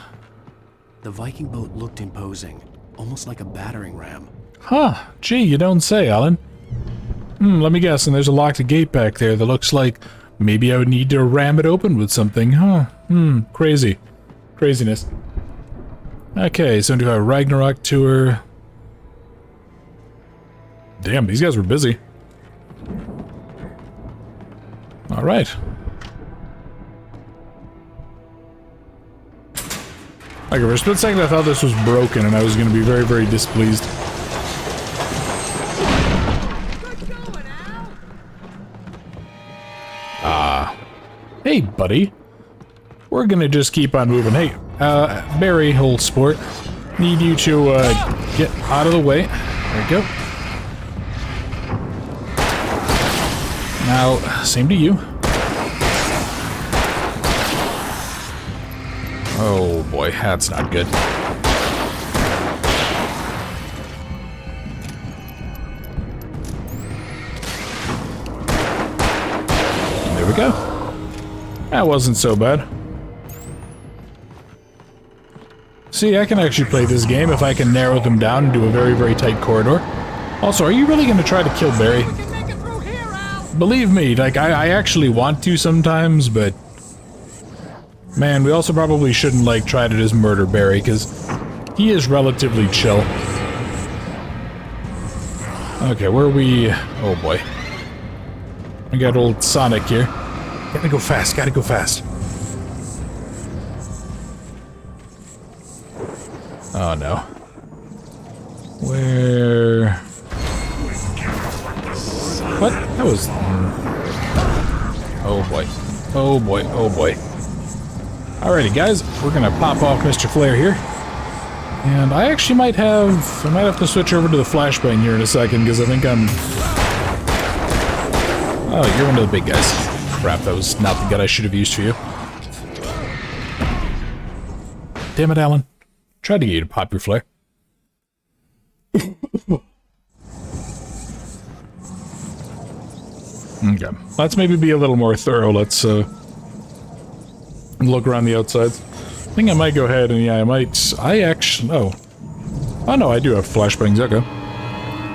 The Viking boat looked imposing, almost like a battering ram. Huh. Gee, you don't say, Alan. Let me guess, and there's a locked gate back there that looks like maybe I would need to ram it open with something, huh? Crazy. Craziness. Okay, 75 Ragnarok Tour. Damn, these guys were busy. Alright. Okay, for a split second I thought this was broken and I was going to be very, very displeased. Hey, buddy. We're gonna just keep on moving. Hey, Barry, old sport. Need you to, get out of the way. There you go. Now, same to you. Oh boy, that's not good. There we go. That wasn't so bad. See, I can actually play this game if I can narrow them down and do a very, very tight corridor. Also, are you really going to try to kill Barry? Believe me, like, I actually want to sometimes, but... man, we also probably shouldn't, like, try to just murder Barry, because he is relatively chill. Okay, where are we... oh boy. We got old Sonic here. Gotta go fast, gotta go fast. Oh no. Where... what? That was... oh boy. Oh boy, oh boy. Alrighty, guys, we're gonna pop off Mr. Flare here. And I actually might have to switch over to the flashbang here in a second, because I think I'm... Oh, you're one of the big guys. Crap, that was not the gun I should have used for you. Damn it, Alan. Tried to get you to pop your flare. Okay, let's maybe be a little more thorough. Let's look around the outsides. I think I might go ahead and I actually... Oh no, I do have flashbangs, okay.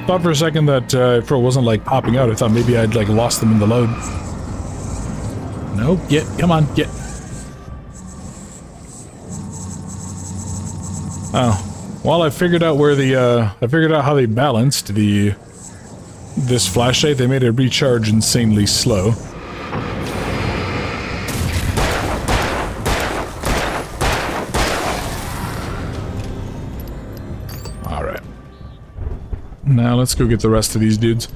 Thought for a second that if it wasn't like popping out, I thought maybe I'd like lost them in the load. No, come on, get. Oh, well, I figured out where the, I figured out how they balanced this flashlight. They made it recharge insanely slow. Alright. Now let's go get the rest of these dudes.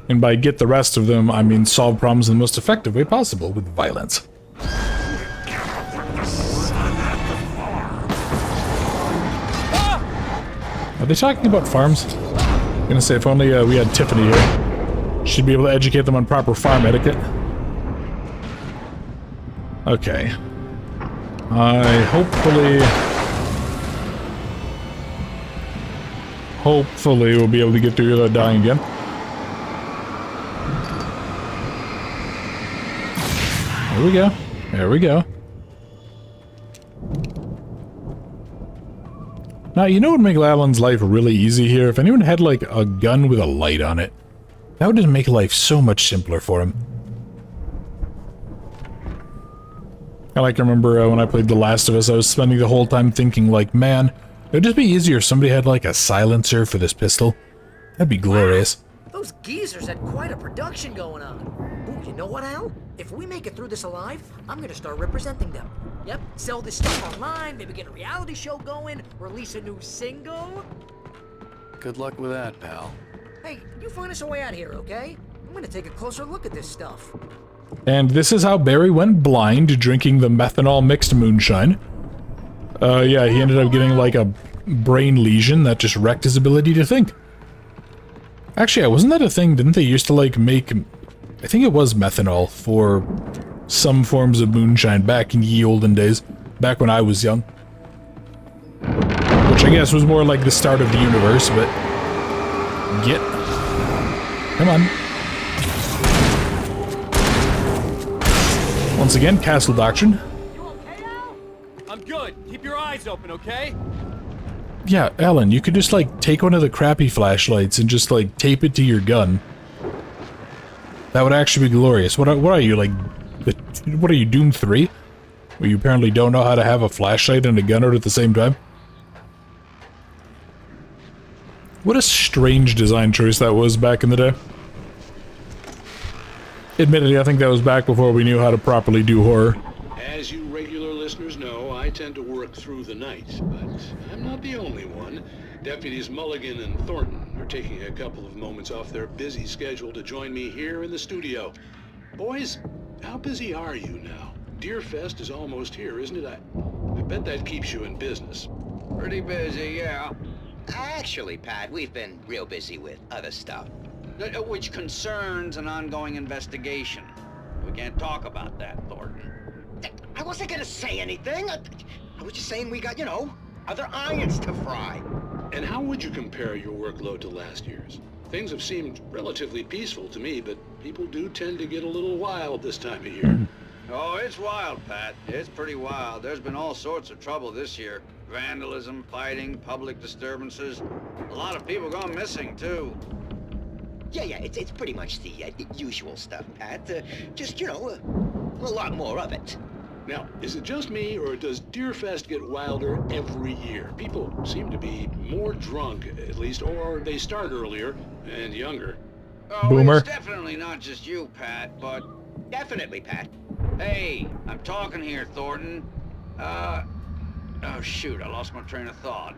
And by get the rest of them, I mean solve problems in the most effective way possible with violence. Are they talking about farms? I'm gonna say if only we had Tiffany here. She'd be able to educate them on proper farm etiquette. Okay. Hopefully we'll be able to get through without dying again. There we go. There we go. Now, you know what would make Alan's life really easy here? If anyone had, like, a gun with a light on it. That would just make life so much simpler for him. I remember when I played The Last of Us, I was spending the whole time thinking, like, man, it would just be easier if somebody had, like, a silencer for this pistol. That'd be glorious. Wow, those geezers had quite a production going on. Ooh, you know what, Al? If we make it through this alive, I'm gonna start representing them. Yep, sell this stuff online, maybe get a reality show going, release a new single. Good luck with that, pal. Hey, you find us a way out here, okay? I'm gonna take a closer look at this stuff. And this is how Barry went blind drinking the methanol-mixed moonshine. Yeah, he ended up getting, like, a brain lesion that just wrecked his ability to think. Actually, wasn't that a thing? Didn't they used to, like, make... I think it was methanol for some forms of moonshine back in ye olden days. Back when I was young. Which I guess was more like the start of the universe, but... Get... Come on. Once again, Castle Doctrine. You okay, Al? I'm good. Keep your eyes open, okay? Yeah, Alan, you could just, like, take one of the crappy flashlights and just, like, tape it to your gun. That would actually be glorious. What are you, like... What are you, Doom 3? Where you apparently don't know how to have a flashlight and a gun out at the same time? What a strange design choice that was back in the day. Admittedly, I think that was back before we knew how to properly do horror. As you regular listeners know, I tend to work through the night, but I'm not the only one. Deputies Mulligan and Thornton are taking a couple of moments off their busy schedule to join me here in the studio. Boys, how busy are you now? Deerfest is almost here, isn't it? I bet that keeps you in business. Pretty busy, yeah. Actually, Pat, we've been real busy with other stuff, which concerns an ongoing investigation. We can't talk about that, Thornton. I wasn't gonna say anything. I was just saying we got, you know, other irons to fry. And how would you compare your workload to last year's? Things have seemed relatively peaceful to me, but people do tend to get a little wild this time of year. Oh, it's wild, Pat. It's pretty wild. There's been all sorts of trouble this year. Vandalism, fighting, public disturbances. A lot of people gone missing, too. Yeah, it's pretty much the usual stuff, Pat. Just, you know, a lot more of it. Now, is it just me, or does Deerfest get wilder every year? People seem to be more drunk, at least, or they start earlier and younger. Oh, Boomer. It's definitely not just you, Pat, but... Definitely, Pat. Hey, I'm talking here, Thornton. Oh, shoot, I lost my train of thought.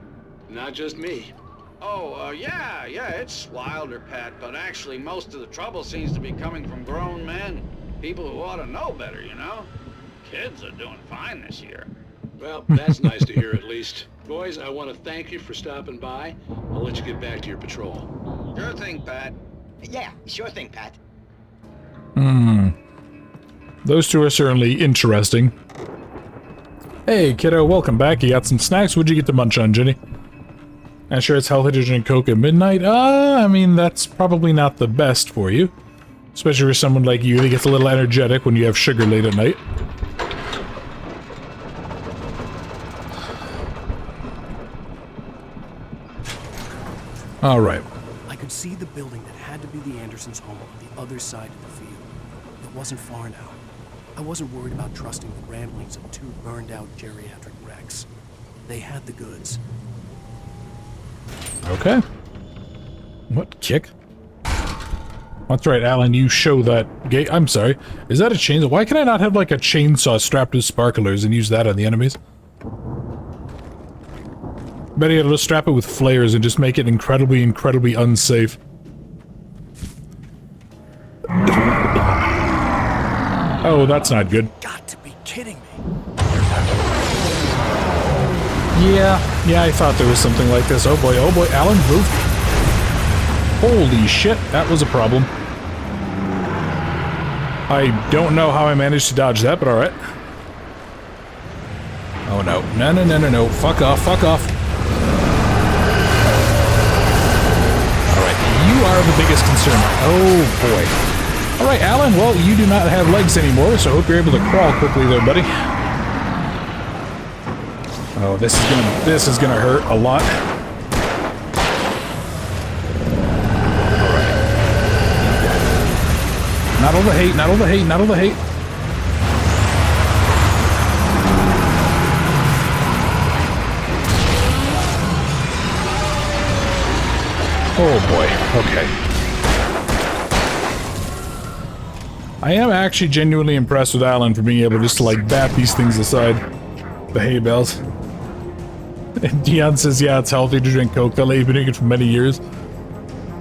Not just me. Oh, yeah, it's wilder, Pat, but actually most of the trouble seems to be coming from grown men. People who ought to know better, you know? Kids are doing fine this year. Well, that's nice to hear at least. Boys, I want to thank you for stopping by. I'll let you get back to your patrol. Sure thing, Pat. Yeah, sure thing, Pat. Those two are certainly interesting. Hey, kiddo, welcome back. You got some snacks? What'd you get to munch on, Jenny? I'm sure it's healthy to drink Coke at midnight. I mean, that's probably not the best for you. Especially for someone like you that gets a little energetic when you have sugar late at night. Alright. I could see the building that had to be the Andersons' home on the other side of the field. It wasn't far now. I wasn't worried about trusting the ramblings of two burned-out geriatric wrecks. They had the goods. Okay. What? Kick? That's right, Alan, you show that gate. I'm sorry. Is that a chainsaw? Why can I not have, like, a chainsaw strapped to sparklers and use that on the enemies? Better yet, I'll just strap it with flares and just make it incredibly, incredibly unsafe. Oh, that's not good. Got to be kidding me. Yeah, I thought there was something like this. Oh boy, Alan, move. Holy shit, that was a problem. I don't know how I managed to dodge that, but alright. Oh no, no, fuck off. Alright, you are the biggest concern. Oh boy. Alright, Alan, well, you do not have legs anymore, so I hope you're able to crawl quickly there, buddy. Oh, this is gonna hurt a lot. Alright. Not all the hate, not all the hate, not all the hate. Oh boy, okay. I am actually genuinely impressed with Alan for being able just to, like, bat these things aside. The hay bales. And Dion says, yeah, it's healthy to drink Coke. That lady's been doing it for many years.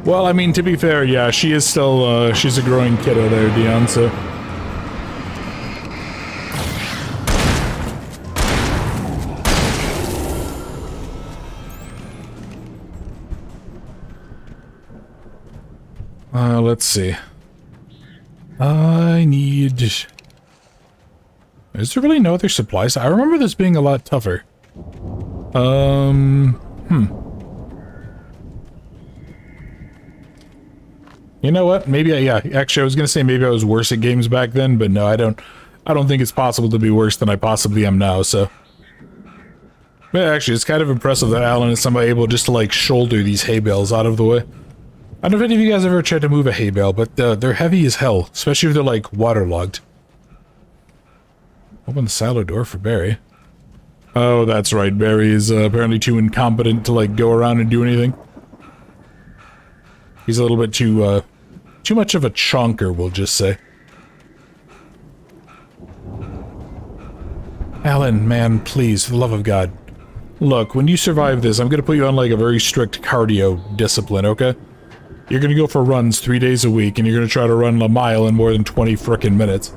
Well, I mean, to be fair, yeah, she is still, she's a growing kiddo there, Dion, so... let's see. I need... Is there really no other supplies? I remember this being a lot tougher. You know what? Maybe actually I was gonna say maybe I was worse at games back then, but no, I don't think it's possible to be worse than I possibly am now, so. But actually, it's kind of impressive that Alan is somehow able just to, like, shoulder these hay bales out of the way. I don't know if any of you guys ever tried to move a hay bale, but they're heavy as hell, especially if they're, like, waterlogged. Open the silo door for Barry. Oh, that's right, Barry is apparently too incompetent to, like, go around and do anything. He's a little bit too much of a chonker, we'll just say. Alan, man, please, for the love of God. Look, when you survive this, I'm gonna put you on, like, a very strict cardio discipline, okay? You're gonna go for runs 3 days a week, and you're gonna try to run a mile in more than 20 frickin' minutes.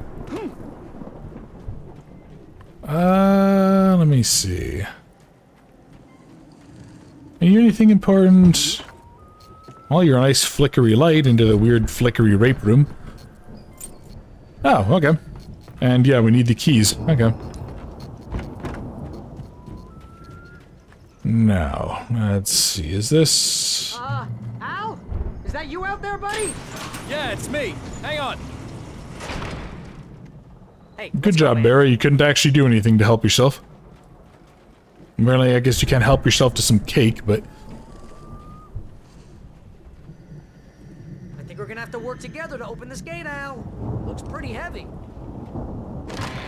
Let me see. Are you anything important? Well, you're a nice flickery light into the weird flickery rape room. Oh, okay. And yeah, we need the keys. Okay. Now, let's see, is this... Al? Is that you out there, buddy? Yeah, it's me. Hang on. Hey, good job, Barry. You couldn't actually do anything to help yourself. Apparently, I guess you can't help yourself to some cake, but... I think we're gonna have to work together to open this gate, Al. Looks pretty heavy.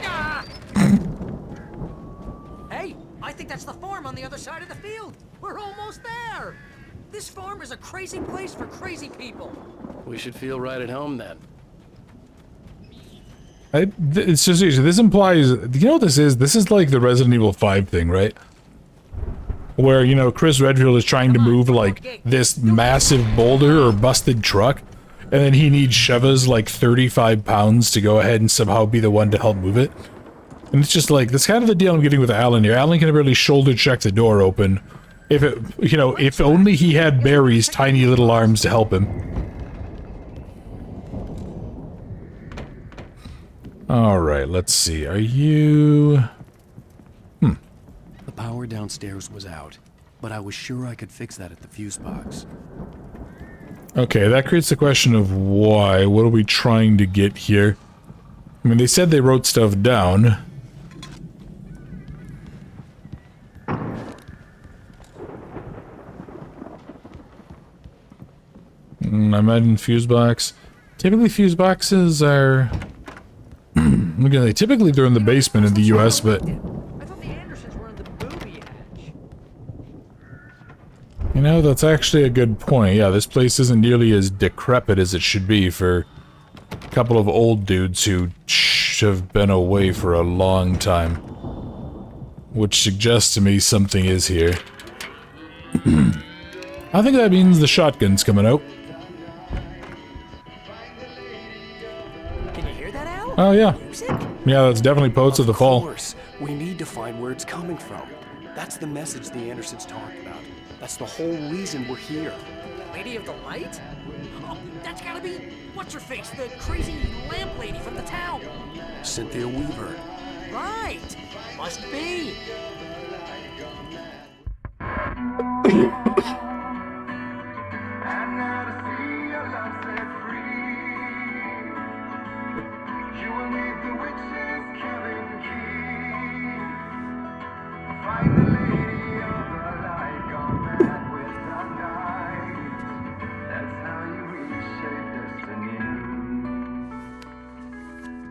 Ah! Hey, I think that's the farm on the other side of the field. We're almost there. This farm is a crazy place for crazy people. We should feel right at home then. It's just this implies, you know what this is? This is like the Resident Evil 5 thing, right? Where, you know, Chris Redfield is trying to move, like, this massive boulder or busted truck. and then he needs Sheva's like 35 pounds to go ahead and somehow be the one to help move it. And it's just like, that's kind of the deal I'm getting with Alan here. Alan can barely shoulder check the door open. If it, you know, if only he had Barry's tiny little arms to help him. Alright, let's see. Are you... The power downstairs was out, but I was sure I could fix that at the fuse box. Okay, that creates the question of why. What are we trying to get here? I mean, they said they wrote stuff down. I imagine fuse box. Typically fuse boxes are... Okay, typically they're in the basement in the US, but... You know, that's actually a good point. Yeah, this place isn't nearly as decrepit as it should be for a couple of old dudes who have been away for a long time. Which suggests to me something is here. I think that means the shotgun's coming out. Can you hear that, Al? Oh, yeah. Music? Yeah, that's definitely Poets of the Fall. Of course. We need to find where it's coming from. That's the message the Andersons talked about. That's the whole reason we're here. Lady of the Light? Oh, that's gotta be... What's-her-face, the crazy lamp lady from the town. Cynthia Weaver. Right. Must be.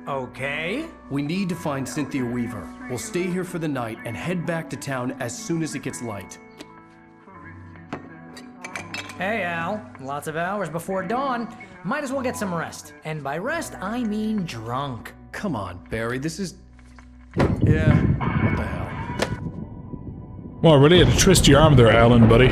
Okay. We need to find Cynthia Weaver. We'll stay here for the night and head back to town as soon as it gets light. Hey, Al. Lots of hours before dawn. Might as well get some rest. And by rest, I mean drunk. Come on, Barry, this is... Yeah, what the hell? Well, I really had to twist your arm there, Alan, buddy.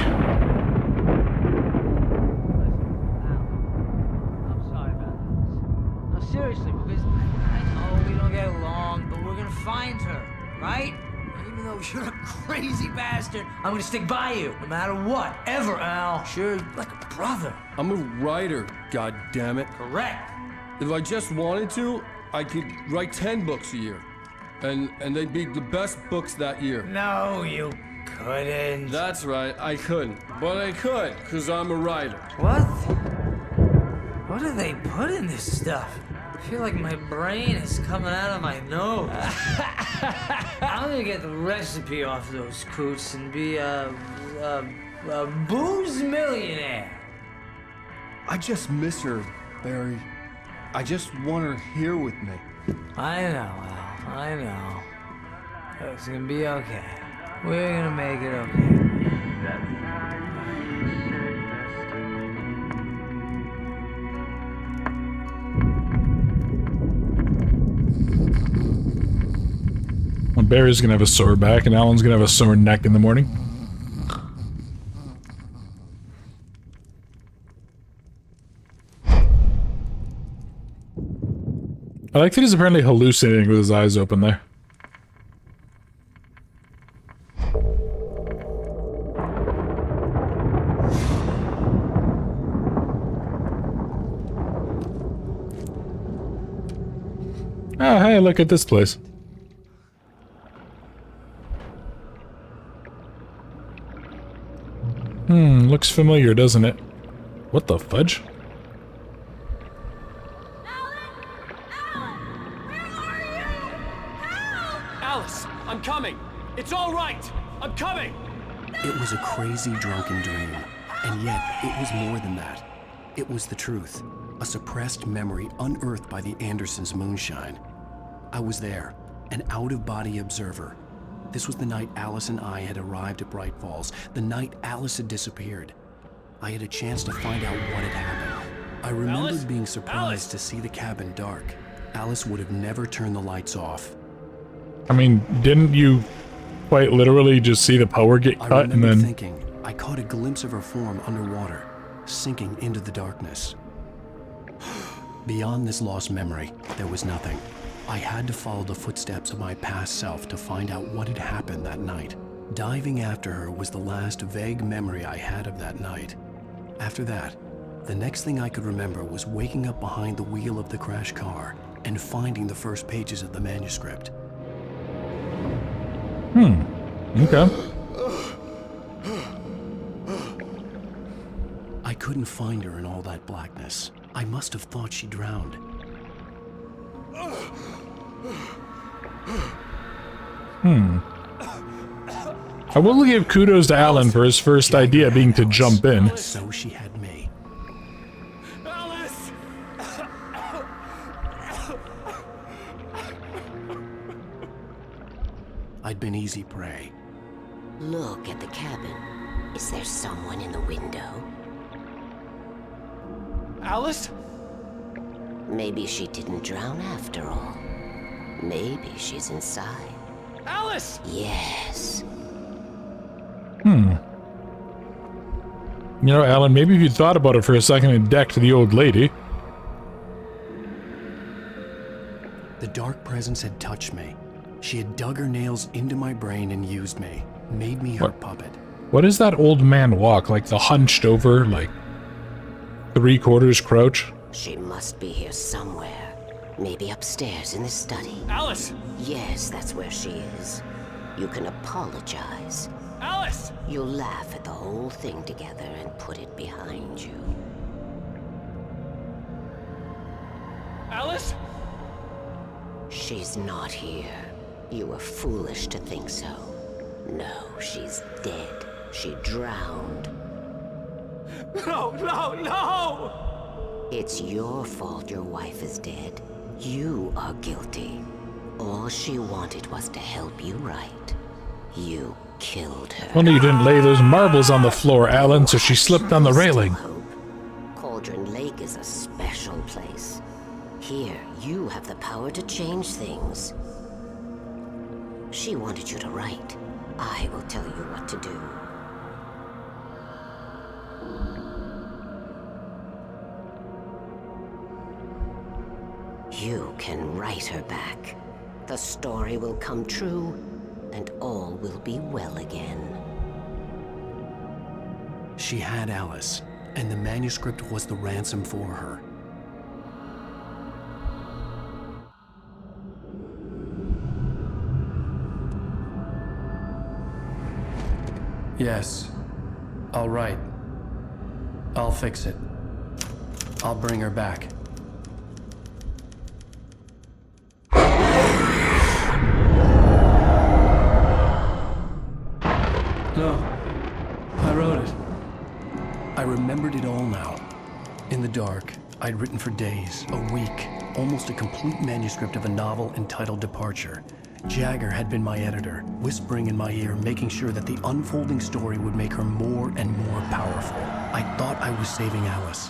Seriously, because I know we don't get along, but we're gonna find her, right? And even though you're a crazy bastard, I'm gonna stick by you, no matter what, ever, Al. Sure, like a brother. I'm a writer, goddammit. Correct. If I just wanted to, I could write 10 books a year. And they'd be the best books that year. No, you couldn't. That's right, I couldn't. But I could, because I'm a writer. What? What do they put in this stuff? I feel like my brain is coming out of my nose. I'm gonna get the recipe off those coots and be a booze millionaire. I just miss her, Barry. I just want her here with me. I know, Al. I know. It's gonna be okay. We're gonna make it okay. Well, Barry's gonna have a sore back, and Alan's gonna have a sore neck in the morning. I like that he's apparently hallucinating with his eyes open there. Oh, hey, look at this place. Looks familiar, doesn't it? What the fudge? Alice, I'm coming. It's all right. I'm coming. It was a crazy drunken dream, and yet it was more than that. It was the truth, a suppressed memory unearthed by the Andersons' moonshine. I was there, an out-of-body observer. This was the night Alice and I had arrived at Bright Falls, the night Alice had disappeared. I had a chance to find out what had happened. I remembered being surprised to see the cabin dark. Alice would have never turned the lights off. I mean, didn't you quite literally just see the power get cut and then... thinking, I caught a glimpse of her form underwater, sinking into the darkness. Beyond this lost memory, there was nothing. I had to follow the footsteps of my past self to find out what had happened that night. Diving after her was the last vague memory I had of that night. After that, the next thing I could remember was waking up behind the wheel of the crashed car and finding the first pages of the manuscript. Okay. I couldn't find her in all that blackness. I must have thought she drowned. I will give kudos to Alan for his first idea being to jump in. So she had me. Alice! I'd been easy prey. Look at the cabin. Is there someone in the window? Alice? Maybe she didn't drown after all. Maybe she's inside. Alice! Yes. You know, Alan, maybe if you thought about it for a second and decked the old lady. The dark presence had touched me. She had dug her nails into my brain and used me. Made me her puppet. What is that old man walk? Like the hunched over, like 3/4 crouch? She must be here somewhere. Maybe upstairs in the study. Alice! Yes, that's where she is. You can apologize. Alice! You'll laugh at the whole thing together and put it behind you. Alice? She's not here. You were foolish to think so. No, she's dead. She drowned. No, no, no! It's your fault your wife is dead. You are guilty. All she wanted was to help you right. You killed her. Only you didn't lay those marbles on the floor, Alan, so she slipped on the railing. Cauldron Lake is a special place. Here, you have the power to change things. She wanted you to write. I will tell you what to do. You can write her back. The story will come true, and all will be well again. She had Alice, and the manuscript was the ransom for her. Yes. All right. I'll fix it. I'll bring her back. No. I wrote it. I remembered it all now. In the dark, I'd written for days, a week, almost a complete manuscript of a novel entitled Departure. Jagger had been my editor, whispering in my ear, making sure that the unfolding story would make her more and more powerful. I thought I was saving Alice.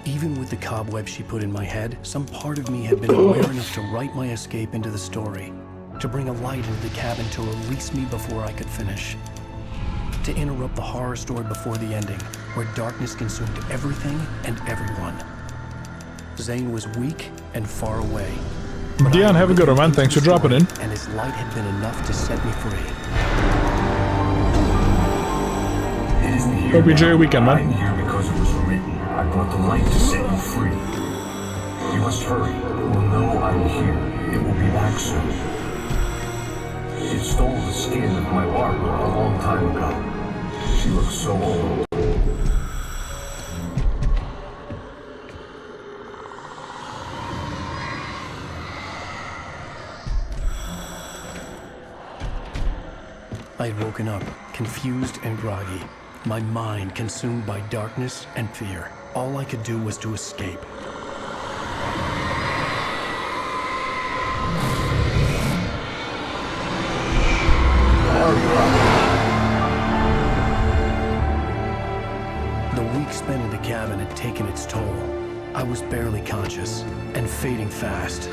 Even with the cobweb she put in my head, some part of me had been aware enough to write my escape into the story, to bring a light into the cabin to release me before I could finish, to interrupt the horror story before the ending, where darkness consumed everything and everyone. Zane was weak and far away. Dion, have a good one, man. Thanks for dropping in. And his light had been enough to set me free. Hope you enjoy your weekend, man. I'm here because it was written. I brought the light to set you free. You must hurry. It will know I'm here. It will be back soon. It stole the skin of my Barbara a long time ago. She looks so old. I had woken up, confused and groggy, my mind consumed by darkness and fear. All I could do was to escape. The week spent in the cabin had taken its toll. I was barely conscious and fading fast.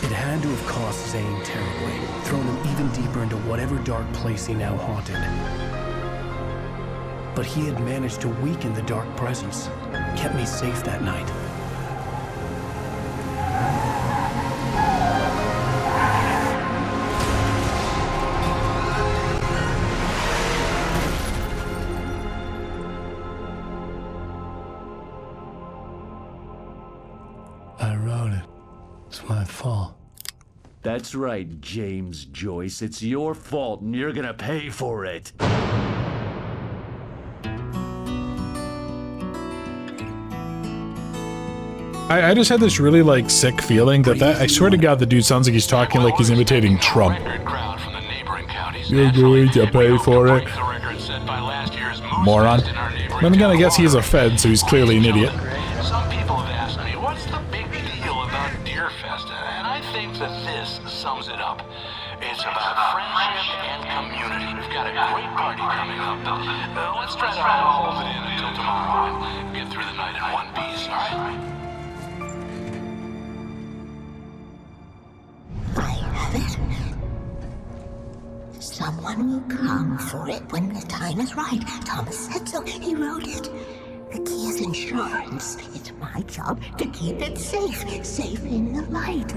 It had to have cost Zane terribly, thrown him even deeper into whatever dark place he now haunted. But he had managed to weaken the dark presence, kept me safe that night. I wrote it. It's my fault. That's right, James Joyce. It's your fault, and you're gonna pay for it. I just had this really, like, sick feeling that I swear to God, the dude sounds like he's talking like he's imitating Trump. You're going to pay for it. Moron. Then again, I guess he is a Fed, so he's clearly an idiot. Some people have asked me, what's the big deal about Deer Festa? And I think that this sums it up. It's about friendship and community. We've got a great party coming up, but let's try to hold it in until tomorrow and get through the night in one piece, all right? I have it. Someone will come for it when the time is right. Thomas said so. He wrote it. The key is insurance. It's my job to keep it safe. Safe in the light.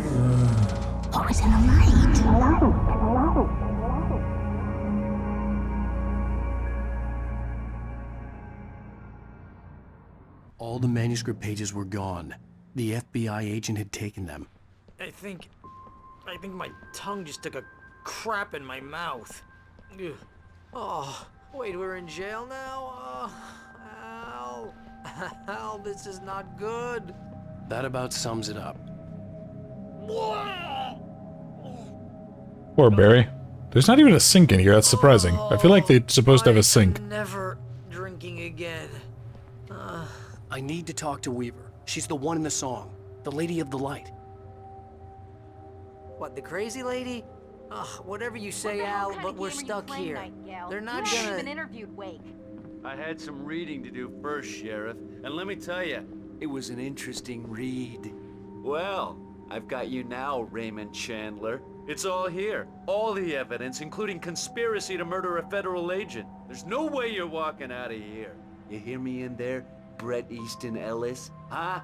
Always in the light. All the manuscript pages were gone. The FBI agent had taken them. I think my tongue just took a crap in my mouth. Ugh. Oh, wait, we're in jail now? Al. Al, this is not good. That about sums it up. Poor Barry. There's not even a sink in here, that's surprising. I feel like they're supposed to have a sink. Never drinking again. I need to talk to Weaver. She's the one in the song. The Lady of the Light. What, the crazy lady? Ugh, whatever you say, Al, but we're stuck here. They're not You haven't gonna... even interviewed Wake. I had some reading to do first, Sheriff, and let me tell you, it was an interesting read. Well, I've got you now, Raymond Chandler. It's all here. All the evidence, including conspiracy to murder a federal agent. There's no way you're walking out of here. You hear me in there, Bret Easton Ellis? Huh?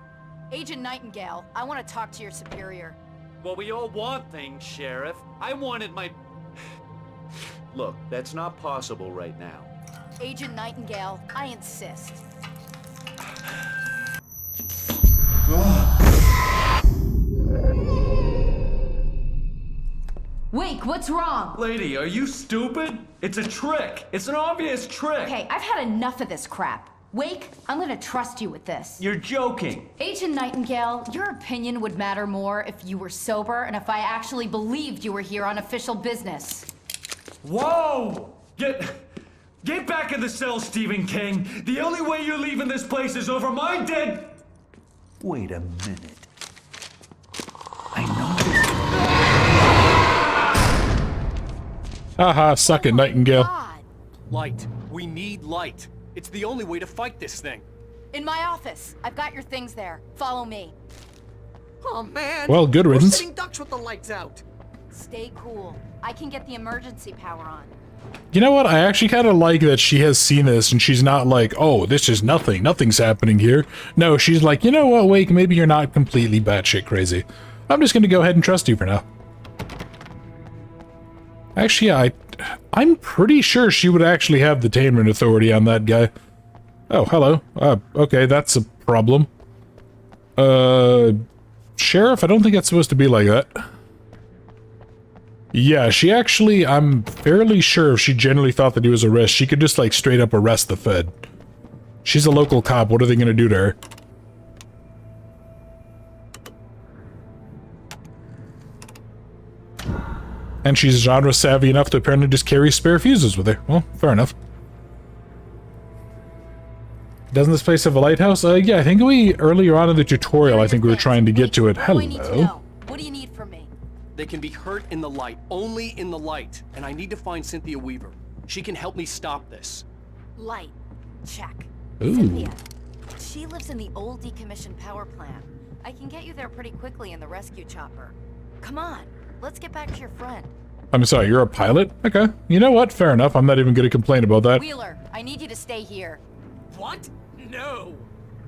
Agent Nightingale, I want to talk to your superior. Well, we all want things, Sheriff. I wanted my... Look, that's not possible right now. Agent Nightingale, I insist. Wake, what's wrong? Lady, are you stupid? It's a trick. It's an obvious trick. Okay, I've had enough of this crap. Wake, I'm gonna trust you with this. You're joking. Agent Nightingale, your opinion would matter more if you were sober and if I actually believed you were here on official business. Whoa! Get back in the cell, Stephen King. The only way you're leaving this place is over my dead... Wait a minute. Haha, suck it, Nightingale. Light. We need light. It's the only way to fight this thing. In my office. I've got your things there. Follow me. Oh man! Well, good riddance. We're sitting ducks with the lights out. Stay cool. I can get the emergency power on. You know what? I actually kind of like that she has seen this and she's not like, oh, this is nothing. Nothing's happening here. No, she's like, you know what, Wake? Maybe you're not completely batshit crazy. I'm just going to go ahead and trust you for now. Actually, I'm pretty sure she would actually have detainment authority on that guy. Oh, hello. Okay, that's a problem. Sheriff, I don't think it's supposed to be like that. Yeah, she actually, I'm fairly sure if she genuinely thought that he was a risk, she could just, like, straight up arrest the Fed. She's a local cop, what are they gonna do to her? And she's genre savvy enough to apparently just carry spare fuses with her. Well, fair enough. Doesn't this place have a lighthouse? Yeah, I think earlier on in the tutorial, I think we were trying to get to it. Hello. What do you need from me? They can be hurt in the light, only in the light. And I need to find Cynthia Weaver. She can help me stop this. Light. Check. Ooh. Cynthia. She lives in the old decommissioned power plant. I can get you there pretty quickly in the rescue chopper. Come on, let's get back to your friend. I'm sorry, you're a pilot? Okay. You know what? Fair enough. I'm not even gonna complain about that. Wheeler, I need you to stay here. What? No.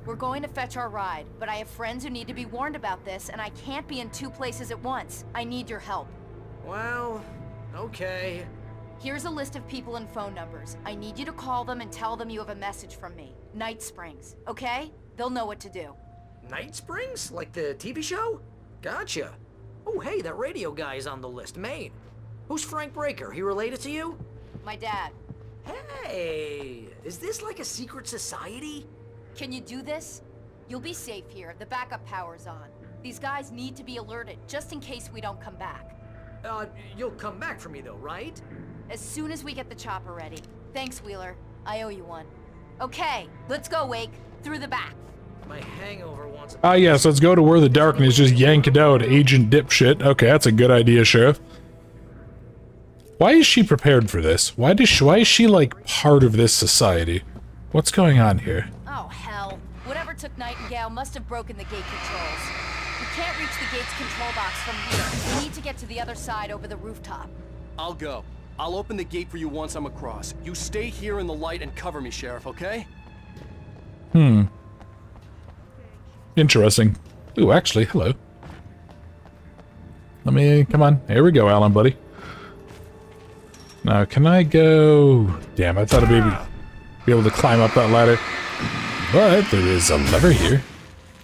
We're going to fetch our ride, but I have friends who need to be warned about this, and I can't be in 2 places at once. I need your help. Well, okay. Here's a list of people and phone numbers. I need you to call them and tell them you have a message from me. Night Springs, okay? They'll know what to do. Night Springs? Like the TV show? Gotcha. Oh, hey, that radio guy is on the list, Maine. Who's Frank Breaker? He related to you? My dad. Hey, is this like a secret society? Can you do this? You'll be safe here. The backup power's on. These guys need to be alerted, just in case we don't come back. You'll come back for me though, right? As soon as we get the chopper ready. Thanks, Wheeler. I owe you one. Okay, let's go, Wake. Through the back. My hangover wants Ah, yes, let's go to where the darkness just yank it out, Agent Dipshit. Okay, that's a good idea, Sheriff. Why is she prepared for this? Why is she, like, part of this society? What's going on here? Oh, hell. Whatever took Nightingale must have broken the gate controls. We can't reach the gate's control box from here. We need to get to the other side over the rooftop. I'll go. I'll open the gate for you once I'm across. You stay here in the light and cover me, Sheriff, okay? Interesting. Ooh, actually, hello. Come on. Here we go, Alan, buddy. Now, can I go... Damn, I thought I'd be able to climb up that ladder. But there is a lever here.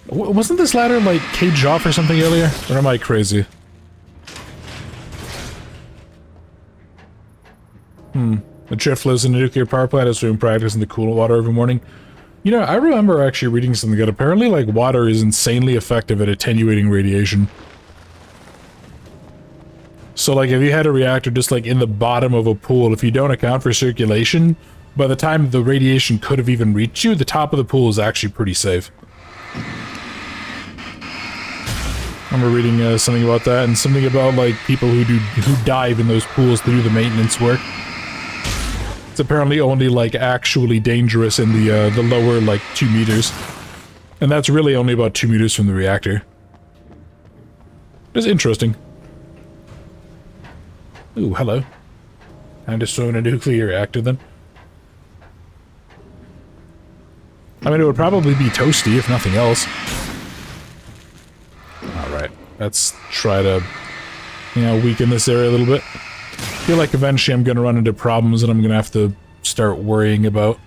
Wasn't this ladder, like, caged off or something earlier? Or am I crazy? The Chief lives in a nuclear power plant, is doing practice in the cool water every morning. You know, I remember actually reading something that apparently, like, water is insanely effective at attenuating radiation. So, like, if you had a reactor just, like, in the bottom of a pool, if you don't account for circulation, by the time the radiation could have even reached you, the top of the pool is actually pretty safe. I remember reading something about that, and something about, like, people who dive in those pools to do the maintenance work. It's apparently only, like, actually dangerous in the lower, like, 2 meters. And that's really only about 2 meters from the reactor. It's interesting. Ooh, hello. I'm just throwing a nuclear reactor then. I mean, it would probably be toasty, if nothing else. Alright, let's try to, you know, weaken this area a little bit. I feel like eventually I'm gonna run into problems and I'm gonna have to start worrying about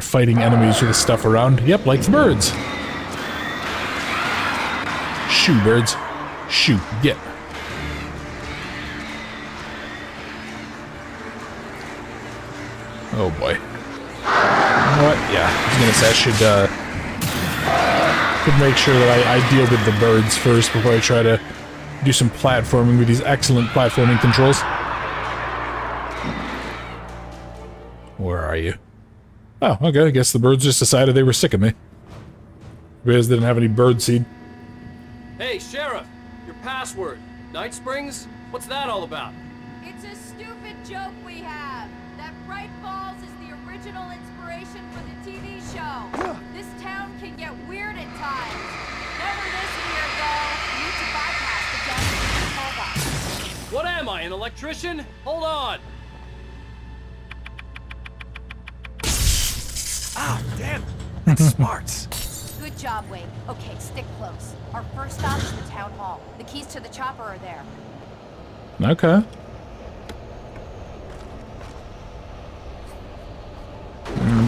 fighting enemies with the stuff around. Yep, like the birds. Shoo, birds. Shoo, get. Oh boy. You know what? Yeah, I was gonna say I should make sure that I deal with the birds first before I try to do some platforming with these excellent platforming controls. Where are you? Oh, okay, I guess the birds just decided they were sick of me. Because they didn't have any bird seed. Hey, Sheriff! Your password. Night Springs? What's that all about? It's a stupid joke we have. That Bright Falls is the original inspiration for the TV show. This town can get weird at times. Never this weird, though. You need to bypass the downstairs control box. What am I, an electrician? Hold on! Ah, damn! That's smart. Good job, Wade. Okay, stick close. Our first stop is the town hall. The keys to the chopper are there. Okay.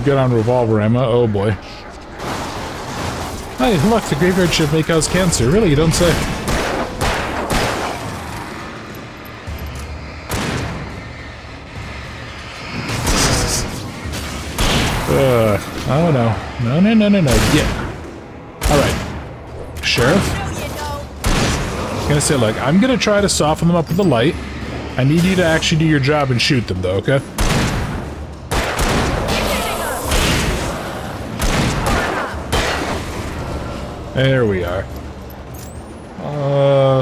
Get on revolver ammo. Oh boy. Hey, look, the graveyard shift may cause cancer. Really, you don't say. Oh no. No. Yeah. Alright. Sheriff? I'm gonna say, look, I'm gonna try to soften them up with the light. I need you to actually do your job and shoot them, though, okay? There we are.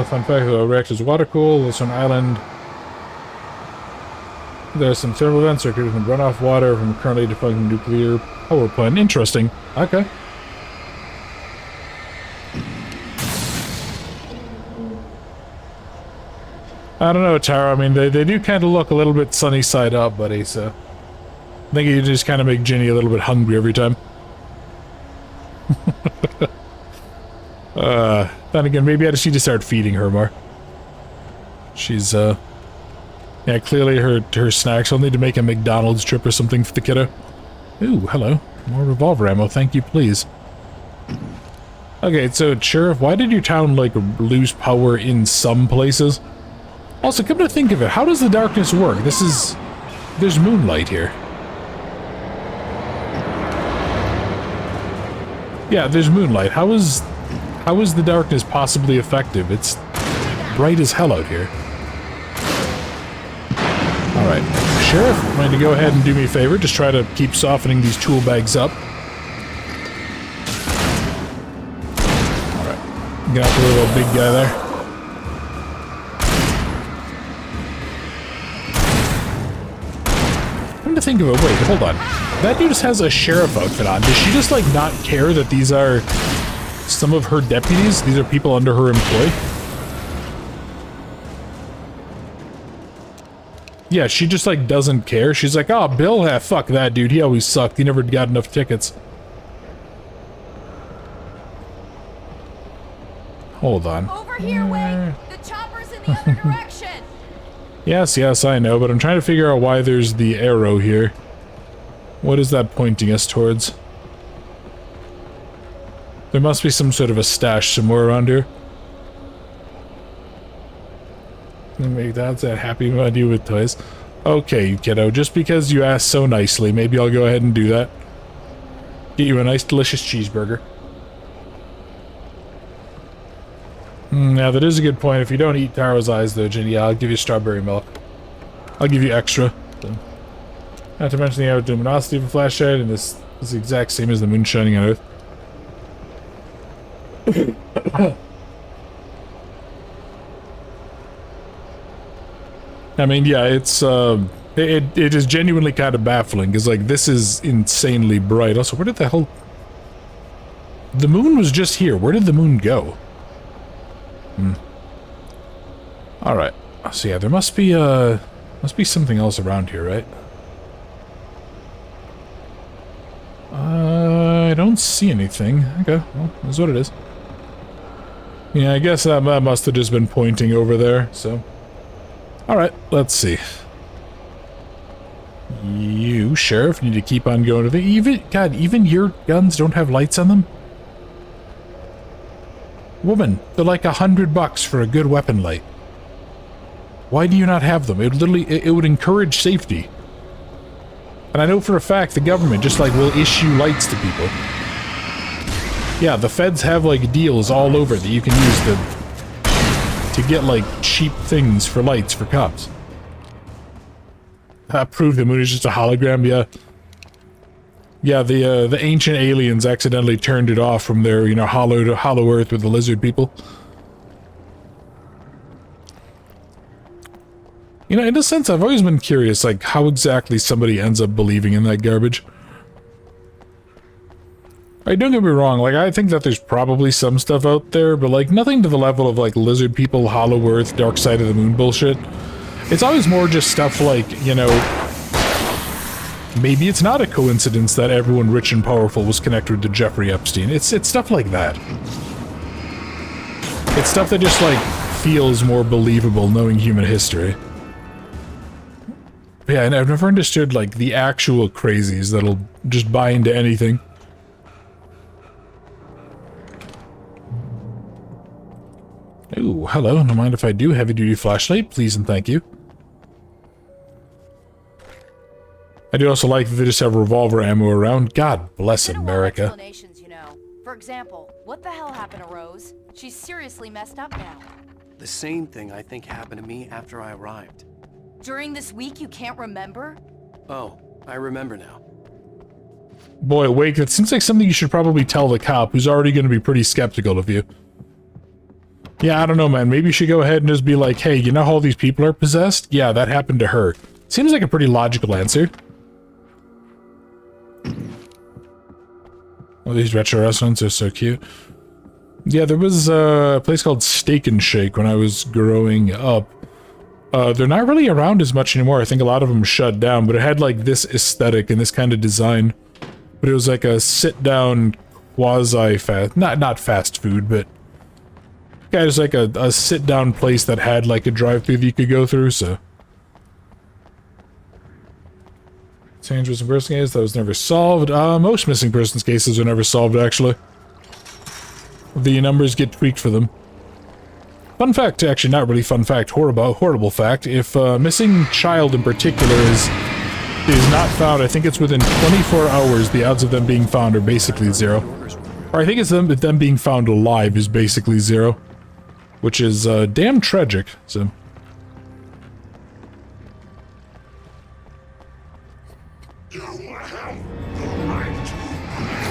Fun fact, the reactor's water cooled. It's an island. There's some thermal vents circuited from runoff water from currently defunct nuclear power plant. Interesting. Okay. I don't know, Tara. I mean, they do kind of look a little bit sunny side up, buddy, so... I think you just kind of make Ginny a little bit hungry every time. Then again, maybe I just need to start feeding her more. She's, yeah, clearly her snacks. I'll need to make a McDonald's trip or something for the kiddo. Ooh, hello. More revolver ammo, thank you, please. Okay, so, Sheriff, why did your town, like, lose power in some places? Also, come to think of it, how does the darkness work? There's moonlight here. Yeah, there's moonlight. How is the darkness possibly effective? It's bright as hell out here. Alright. Sheriff, I'm going to go ahead and do me a favor. Just try to keep softening these tool bags up. Alright. Got the little big guy there. Come to think of it, wait, hold on. That dude just has a sheriff outfit on. Does she just, like, not care that these are some of her deputies? These are people under her employ? Yeah, she just, like, doesn't care. She's like, oh, Bill, fuck that dude. He always sucked. He never got enough tickets. Hold on. Over here, Wade! The chopper's in the other direction! Yes, I know, but I'm trying to figure out why there's the arrow here. What is that pointing us towards? There must be some sort of a stash somewhere around here. That's a happy idea with toys. Okay, kiddo, just because you asked so nicely, maybe I'll go ahead and do that. Get you a nice, delicious cheeseburger. Now, that is a good point. If you don't eat Taro's eyes, though, Ginny, I'll give you strawberry milk. I'll give you extra. So. Not to mention the average luminosity of a flashlight, and this is the exact same as the moon shining on Earth. I mean, yeah, it's, it is genuinely kind of baffling, because, like, this is insanely bright. Also, where did the hell... The moon was just here. Where did the moon go? Alright. So, yeah, there must be something else around here, right? I don't see anything. Okay, well, that's what it is. Yeah, I guess that must have just been pointing over there, so... Alright, let's see. You, Sheriff, need to keep on going to the... Even your guns don't have lights on them? Woman, they're like $100 for a good weapon light. Why do you not have them? It would literally... It would encourage safety. And I know for a fact the government just, like, will issue lights to people. Yeah, the feds have, like, deals all over that you can use to get, like, cheap things for lights for cops. That proved the moon is just a hologram, yeah. Yeah, the ancient aliens accidentally turned it off from their, you know, hollow Earth with the lizard people. You know, in a sense, I've always been curious, like, how exactly somebody ends up believing in that garbage. Right, don't get me wrong, like, I think that there's probably some stuff out there, but, like, nothing to the level of, like, lizard people, hollow Earth, dark side of the moon bullshit. It's always more just stuff like, you know, maybe it's not a coincidence that everyone rich and powerful was connected to Jeffrey Epstein. It's stuff like that. It's stuff that just, like, feels more believable knowing human history. Yeah, and I've never understood, like, the actual crazies that'll just buy into anything. Ooh, hello. Don't mind if I do. Heavy-duty flashlight, please and thank you. I do also like that they just have revolver ammo around. God bless America. Explanations, you know. For example, what the hell happened to Rose? She's seriously messed up now. The same thing I think happened to me after I arrived. During this week, you can't remember? Oh, I remember now. Boy, Wake, that seems like something you should probably tell the cop, who's already going to be pretty skeptical of you. Yeah, I don't know, man. Maybe you should go ahead and just be like, hey, you know how all these people are possessed? Yeah, that happened to her. Seems like a pretty logical answer. Oh, these retro restaurants are so cute. Yeah, there was a place called Steak and Shake when I was growing up. They're not really around as much anymore. I think a lot of them shut down, but it had like this aesthetic and this kind of design. But it was like a sit-down quasi-fast, not fast food, but yeah, it was like a sit-down place that had like a drive-thru that you could go through, so. Strange missing person case that was never solved. Most missing persons cases are never solved, actually. The numbers get tweaked for them. Fun fact, actually not really fun fact, horrible fact. If a missing child in particular is not found, I think it's within 24 hours, the odds of them being found are basically 0. Or I think it's them being found alive is basically 0. Which is damn tragic, so.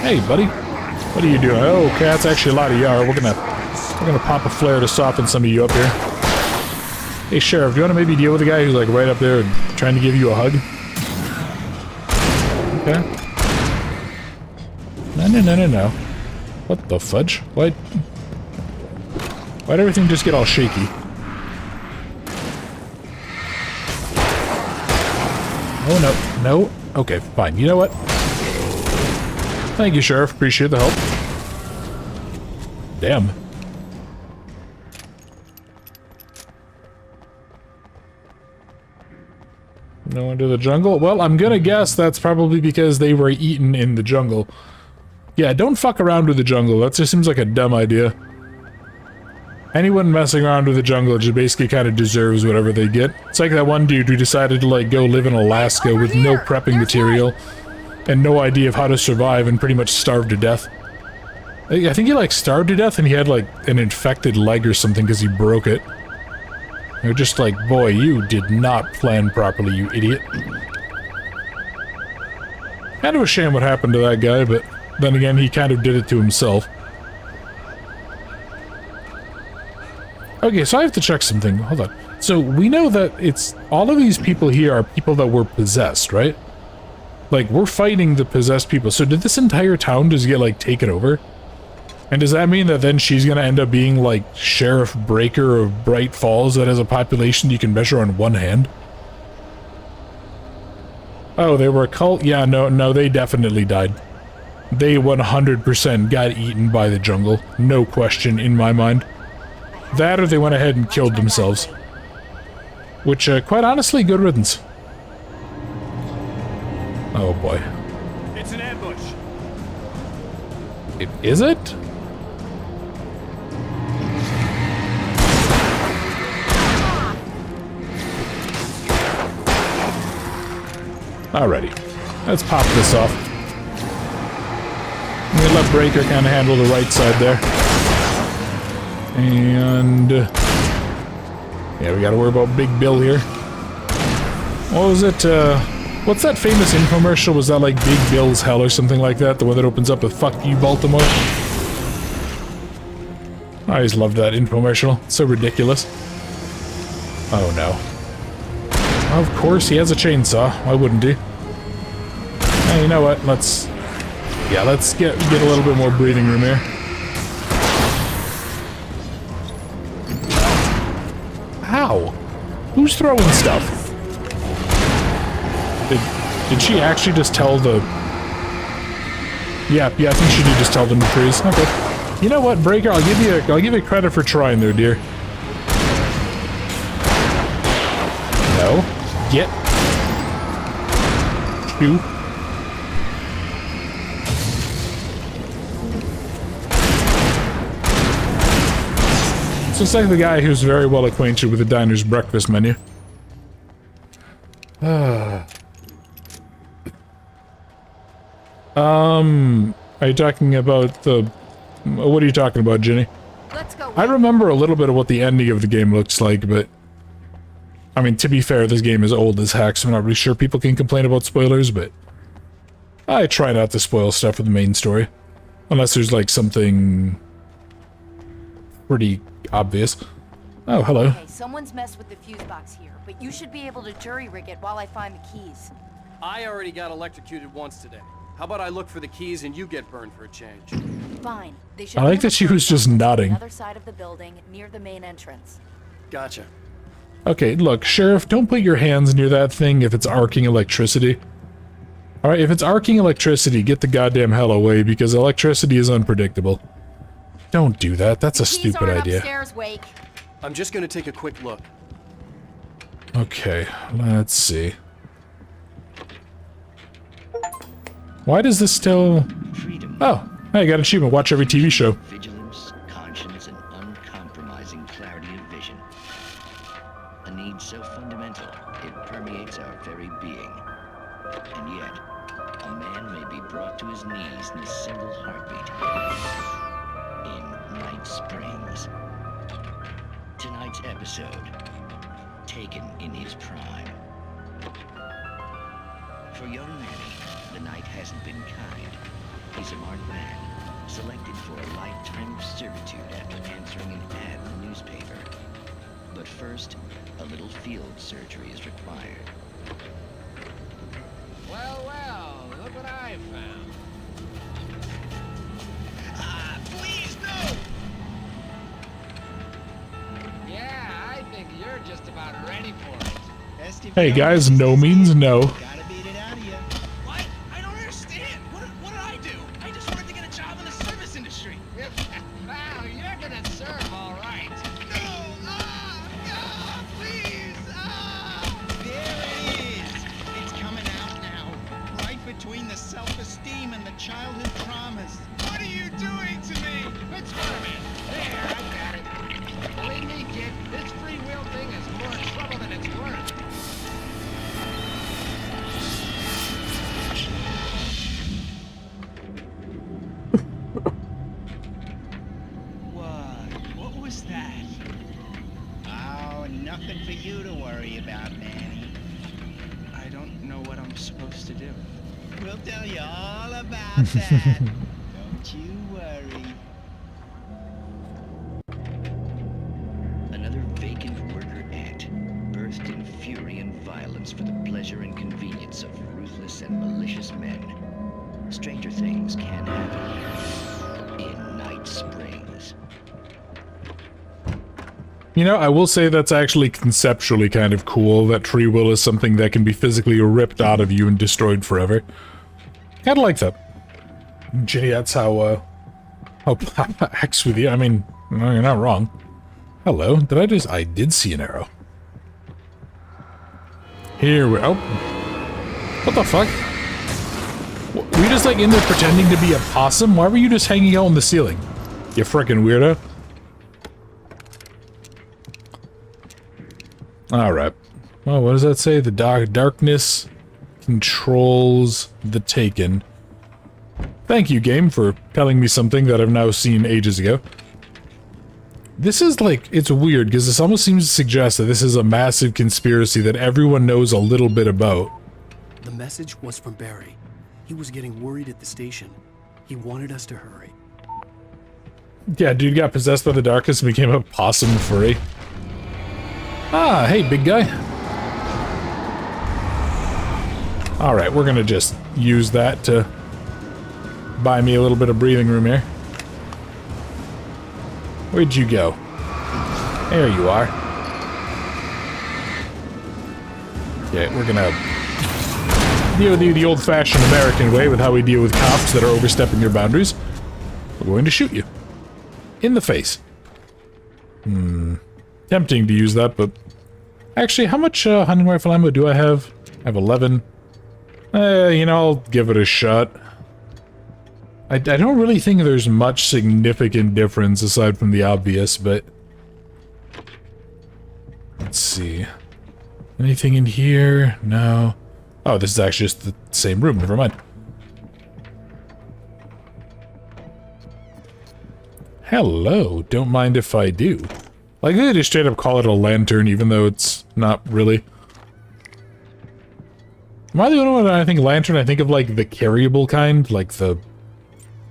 Hey, buddy. What are you doing? Oh, okay, that's actually a lot of yar. We're gonna pop a flare to soften some of you up here. Hey, Sheriff, do you want to maybe deal with the guy who's like right up there and trying to give you a hug? Okay. No. What the fudge? Why'd everything just get all shaky? Oh, no. Okay, fine. You know what? Thank you, Sheriff. Appreciate the help. Damn. No one to the jungle? Well, I'm gonna guess that's probably because they were eaten in the jungle. Yeah, don't fuck around with the jungle. That just seems like a dumb idea. Anyone messing around with the jungle just basically kind of deserves whatever they get. It's like that one dude who decided to, like, go live in Alaska with no prepping material and no idea of how to survive and pretty much starved to death. I think he, like, starved to death and he had, like, an infected leg or something because he broke it. They're just like, boy, you did not plan properly, you idiot. Kind of a shame what happened to that guy, but then again, he kind of did it to himself. Okay, so I have to check something. Hold on. So we know that it's all of these people here are people that were possessed, right? Like, we're fighting the possessed people. So did this entire town just get, like, taken over? And does that mean that then she's gonna end up being, like, Sheriff Breaker of Bright Falls that has a population you can measure on one hand? Oh, they were a cult? Yeah, no, they definitely died. They 100% got eaten by the jungle. No question in my mind. That or they went ahead and killed themselves. Which, quite honestly, good riddance. Oh boy. It's an ambush. Is it? Alrighty. Let's pop this off. I'm gonna let Breaker kind of handle the right side there. And yeah, we gotta worry about Big Bill here. What was it, what's that famous infomercial? Was that like Big Bill's Hell or something like that? The one that opens up with "Fuck you, Baltimore"? I always loved that infomercial. It's so ridiculous. Oh no. Of course, he has a chainsaw. Why wouldn't he? Hey, you know what? Let's get a little bit more breathing room here. Ow! Who's throwing stuff? Did she actually just tell the... Yeah, I think she did just tell them to freeze. Okay. You know what, Breaker? I'll give you credit for trying there, dear. No. Get. Shoot. This looks like the guy who's very well acquainted with the diner's breakfast menu. Are you talking about the... What are you talking about, Ginny? Let's go. I remember a little bit of what the ending of the game looks like, but... I mean, to be fair, this game is old as heck, so I'm not really sure people can complain about spoilers, but... I try not to spoil stuff for the main story. Unless there's, like, something... pretty obvious. Oh, hello. Okay, someone's messed with the fuse box here, but you should be able to jury-rig it while I find the keys. I already got electrocuted once today. How about I look for the keys and you get burned for a change? Fine. They should I like that she was just nodding. The other side of the building, near the main entrance. Gotcha. Okay, look, Sheriff, don't put your hands near that thing if it's arcing electricity. Alright, if it's arcing electricity, get the goddamn hell away, because electricity is unpredictable. Don't do that, that's a stupid idea. Upstairs, Wake. I'm just gonna take a quick look. Okay, let's see. Why does this still... Oh, hey, I got an achievement. Watch every TV show. Vigilance, conscience, and uncompromising clarity of vision. A need so fundamental, it permeates our very being. And yet, a man may be brought to his knees in a single heartbeat. In Night Springs. Tonight's episode, taken in his prime. For young Manny, the night hasn't been kind. He's a marked man, selected for a lifetime of servitude after answering an ad in the newspaper. But first, a little field surgery is required. Well, look what I found. Please, no! Yeah, I think you're just about ready for it. Hey guys, no means no. What? I don't understand. What did I do? I just wanted to get a job in the service industry. Wow, you're gonna serve all right. No! Please! There it is. It's coming out now. Right between the self-esteem and the childhood traumas. What are you doing to me? It's Spider-Man. There, I got it. Believe me, kid, this free will thing is more trouble than it's worth. What was that? Oh, nothing for you to worry about, Manny. I don't know what I'm supposed to do. We'll tell you all about that. Don't you worry. Another vacant worker ant, birthed in fury and violence for the pleasure and convenience of ruthless and malicious men. Stranger things can happen in Night Springs. You know, I will say that's actually conceptually kind of cool, that free will is something that can be physically ripped out of you and destroyed forever. Kinda like that. Ginny, that's how Papa acts with you. I mean, no, you're not wrong. Hello, I did see an arrow. Here we oh. What the fuck? Were you just like in there pretending to be a possum? Why were you just hanging out on the ceiling? You frickin' weirdo. Alright. Well, what does that say? The darkness controls the taken. Thank you, game, for telling me something that I've now seen ages ago. This is like, it's weird, because this almost seems to suggest that this is a massive conspiracy that everyone knows a little bit about. The message was from Barry. He was getting worried at the station. He wanted us to hurry. Yeah, dude got possessed by the darkness and became a possum furry. Ah, hey, big guy. Alright, we're gonna just use that to buy me a little bit of breathing room here. Where'd you go? There you are. Yeah, we're gonna deal with you the old-fashioned American way with how we deal with cops that are overstepping your boundaries. We're going to shoot you. In the face. Tempting to use that, but... Actually, how much hunting rifle ammo do I have? I have 11. You know, I'll give it a shot. I don't really think there's much significant difference aside from the obvious, but... Let's see. Anything in here? No. Oh, this is actually just the same room. Never mind. Hello. Don't mind if I do. Like, they just straight up call it a lantern, even though it's not really. Am I the only one that I think lantern? I think of, like, the carryable kind, like the...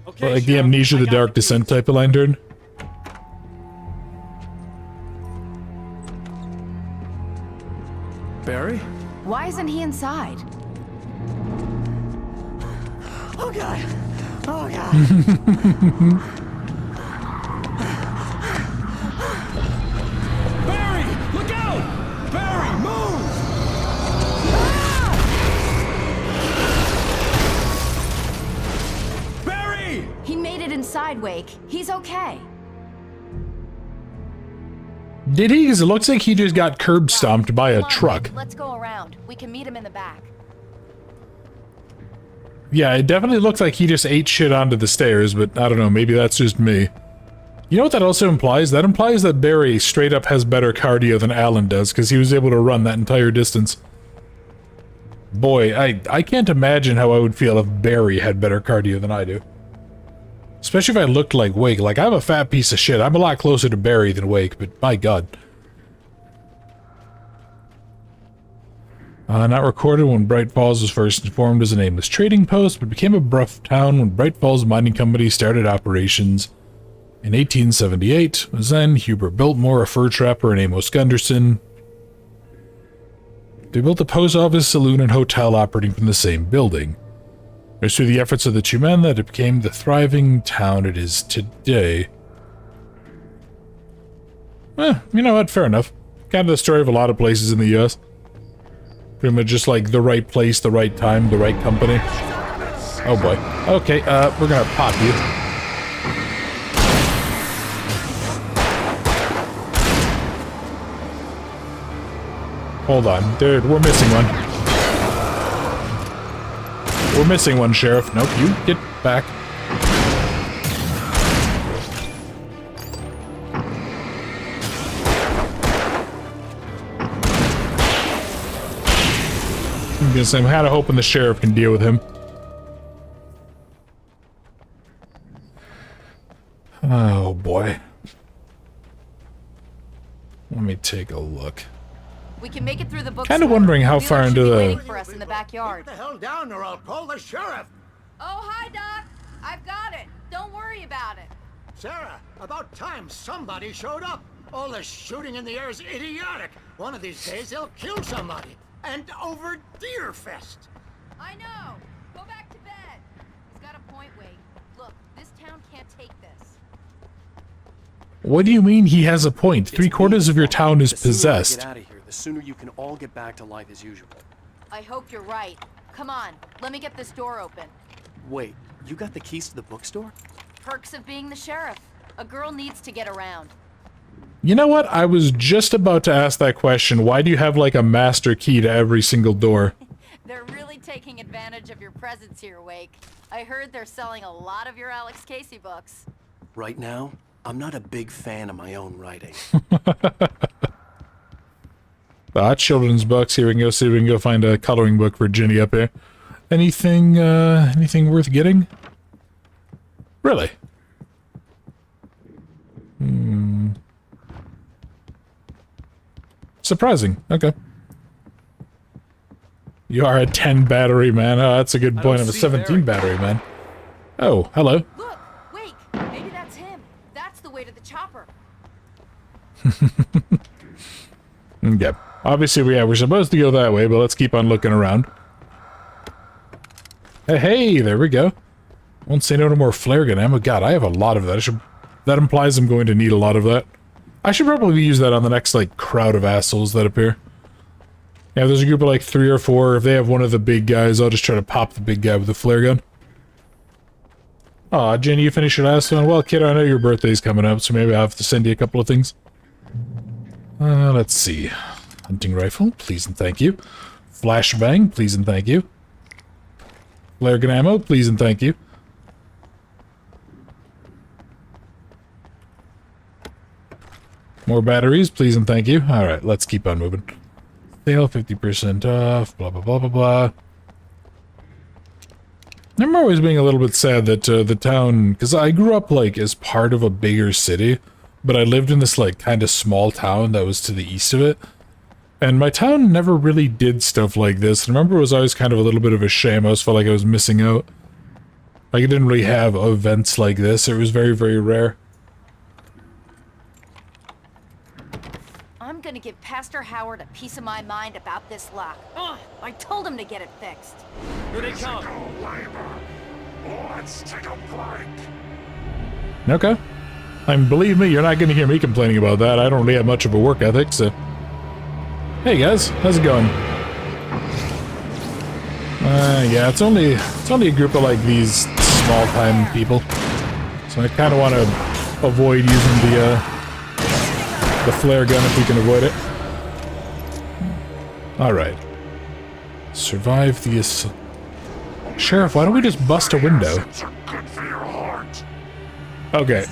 Okay, like the Amnesia the Dark Descent type of lantern. Barry? Why isn't he inside? Oh god! Oh god! Barry! Look out! outside, Wake. He's okay. Did he? Because it looks like he just got curb stomped by a Come on, truck. Wake, let's go around. We can meet him in the back. Yeah, it definitely looks like he just ate shit onto the stairs, but I don't know, maybe that's just me. You know what that also implies? That implies that Barry straight up has better cardio than Alan does, because he was able to run that entire distance. Boy, I can't imagine how I would feel if Barry had better cardio than I do. Especially if I looked like Wake. Like, I'm a fat piece of shit. I'm a lot closer to Barry than Wake, but my god. Not recorded when Bright Falls was first informed as a nameless trading post, but became a rough town when Bright Falls Mining Company started operations in 1878. It was then Hubert Biltmore, a fur trapper, and Amos Gunderson. They built a post office, saloon, and hotel operating from the same building. It was through the efforts of the two men that it became the thriving town it is today. You know what? Fair enough. Kind of the story of a lot of places in the U.S. Pretty much just like the right place, the right time, the right company. Oh boy. Okay, we're gonna pop you. Hold on, dude, we're missing one. We're missing one, Sheriff. Nope, you get back. I guess I'm kind of hoping the Sheriff can deal with him. Oh boy. Let me take a look. We can make it through the bookstore. Kind of wondering how far Wheeler should into be the... waiting for us in the backyard. Get the hell down or I'll call the sheriff. Oh, hi, Doc. I've got it. Don't worry about it. Sarah, about time somebody showed up. All this shooting in the air is idiotic. One of these days they'll kill somebody. And over Deerfest. I know. Go back to bed. He's got a point, Wade. Look, this town can't take this. What do you mean he has a point? Three-quarters of your town is The sooner I possessed. get out of here, the sooner you can all get back to life as usual. I hope you're right. Come on, let me get this door open. Wait, you got the keys to the bookstore? Perks of being the sheriff. A girl needs to get around. You know what? I was just about to ask that question. Why do you have like a master key to every single door? They're really taking advantage of your presence here, Wake. I heard they're selling a lot of your Alex Casey books. Right now, I'm not a big fan of my own writing. Children's books. Here we can go see if we can go find a coloring book for Ginny up here. Anything, anything worth getting? Really? Surprising. Okay. You are a 10 battery man. Oh, that's a good point. I'm a 17 battery man. Oh, hello. Look, Wake. Maybe that's him. That's the way to the chopper. Okay. Obviously, we're supposed to go that way, but let's keep on looking around. Hey, there we go. Won't say no to more flare gun ammo. God, I have a lot of that. That implies I'm going to need a lot of that. I should probably use that on the next, like, crowd of assholes that appear. Yeah, there's a group of, like, 3 or 4. If they have one of the big guys, I'll just try to pop the big guy with the flare gun. Aw, Jenny, you finished your last one? Well, kid, I know your birthday's coming up, so maybe I'll have to send you a couple of things. Let's see. Hunting rifle, please and thank you. Flashbang, please and thank you. Flare gun ammo, please and thank you. More batteries, please and thank you. Alright, let's keep on moving. Sale 50% off, blah blah blah blah blah. I remember always being a little bit sad that the town, because I grew up like as part of a bigger city, but I lived in this like kind of small town that was to the east of it. And my town never really did stuff like this. I remember it was always kind of a little bit of a shame. I always felt like I was missing out. Like it didn't really have events like this. It was very, very rare. I'm gonna give Pastor Howard a piece of my mind about this lock. Ugh, I told him to get it fixed. Here they come. Let's take a break. Okay. Believe me, you're not going to hear me complaining about that. I don't really have much of a work ethic, so... Hey guys, how's it going? Yeah, it's only a group of like these small-time people. So I kind of want to avoid using the flare gun if we can avoid it. Alright. Survive the assault. Sheriff, why don't we just bust a window? Okay.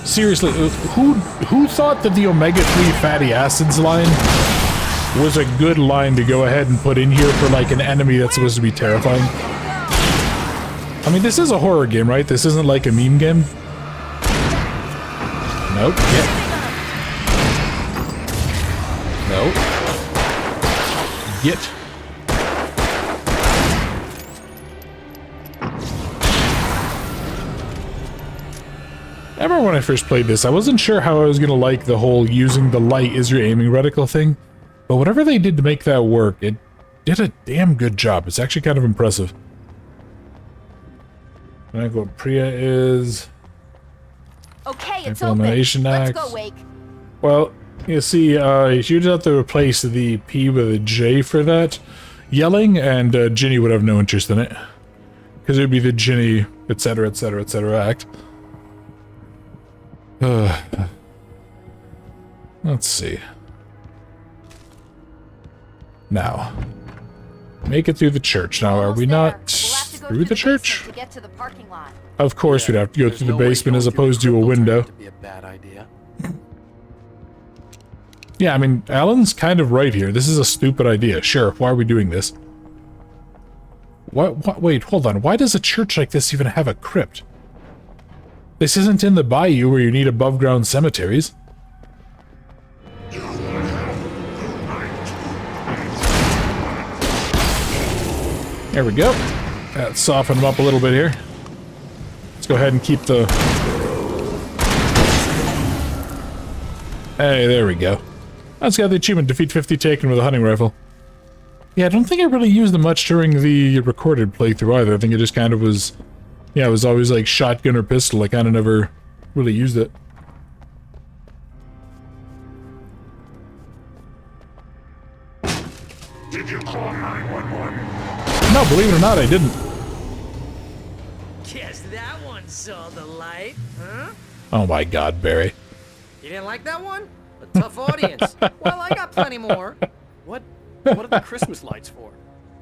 Seriously, who thought that the omega-3 fatty acids line was a good line to go ahead and put in here for like an enemy that's supposed to be terrifying? I mean, this is a horror game, right? This isn't like a meme game. Nope. Get. Nope. Get. I remember when I first played this, I wasn't sure how I was gonna like the whole using the light as your aiming reticle thing, but whatever they did to make that work, it did a damn good job. It's actually kind of impressive. I think what Priya is... Okay, it's Elimination open. Axe. Let's go, Wake. Well, you see, you'd have to replace the P with a J for that. Yelling, and Ginny would have no interest in it. Because it would be the Ginny, etc., etc., etc. act. Let's see. Now. Make it through the church. Now, are we not through the church? To get to the parking lot. Of course we'd have to go through the basement as opposed to a window. Be a bad idea. Yeah, I mean, Alan's kind of right here. This is a stupid idea. Sheriff, why are we doing this? What? Wait, hold on. Why does a church like this even have a crypt? This isn't in the bayou where you need above-ground cemeteries. There we go. Let's soften them up a little bit here. Let's go ahead and keep the... Hey, there we go. That's got the achievement, defeat 50 taken with a hunting rifle. Yeah, I don't think I really used them much during the recorded playthrough either. I think it just kind of was... Yeah, it was always like shotgun or pistol. I kind of never really used it. Did you call 911? No, believe it or not, I didn't. Guess that one saw the light, huh? Oh my god, Barry. You didn't like that one? A tough audience. Well, I got plenty more. What are the Christmas lights for?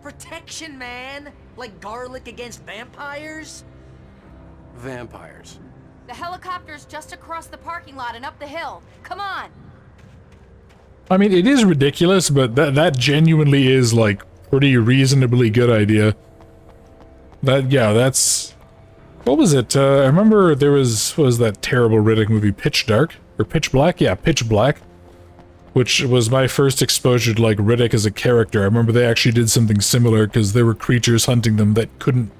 Protection, man. Like garlic against vampires. Vampires. The helicopter's just across the parking lot and up the hill. Come on. I mean, it is ridiculous, but that genuinely is, like, pretty reasonably good idea. Yeah, that's... What was it? I remember there was... What was that terrible Riddick movie? Pitch Dark? Or Pitch Black? Yeah, Pitch Black. Which was my first exposure to, like, Riddick as a character. I remember they actually did something similar, because there were creatures hunting them that couldn't...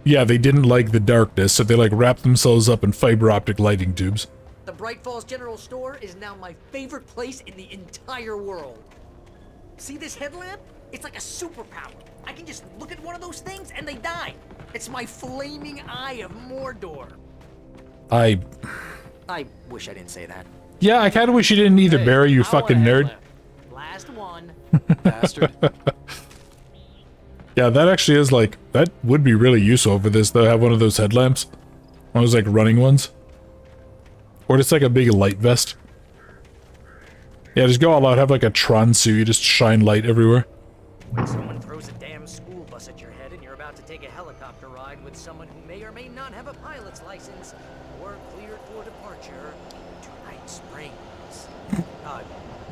Yeah, they didn't like the darkness, so they, like, wrapped themselves up in fiber optic lighting tubes. The Bright Falls General Store is now my favorite place in the entire world. See this headlamp? It's like a superpower. I can just look at one of those things and they die. It's my flaming eye of Mordor. I wish I didn't say that. Yeah, I kind of wish you didn't either, Hey, Barry, you I fucking want a nerd. headlamp. Last one. Bastard. Yeah, that actually is, like, that would be really useful for this, though, have one of those headlamps. One of those, like, running ones. Or just, like, a big light vest. Yeah, just go all out, have, like, a Tron suit, you just shine light everywhere. When someone throws a damn school bus at your head and you're about to take a helicopter ride with someone who may or may not have a pilot's license or cleared for departure to Night Springs.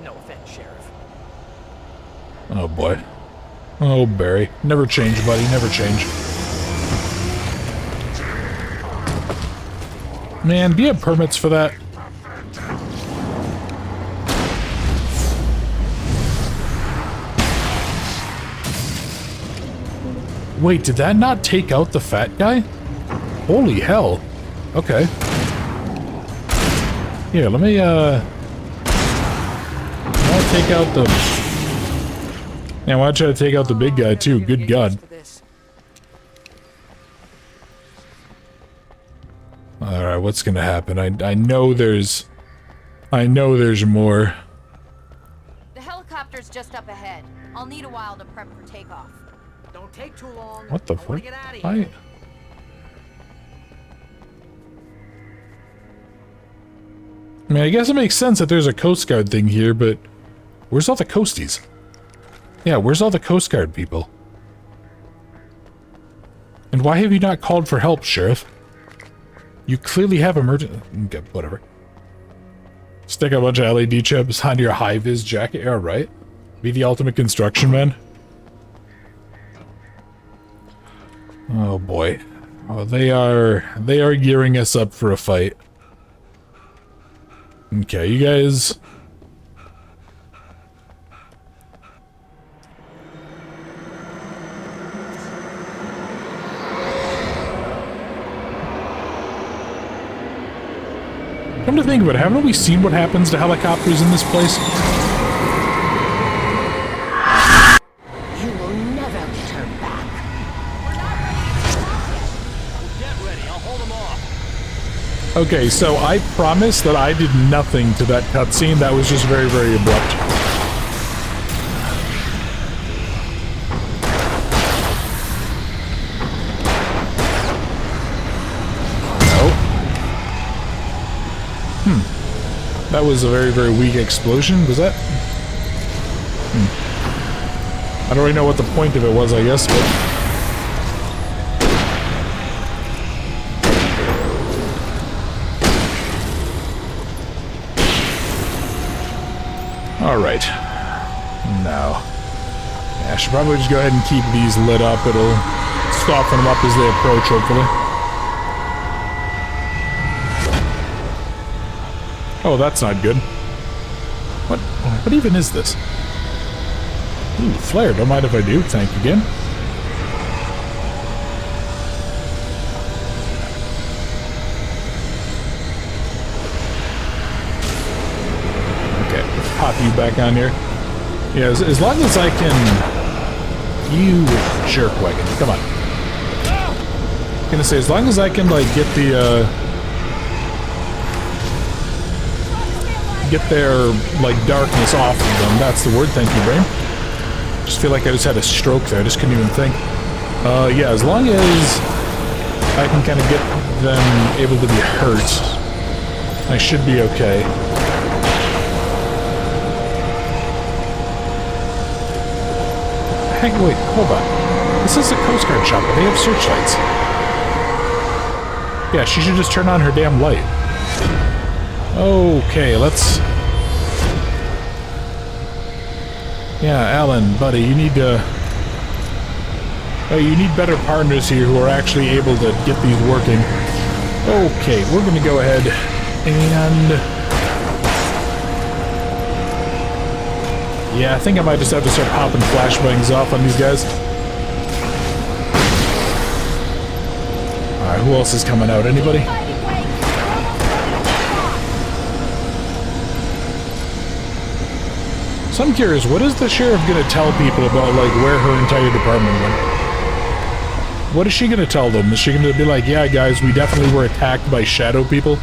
No offense, Sheriff. Oh, boy. Oh, Barry. Never change, buddy. Never change. Man, do you have permits for that? Wait, did that not take out the fat guy? Holy hell. Okay. Here, let me, I'll take out the... Yeah, why don't you try to take out the big guy, too? Good God. Alright, what's gonna happen? I know there's more. The helicopter's just up ahead. I'll need a while to prep for takeoff. Don't take too long. What the fuck? I mean, I guess it makes sense that there's a Coast Guard thing here, but where's all the Coasties? Yeah, where's all the Coast Guard people? And why have you not called for help, Sheriff? You clearly have emergency... Okay, whatever. Stick a bunch of LED chips on your high-vis jacket. Yeah, right. Be the ultimate construction man. Oh boy. Oh, they are gearing us up for a fight. Okay, you guys... Come to think of it, haven't we seen what happens to helicopters in this place? You will never get her back. Get ready, I'll hold them off. Okay, so I promise that I did nothing to that cutscene. That was just very, very abrupt. That was a very, very weak explosion. Was that? I don't really know what the point of it was, I guess, but... Alright. Now. Yeah, I should probably just go ahead and keep these lit up. It'll soften them up as they approach, hopefully. Oh, that's not good. What even is this? Ooh, flare. Don't mind if I do. Thank you again. Okay, let's pop you back on here. Yeah, as long as I can... You jerkwagon. Come on. I'm gonna say, as long as I can, like, get the, get their, like, darkness off of them. That's the word. Thank you, brain. Just feel like I just had a stroke there. I just couldn't even think. Yeah, as long as I can kind of get them able to be hurt, I should be okay. Hang, wait, hold on. This is a Coast Guard shop, but they have searchlights. Yeah, she should just turn on her damn light. Okay, let's... Yeah, Alan, buddy, you need to... you need better partners here who are actually able to get these working. Okay, we're gonna go ahead and... Yeah, I think I might just have to start popping flashbangs off on these guys. Alright, who else is coming out? Anybody? So I'm curious, what is the sheriff gonna tell people about, like, where her entire department went? What is she gonna tell them? Is she gonna be like, yeah, guys, we definitely were attacked by shadow people?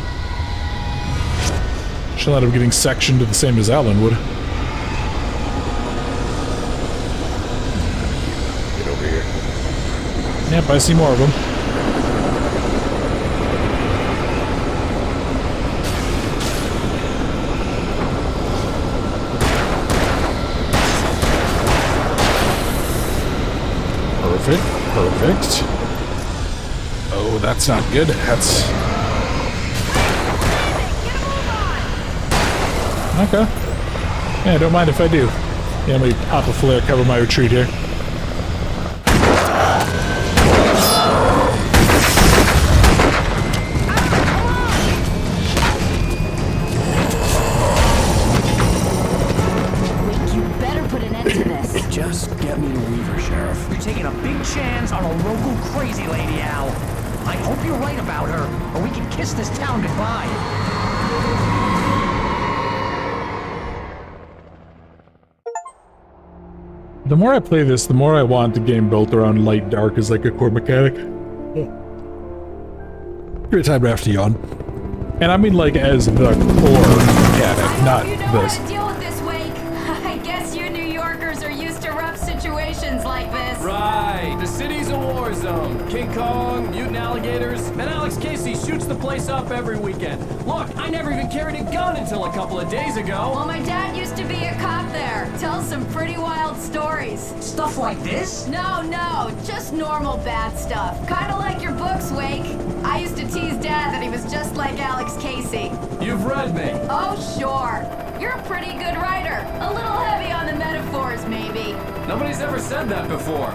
She'll end up getting sectioned the same as Alan would. Get over here. Yep, I see more of them. Perfect. Oh, that's not good. That's... Okay. Yeah, don't mind if I do. Yeah, let me pop a flare, cover my retreat here. You better put an end to this. Just get me to Weaver, Sheriff. You're taking a big chance on a local crazy lady, Al. I hope you're right about her, or we can kiss this town goodbye. The more I play this, the more I want the game built around light dark as like a core mechanic. Great time to have to yawn. And I mean like as the core mechanic, not You know this. how to deal with this, Wake. I guess you New Yorkers are used to rough tough situations like this. Right, the city's a war zone. King Kong, mutant alligators, and Alex Casey shoots the place up every weekend. Look, I never even carried a gun until a couple of days ago. Well, my dad used to be a cop there. Tells some pretty wild stories. Stuff like this? No, just normal bad stuff. Kinda like your books, Wake. I used to tease Dad that he was just like Alex Casey. You've read me. Oh, sure. You're a pretty good writer. A little heavy on the metaphors, maybe. Nobody's ever said that before.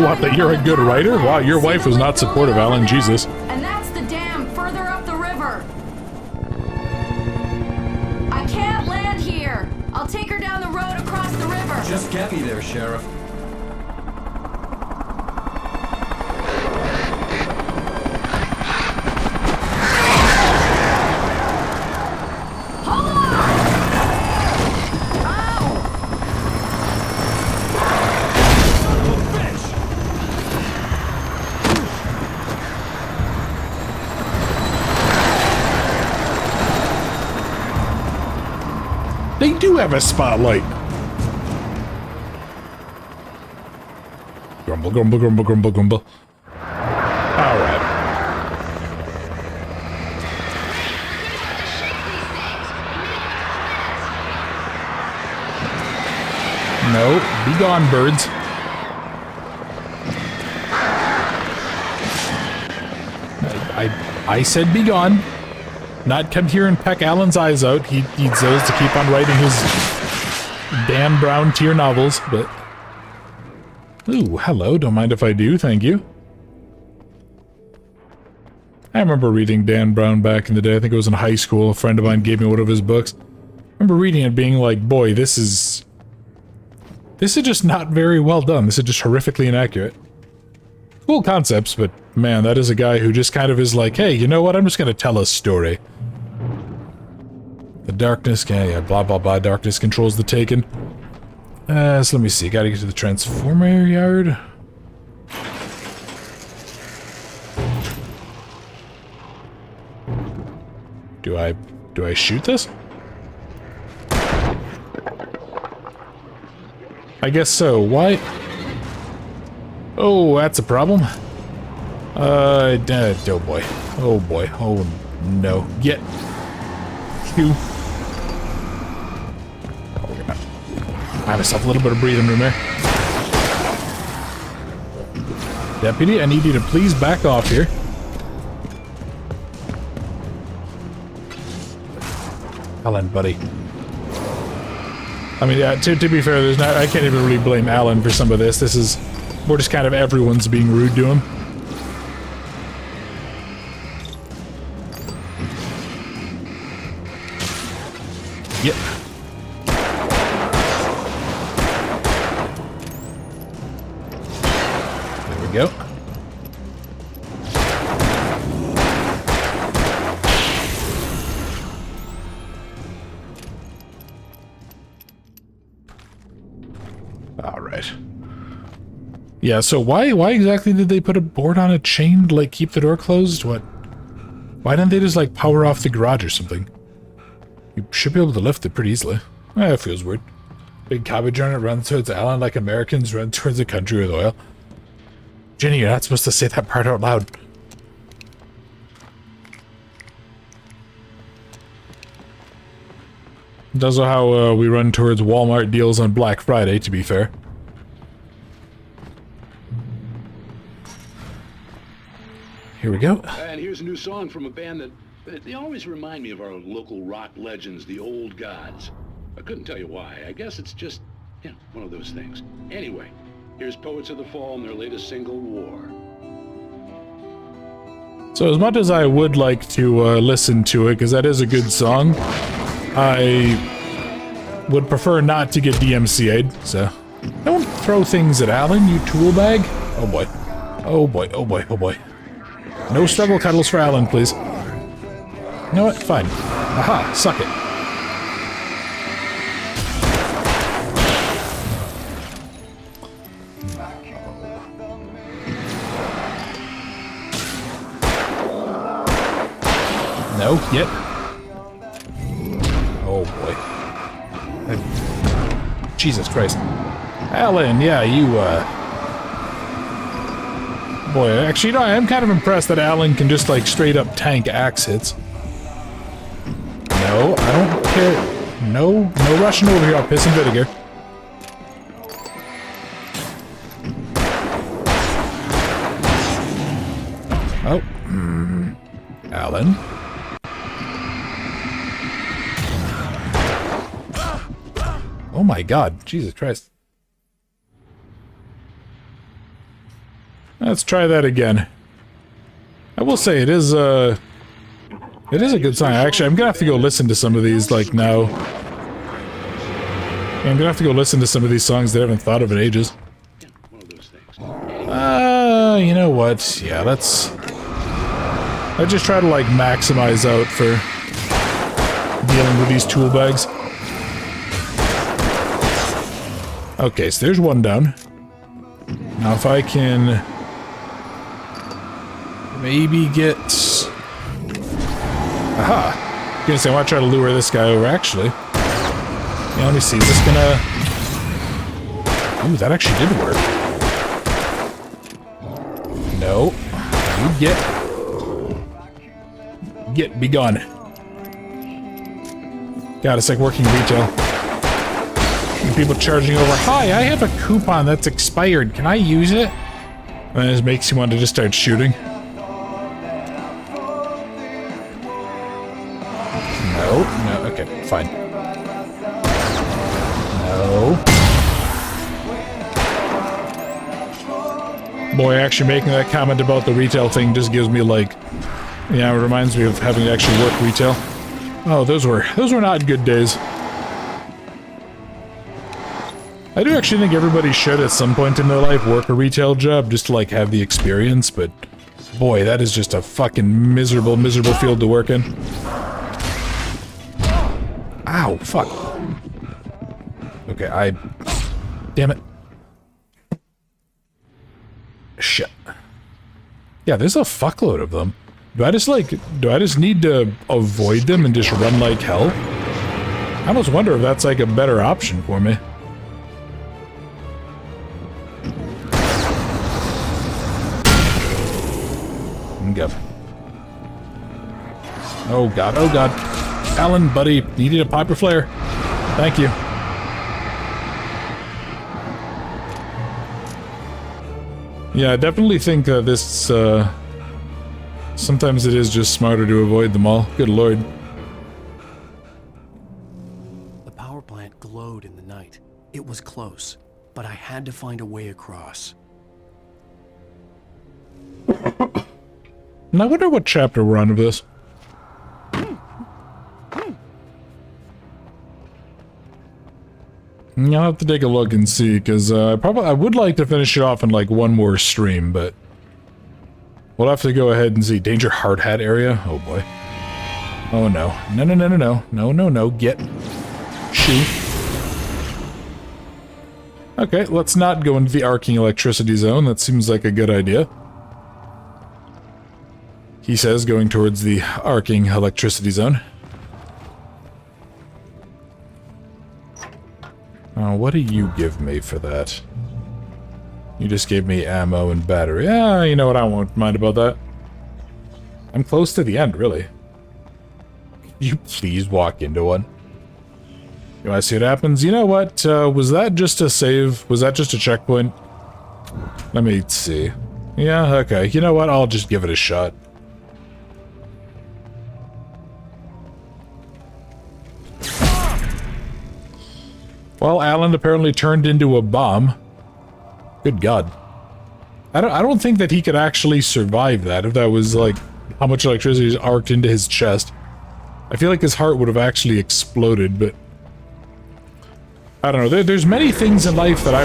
What, that you're a good writer? Wow, your wife was not supportive, Alan. Jesus. And that's the dam further up the river. I can't land here. I'll take her down the road across the river. Just get me there, Sheriff. They do have a spotlight. Grumble, grumble, grumble, grumble, grumble. Alright. No, be gone, birds. I said be gone. Not come here and peck Alan's eyes out. He needs those to keep on writing his Dan Brown tier novels, but... Ooh, hello. Don't mind if I do. Thank you. I remember reading Dan Brown back in the day. I think it was in high school. A friend of mine gave me one of his books. I remember reading it being like, boy, this is just not very well done. This is just horrifically inaccurate. Cool concepts, but man, that is a guy who just kind of is like, hey, you know what? I'm just going to tell a story. The darkness, yeah, blah, blah, blah. Darkness controls the Taken. So let me see. Gotta get to the transformer yard. Do I shoot this? I guess so. Why? Oh, that's a problem. Oh boy. Oh boy. Oh no. Get you. I have myself a little bit of breathing room there. Deputy, I need you to please back off here. Alan, buddy. I mean, yeah, to be fair, there's not. I can't even really blame Alan for some of this. This is more just kind of everyone's being rude to him. Yep. There we go. All right. Yeah, so why exactly did they put a board on a chain to, like, keep the door closed? What? Why didn't they just, like, power off the garage or something? You should be able to lift it pretty easily. It feels weird. Big cabbage on it runs towards Alan like Americans run towards the country with oil. Jenny, you're not supposed to say that part out loud. That's how we run towards Walmart deals on Black Friday, to be fair. Here we go. And here's a new song from a band that they always remind me of our local rock legends, the Old Gods. I couldn't tell you why. I guess it's just, you know, one of those things. Anyway, here's Poets of the Fall and their latest single, War. So as much as I would like to listen to it, because that is a good song, I would prefer not to get DMCA'd, so... Don't throw things at Alan, you tool bag. Oh boy. Oh boy, oh boy, oh boy. No struggle cuddles for Alan, please. You know what? Fine. Aha, suck it. No, yet. Oh boy. Jesus Christ. Alan, yeah, you, boy, actually, you know, I am kind of impressed that Alan can just, like, straight up tank axe hits. No, I don't care. No rushing over here. I'll piss and vinegar. Oh. Alan. Oh my god. Jesus Christ. Let's try that again. I will say it is a good sign. Actually, I'm gonna have to go listen to some of these, like, now. I'm gonna have to go listen to some of these songs that I haven't thought of in ages. You know what? Yeah, let's just try to, like, maximize out for dealing with these tool bags. Okay, so there's one down. Now if I can maybe get... Aha! I'm gonna say I want to try to lure this guy over, actually. Yeah, let me see, is this gonna... Ooh, that actually did work. No. You be gone. God, it's like working retail. And people charging over, hi, I have a coupon that's expired, can I use it? And it just makes you want to just start shooting. No, okay, fine. No. Boy, actually making that comment about the retail thing just gives me, like, yeah, it reminds me of having to actually work retail. Oh, those were not good days. I do actually think everybody should at some point in their life work a retail job just to, like, have the experience, but boy, that is just a fucking miserable field to work in. Ow, fuck. Okay, damn it. Shit. Yeah, there's a fuckload of them. Do I just need to avoid them and just run like hell? I almost wonder if that's like a better option for me. Go. Oh god, oh god. Alan, buddy, needed a piper flare. Thank you. Yeah, I definitely think this, sometimes it is just smarter to avoid them all. Good lord. The power plant glowed in the night. It was close, but I had to find a way across. And I wonder what chapter we're on of this. I'll have to take a look and see, because I would like to finish it off in like one more stream, but we'll have to go ahead and see. Danger hard hat area? Oh boy. Oh no. No, get. Shoo. Okay, let's not go into the arcing electricity zone. That seems like a good idea. He says, going towards the arcing electricity zone. Oh, what do you give me for that? You just gave me ammo and battery. Yeah, you know what, I won't mind about that. I'm close to the end, really. You please walk into one. You wanna see what happens? You know what, was that just a save? Was that just a checkpoint? Let me see. Yeah, okay, you know what, I'll just give it a shot. Well, Alan apparently turned into a bomb. Good God. I don't think that he could actually survive that if that was, like, how much electricity is arced into his chest. I feel like his heart would have actually exploded, but... I don't know, there's many things in life that I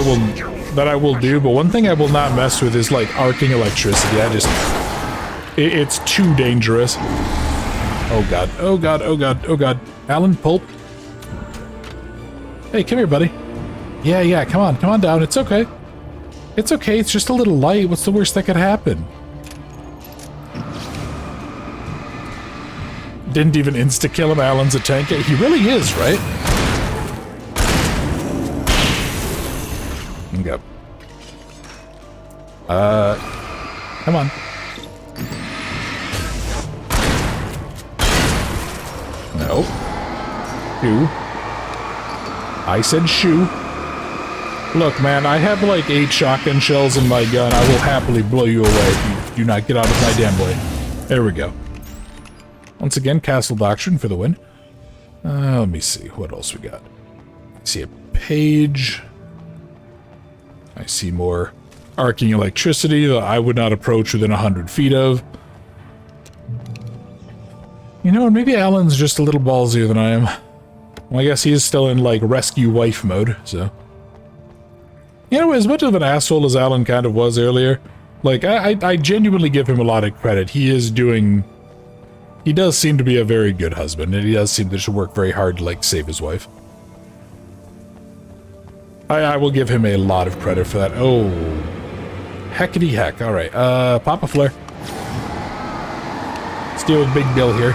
will do, but one thing I will not mess with is, like, arcing electricity. It's too dangerous. Oh god, oh god, oh god, oh god. Alan, pulp. Hey, come here, buddy. Yeah, come on down. It's okay. It's okay, it's just a little light. What's the worst that could happen? Didn't even insta-kill him. Alan's a tank. He really is, right? Okay. Come on. No. Shoe. I said shoe. Look, man, I have like 8 shotgun shells in my gun. I will happily blow you away if you do not get out of my damn way. There we go. Once again, Castle Doctrine for the win. Let me see. What else we got? I see a page. I see more arcing electricity that I would not approach within 100 feet of. You know, maybe Alan's just a little ballsier than I am. Well, I guess he is still in, like, rescue wife mode, so... You know, as much of an asshole as Alan kind of was earlier, like, I genuinely give him a lot of credit. He is doing... He does seem to be a very good husband, and he does seem to work very hard to, like, save his wife. I will give him a lot of credit for that. Oh... Heckity heck. Alright, pop a flare. Let's deal with Big Bill here.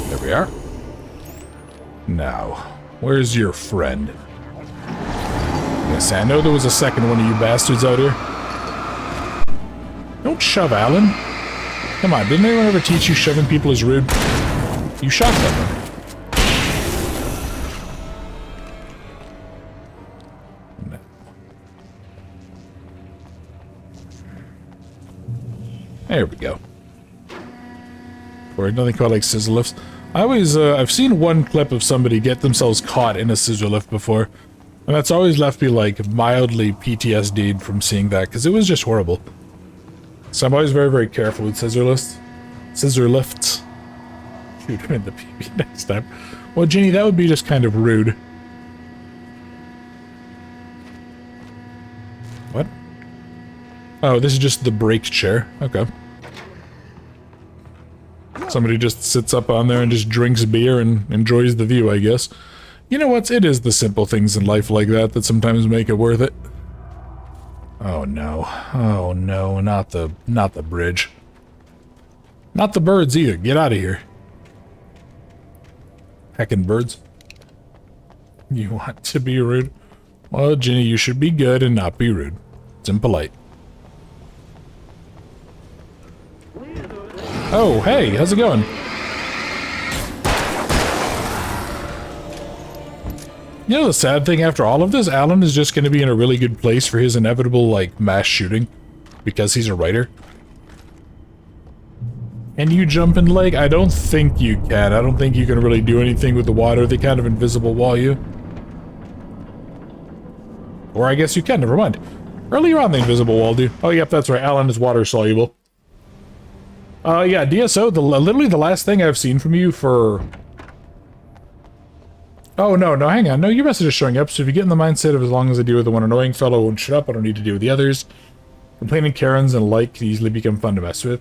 There we are. Now, where's your friend? Yes, I know there was a second one of you bastards out here. Don't shove, Alan. Come on, didn't anyone ever teach you shoving people is rude? You shot them. No. There we go. Or nothing called like scissor lifts. I always, I've seen one clip of somebody get themselves caught in a scissor lift before. And that's always left me, like, mildly PTSD'd from seeing that, because it was just horrible. So I'm always very, very careful with scissor lifts. Scissor lifts. Shoot him in the PB next time. Well, Ginny, that would be just kind of rude. What? Oh, this is just the brake chair. Okay. Somebody just sits up on there and just drinks beer and enjoys the view, I guess. You know what? It is the simple things in life like that that sometimes make it worth it. Oh no. Oh no, not the bridge. Not the birds either. Get out of here. Heckin' birds. You want to be rude? Well, Ginny, you should be good and not be rude. It's impolite. Oh, hey, how's it going? You know the sad thing, after all of this, Alan is just going to be in a really good place for his inevitable, like, mass shooting. Because he's a writer. Can you jump in the lake? I don't think you can. I don't think you can really do anything with the water. They kind of invisible wall you. Or I guess you can, never mind. Earlier on, they invisible walled you. Oh, yep, that's right. Alan is water soluble. Yeah, DSO, literally the last thing I've seen from you for... Oh, no, hang on. No, your message is showing up, so if you get in the mindset of as long as I deal with the one annoying fellow who won't shut up, I don't need to deal with the others. Complaining Karens and like can easily become fun to mess with.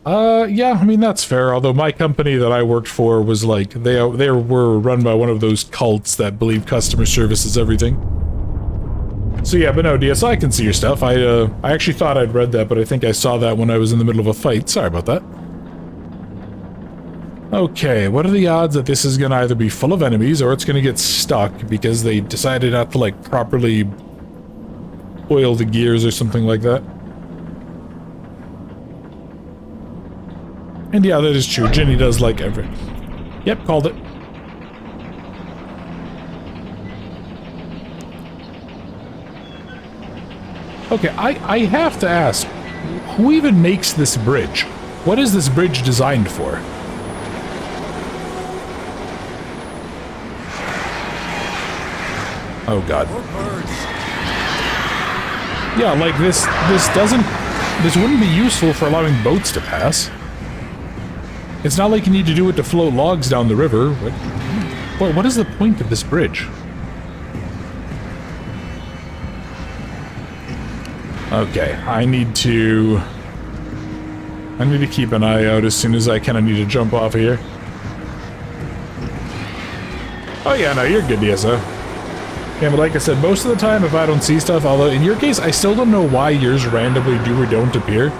Yeah, I mean, that's fair, although my company that I worked for was like, they were run by one of those cults that believe customer service is everything. So yeah, but no, DS, I can see your stuff. I actually thought I'd read that, but I think I saw that when I was in the middle of a fight. Sorry about that. Okay, what are the odds that this is gonna either be full of enemies or it's gonna get stuck because they decided not to, like, properly oil the gears or something like that? And yeah, that is true. Ginny does like every... Yep, called it. Okay, I have to ask, who even makes this bridge? What is this bridge designed for? Oh god. Yeah, like this wouldn't be useful for allowing boats to pass. It's not like you need to do it to float logs down the river. What is the point of this bridge? Okay, I need to keep an eye out as soon as I kind of need to jump off of here. Oh yeah, no, you're good, DSO. Yeah, but like I said, most of the time if I don't see stuff, although in your case, I still don't know why yours randomly do or don't appear.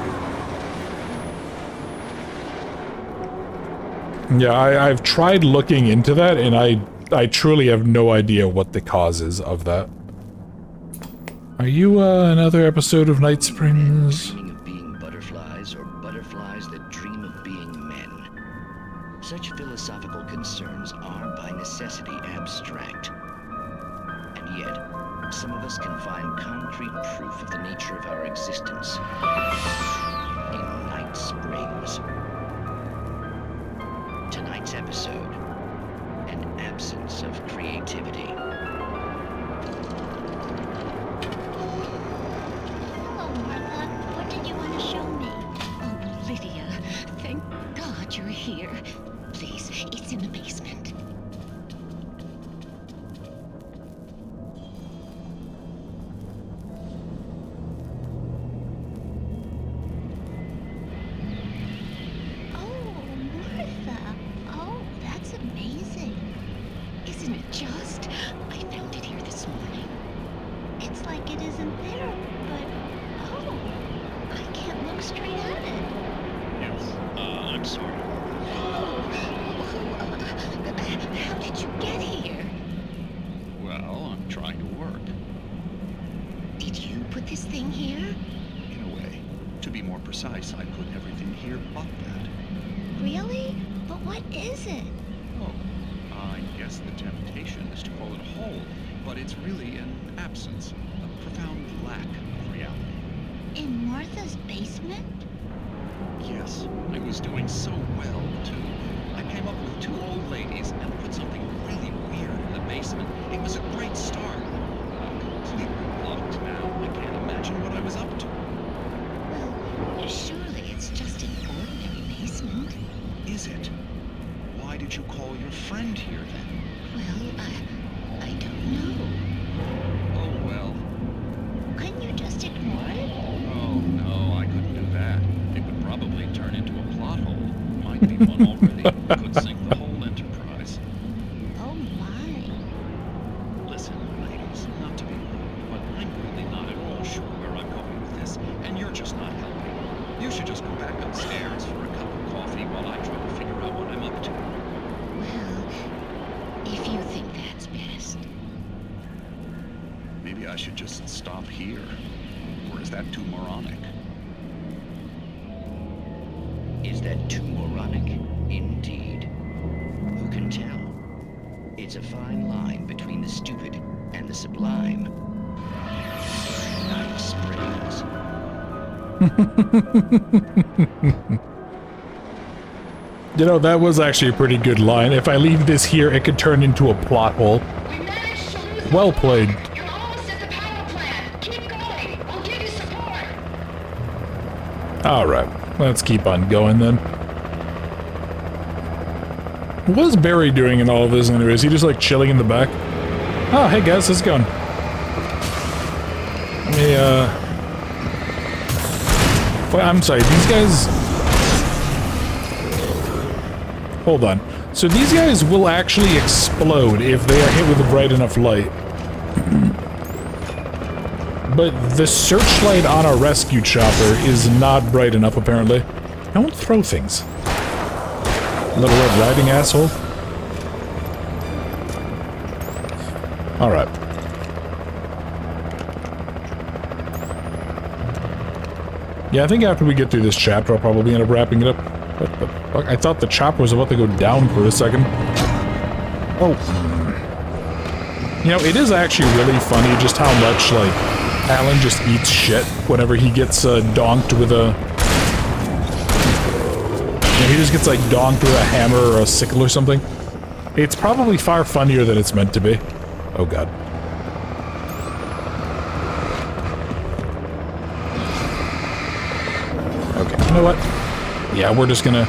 Yeah, I've tried looking into that, and I truly have no idea what the cause is of that. Are you another episode of Night Springs? Dreaming of being butterflies, or butterflies that dream of being men. Such philosophical concerns are by necessity abstract. And yet, some of us can find concrete proof of the nature of our existence in Night Springs. Tonight's episode, an absence of creativity. Hello, Martha. What did you want to show me? Oh, Lydia, thank God you're here. Please, it's in the basement. Oh, Martha. Oh, that's amazing. Isn't it just? I found it here this morning. It's like it isn't there, but oh, I can't look straight at it. Yes, I'm sorry. How did you get here? Well, I'm trying to work. Did you put this thing here? In a way. To be more precise, I put everything here but that. Really? But what is it? Oh, I guess the temptation is to call it a hole, but it's really an absence, a profound lack of reality. In Martha's basement? Yes, I was doing so well, too. I came up with 2 old ladies and put something really weird in the basement. It was a great start. I'm completely blocked now. I can't imagine what I was up to. Well, surely it's just an ordinary basement. Is it? Why did you call your friend here, then? Well, I don't know. Oh, well. Couldn't you just ignore it? Oh, no, I couldn't do that. It would probably turn into a plot hole. Might be one already. Could sink the whole enterprise. Oh my. Listen, ladies, not to be rude, but I'm really not at all sure where I'm going with this, and you're just not helping. You should just go back upstairs for a cup of coffee while I try to figure out what I'm up to. Well, if you think that's best. Maybe I should just stop here. Or is that too moronic? Is that too moronic? Indeed. Who can tell? It's a fine line between the stupid and the sublime. Night Springs. You know, that was actually a pretty good line. If I leave this here, it could turn into a plot hole. Well played. You're almost at the power plant. Keep going. I'll give you support. Alright, let's keep on going then. What is Barry doing in all of this anyway? Is he just like chilling in the back? Oh, hey guys, how's it going? Let me, well, I'm sorry, these guys... Hold on. So these guys will actually explode if they are hit with a bright enough light. But the searchlight on a rescue chopper is not bright enough, apparently. Don't throw things. Little Red Riding asshole. Alright. Yeah, I think after we get through this chapter, I'll probably end up wrapping it up. What the fuck? I thought the chopper was about to go down for a second. Oh. You know, it is actually really funny just how much, like, Alan just eats shit whenever he gets donked with a... You know, he just gets, like, donked with a hammer or a sickle or something. It's probably far funnier than it's meant to be. Oh, God. Okay, you know what? Yeah, we're gonna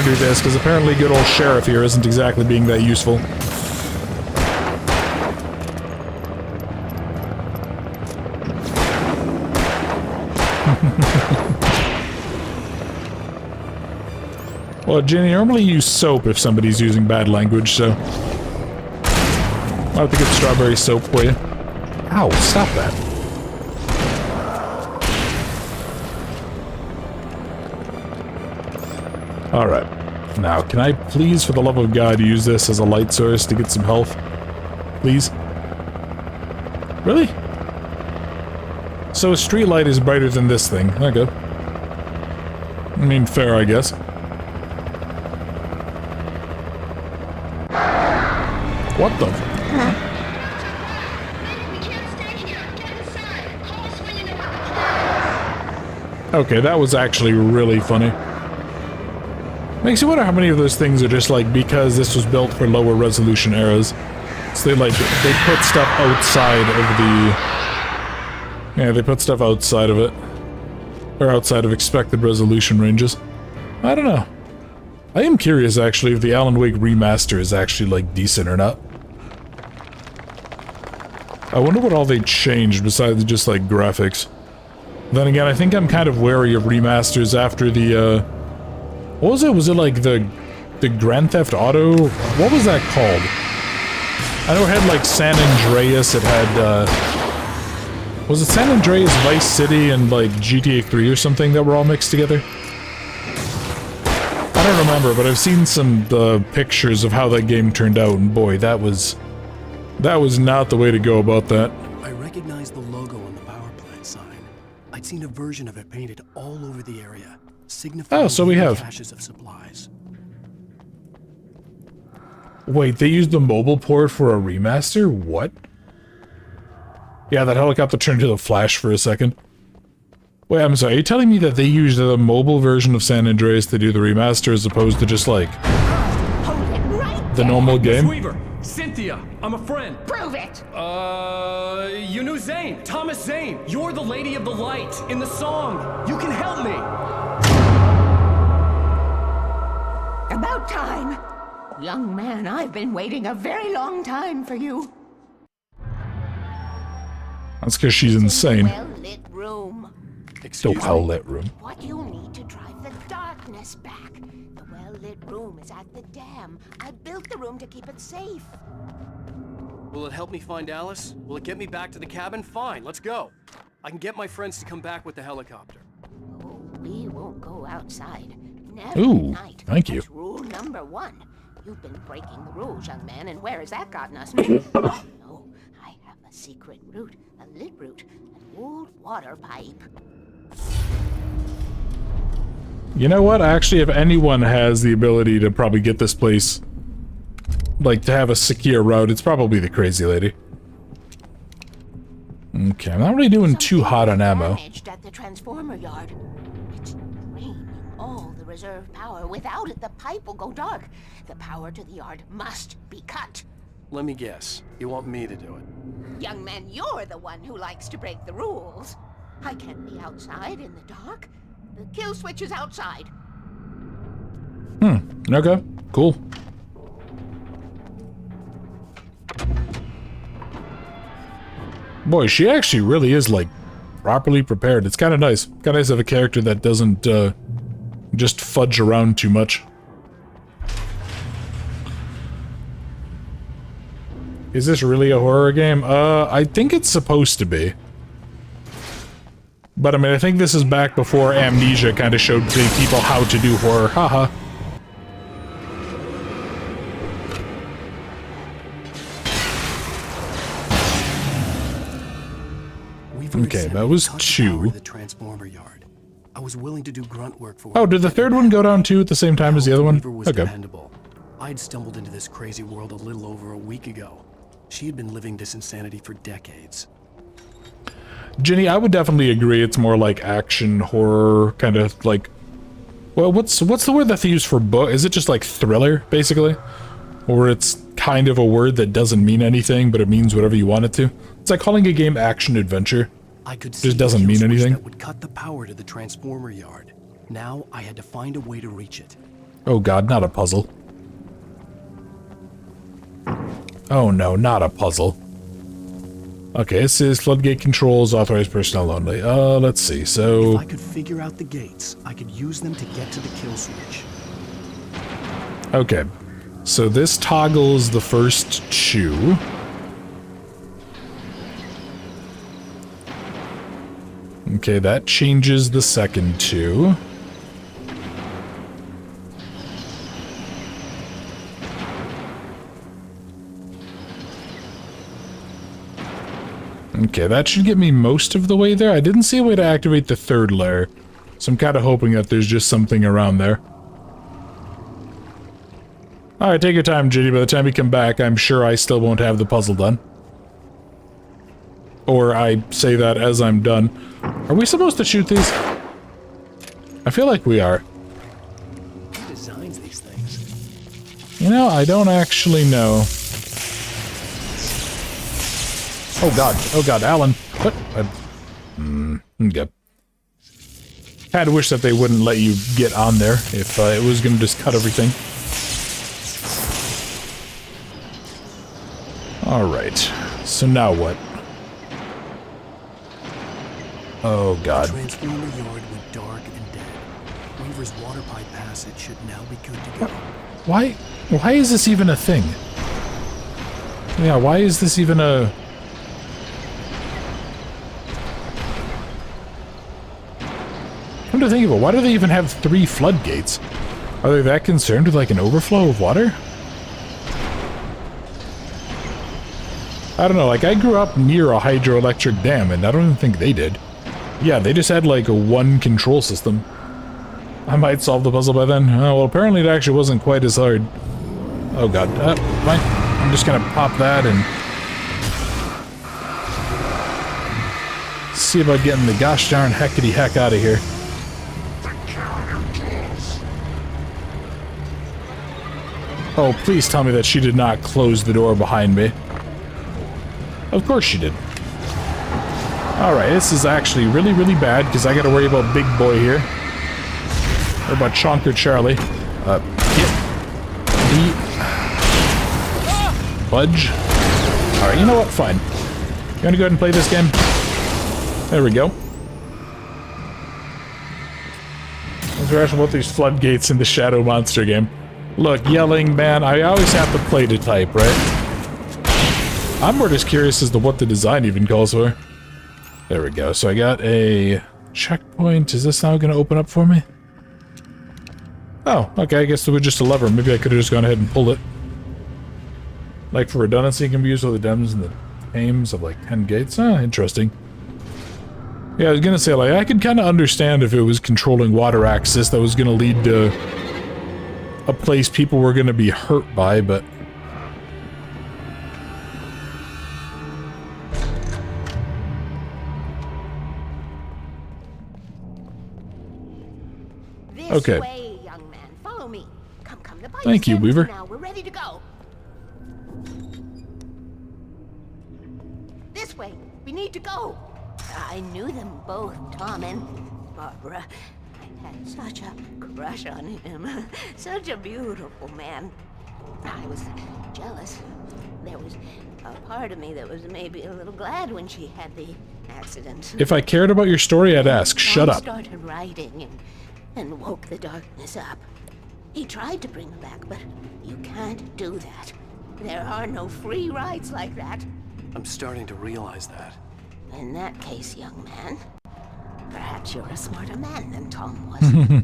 do this, because apparently good old Sheriff here isn't exactly being that useful. Well, Jenny, normally use soap if somebody's using bad language, so... I'll have to get strawberry soap for you. Ow, stop that. Alright. Now, can I please, for the love of God, use this as a light source to get some health? Please? Really? So a street light is brighter than this thing. Okay. I mean, fair, I guess. What the? Okay, that was actually really funny. Makes you wonder how many of those things are just like because this was built for lower resolution eras. So they put stuff outside of the... Yeah, they put stuff outside of it. Or outside of expected resolution ranges. I don't know. I am curious actually if the Alan Wake remaster is actually like decent or not. I wonder what all they changed besides just like graphics. Then again, I think I'm kind of wary of remasters after the what was it? Was it like the Grand Theft Auto? What was that called? I know it had like San Andreas, it had was it San Andreas, Vice City, and like GTA 3 or something that were all mixed together? I don't remember, but I've seen some pictures of how that game turned out, and boy, that was not the way to go about that. I recognized the logo on the power plant sign. I'd seen a version of it painted all over the area, signifying so we have caches of supplies. Wait, they used the mobile port for a remaster? What? Yeah, that helicopter turned into the Flash for a second. Wait, I'm sorry, are you telling me that they used the mobile version of San Andreas to do the remaster as opposed to just like the normal game? Weaver, Cynthia, I'm a friend. Prove it! You knew Zane, Thomas Zane. You're the Lady of the Light in the song. You can help me. About time. Young man, I've been waiting a very long time for you. That's because she's insane. Well-lit room. The well-lit room. What you'll need to drive the darkness back. The well-lit room is at the dam. I built the room to keep it safe. Will it help me find Alice? Will it get me back to the cabin? Fine, let's go. I can get my friends to come back with the helicopter. Oh, we won't go outside. Never Ooh, at night. thank you. That's rule number 1. You've been breaking the rules, young man, and where has that gotten us? No, I have a secret route, a lit route, an old water pipe. You know what? Actually, if anyone has the ability to probably get this place, like, to have a secure route, it's probably the crazy lady. Okay, I'm not really doing too hot on ammo. Damaged at the transformer yard. It's draining all the reserve power. Without it, the pipe will go dark. The power to the yard must be cut. Let me guess. You want me to do it? Young man, you're the one who likes to break the rules. I can't be outside in the dark. The kill switch is outside. Okay, cool. Boy, she actually really is, like, properly prepared. It's kind of nice. Kind of nice to have a character that doesn't, just fudge around too much. Is this really a horror game? I think it's supposed to be. But I mean, I think this is back before Amnesia kind of showed people how to do horror. Haha. Okay, that was 2. The transformer yard. I was willing to do grunt work for. Oh, did the third one go down too at the same time as the other one? Was Okay. dependable. I'd stumbled into this crazy world a little over a week ago. She had been living this insanity for decades. Ginny, I would definitely agree. It's more like action horror, kind of like. Well, what's the word that they use for book? Is it just like thriller, basically, or it's kind of a word that doesn't mean anything, but it means whatever you want it to? It's like calling a game action adventure. I could just doesn't mean anything. That would cut the power to the transformer yard. Now I had to find a way to reach it. Oh god, not a puzzle. Oh no, not a puzzle. Okay, this is floodgate controls, authorized personnel only. Let's see, so... If I could figure out the gates, I could use them to get to the kill switch. Okay, so this toggles the first 2. Okay, that changes the second 2. Okay, that should get me most of the way there. I didn't see a way to activate the third layer, so I'm kind of hoping that there's just something around there. Alright, take your time, Ginny. By the time you come back, I'm sure I still won't have the puzzle done. Or I say that as I'm done. Are we supposed to shoot these? I feel like we are. Who designs these things? You know, I don't actually know. Oh god, Alan. What? Okay. Had to wish that they wouldn't let you get on there if it was gonna just cut everything. Alright, so now what? Oh god. The transformer yard went dark and dead. Weaver's water pipe passage should now be good to go. Why is this even a thing? Yeah, why is this even a... Come to think of it, why do they even have 3 floodgates? Are they that concerned with, like, an overflow of water? I don't know, like, I grew up near a hydroelectric dam, and I don't even think they did. Yeah, they just had, like, a 1 control system. I might solve the puzzle by then. Oh, well, apparently it actually wasn't quite as hard. Oh god, fine. I'm just gonna pop that and... see about getting the gosh darn heckity heck out of here. Oh, please tell me that she did not close the door behind me. Of course she did. Alright, this is actually really, really bad, because I gotta worry about Big Boy here. Or about Chonker Charlie. Get the... Budge. Alright, you know what? Fine. You wanna go ahead and play this game? There we go. What's rational about these floodgates in the Shadow Monster game? Look, yelling, man, I always have to play to type, right? I'm more just curious as to what the design even calls for. There we go. So I got a checkpoint. Is this now going to open up for me? Oh, okay. I guess it was just a lever. Maybe I could have just gone ahead and pulled it. Like for redundancy, it can be used with the dems and the aims of like 10 gates. Ah, interesting. Yeah, I was going to say, like, I could kind of understand if it was controlling water access that was going to lead to a place people were going to be hurt by, but... Okay. This way, young man. Follow me. Come. The bike's Thank you, empty Weaver. now. We're ready to go. This way. We need to go. I knew them both, Tom and Barbara. I had such a crush on him. Such a beautiful man. I was jealous. There was a part of me that was maybe a little glad when she had the accident. If I cared about your story, I'd ask. Shut Tom up. Started writing and woke the darkness up. He tried to bring her back, but you can't do that. There are no free rides like that. I'm starting to realize that. In that case, young man, perhaps you're a smarter man than Tom was. The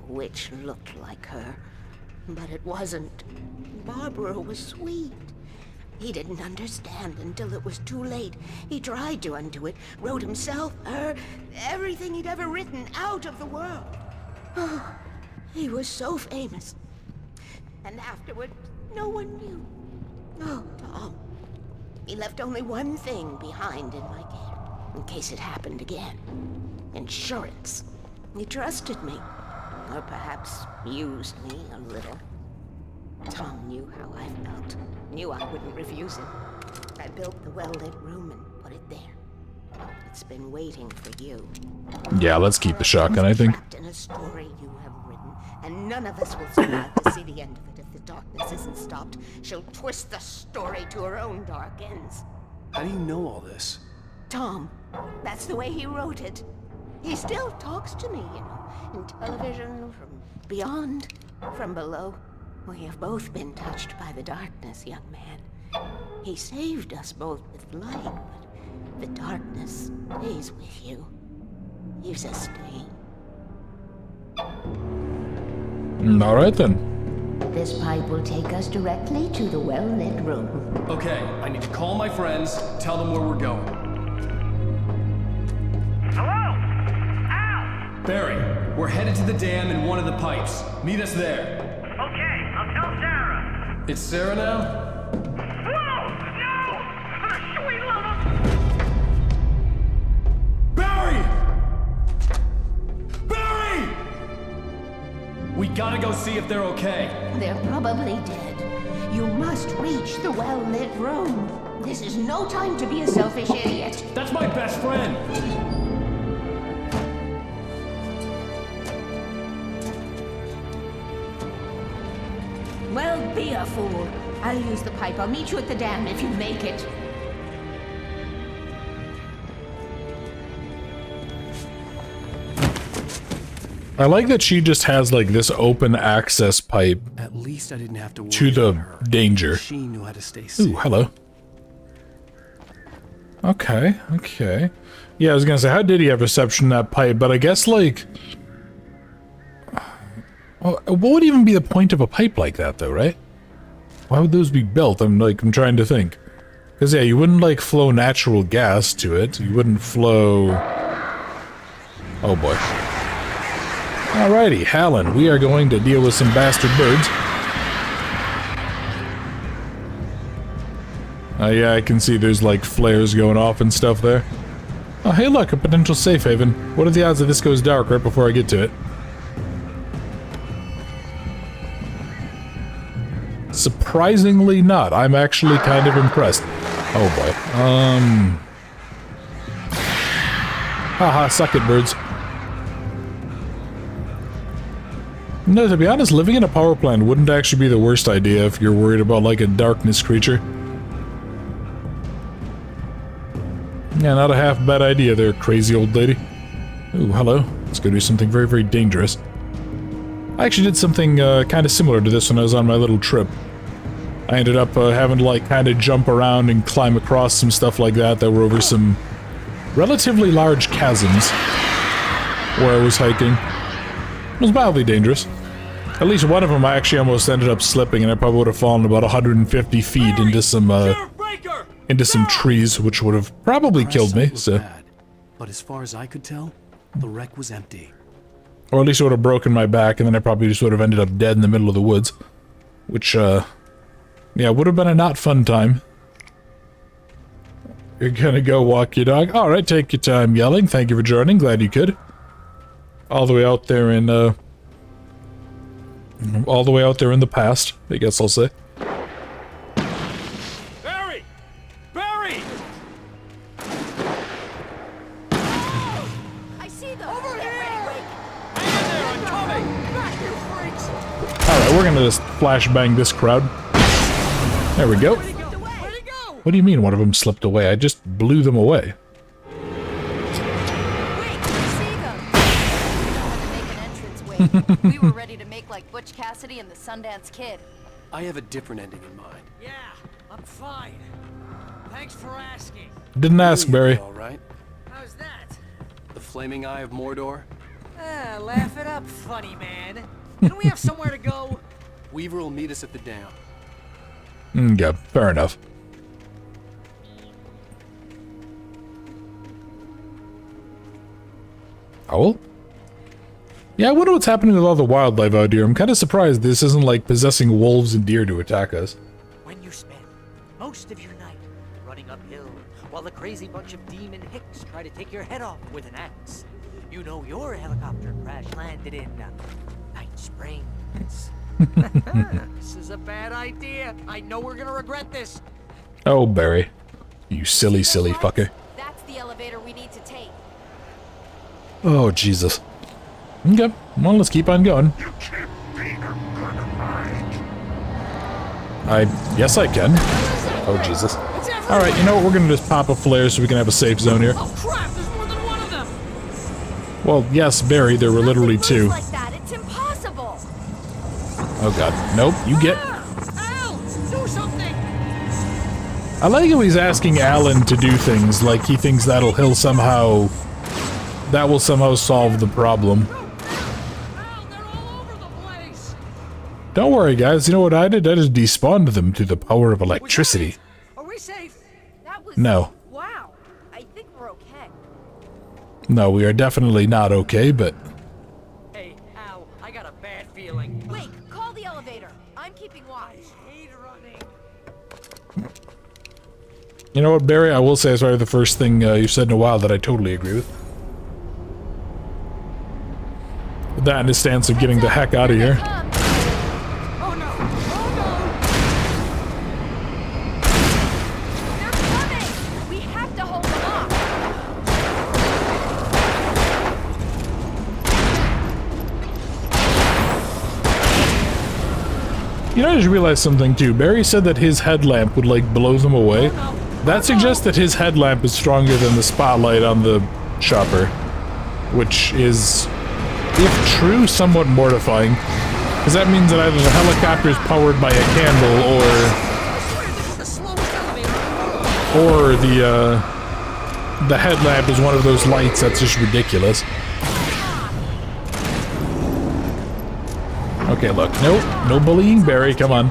witch looked like her, but it wasn't. Barbara was sweet. He didn't understand until it was too late. He tried to undo it, wrote himself, her, everything he'd ever written out of the world. Oh, he was so famous. And afterward, no one knew. Oh, Tom. He left only one thing behind in my care, in case it happened again. Insurance. He trusted me. Or perhaps used me a little. Tom knew how I felt. Knew I wouldn't refuse him. I built the well-lit room and put it there. It's been waiting for you. Yeah, let's keep the shotgun, I think. Trapped in a story you have written, and none of us will survive to see the end of it if the darkness isn't stopped. She'll twist the story to her own dark ends. How do you know all this? Tom, that's the way he wrote it. He still talks to me, you know, in television, from beyond, from below. We have both been touched by the darkness, young man. He saved us both with light, but the darkness stays with you. Leaves a stain. Alright then. This pipe will take us directly to the well-lit room. Okay, I need to call my friends, tell them where we're going. Hello? Al! Barry, we're headed to the dam in one of the pipes. Meet us there. Okay, I'll tell Sarah. It's Sarah now? Whoa! No! Sweet little... Barry! Barry! We gotta go see if they're okay. They're probably dead. You must reach the well-lit room. This is no time to be a selfish idiot. That's my best friend! Well, be a fool. I'll use the pipe. I'll meet you at the dam if you make it. I like that she just has like this open access pipe At least I didn't have to worry to the about her. danger. She knew how to stay safe. Ooh, hello. Okay, okay. Yeah, I was gonna say, how did he have reception in that pipe? But I guess, like... Well, what would even be the point of a pipe like that, though, right? Why would those be built? I'm trying to think. Because, yeah, you wouldn't, like, flow natural gas to it. You wouldn't flow... Oh, boy. Alrighty, Hallen, we are going to deal with some bastard birds. Yeah, I can see there's, like, flares going off and stuff there. Oh, hey, look, a potential safe haven. What are the odds that this goes dark right before I get to it? Surprisingly not. I'm actually kind of impressed. Oh, boy. Haha, suck it, birds. No, to be honest, living in a power plant wouldn't actually be the worst idea if you're worried about, like, a darkness creature. Yeah, not a half bad idea there, crazy old lady. Ooh, hello. Let's go do something very, very dangerous. I actually did something kind of similar to this when I was on my little trip. I ended up having to, like, kind of jump around and climb across some stuff like that were over some relatively large chasms where I was hiking. It was mildly dangerous. At least one of them I actually almost ended up slipping, and I probably would have fallen about 150 feet into some trees, which would have probably killed me, so... Bad, but as far as I could tell, the wreck was empty. Or at least it would have broken my back, and then I probably just would have ended up dead in the middle of the woods. Which, yeah, would have been a not fun time. You're gonna go walk your dog? Alright, take your time yelling. Thank you for joining. Glad you could. All the way out there in, all the way out there in the past, I guess I'll say. Barry! Barry! I see them. Over here! Hang in there, I'm coming! Back, you freaks! Alright, we're gonna just flashbang this crowd. There we go. Where'd he go? What do you mean one of them slipped away? I just blew them away. We were ready to make like Butch Cassidy and the Sundance Kid. I have a different ending in mind. Yeah, I'm fine. Thanks for asking. Didn't ask, Barry. All right. How's that? The flaming eye of Mordor. Ah, laugh it up, funny man. Can we have somewhere to go? Weaver will meet us at the dam. Yeah, fair enough. Owl? Yeah, I wonder what's happening with all the wildlife out here. I'm kind of surprised this isn't like possessing wolves and deer to attack us. When you spend most of your night running uphill while the crazy bunch of demon hicks try to take your head off with an axe, you know your helicopter crash landed in Night Springs. This is a bad idea. I know we're gonna regret this. Oh, Barry. You silly, silly fucker. That's the elevator we need to take. Oh, Jesus. Okay, well, let's keep on going. Yes, I can. Oh, Jesus. Alright, you know what? We're gonna just pop a flare so we can have a safe zone here. Oh crap, there's more than one of them! Well, yes, Barry, there were literally two. Like that, it's impossible. Oh, God. Nope, you get... Al, do something! I like how he's asking Alan to do things, like he thinks that will somehow solve the problem. Don't worry, guys. You know what I did? I just despawned them through the power of electricity. Are we safe? That was... No. Wow. I think we're okay. No, we are definitely not okay, but... Hey, Al, I got a bad feeling. Wait, call the elevator. I'm keeping watch. I hate running. You know what, Barry? I will say it's probably the first thing you've said in a while that I totally agree with. That and his stance of getting the heck out of here. Oh no! Oh They're coming! We have to hold them off. You know, I just realized something too. Barry said that his headlamp would like blow them away. That suggests that his headlamp is stronger than the spotlight on the chopper, which is, if true, somewhat mortifying. Because that means that either the helicopter is powered by a candle or the headlamp is one of those lights that's just ridiculous. Okay, look, no bullying Barry, come on.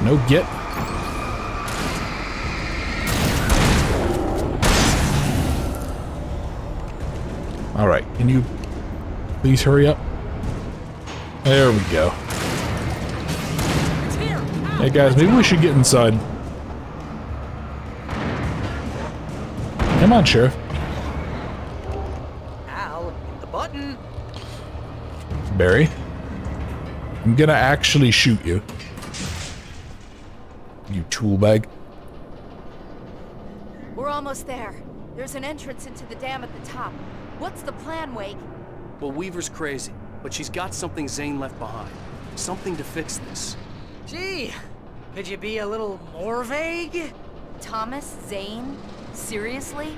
No get. Alright, can you please hurry up? There we go. Hey guys, maybe we should get inside. Come on, Sheriff. Al, the button. Barry, I'm gonna actually shoot you. You tool bag. We're almost there. There's an entrance into the dam at the top. What's the plan, Wake? Well, Weaver's crazy, but she's got something Zane left behind. Something to fix this. Gee, could you be a little more vague? Thomas Zane? Seriously?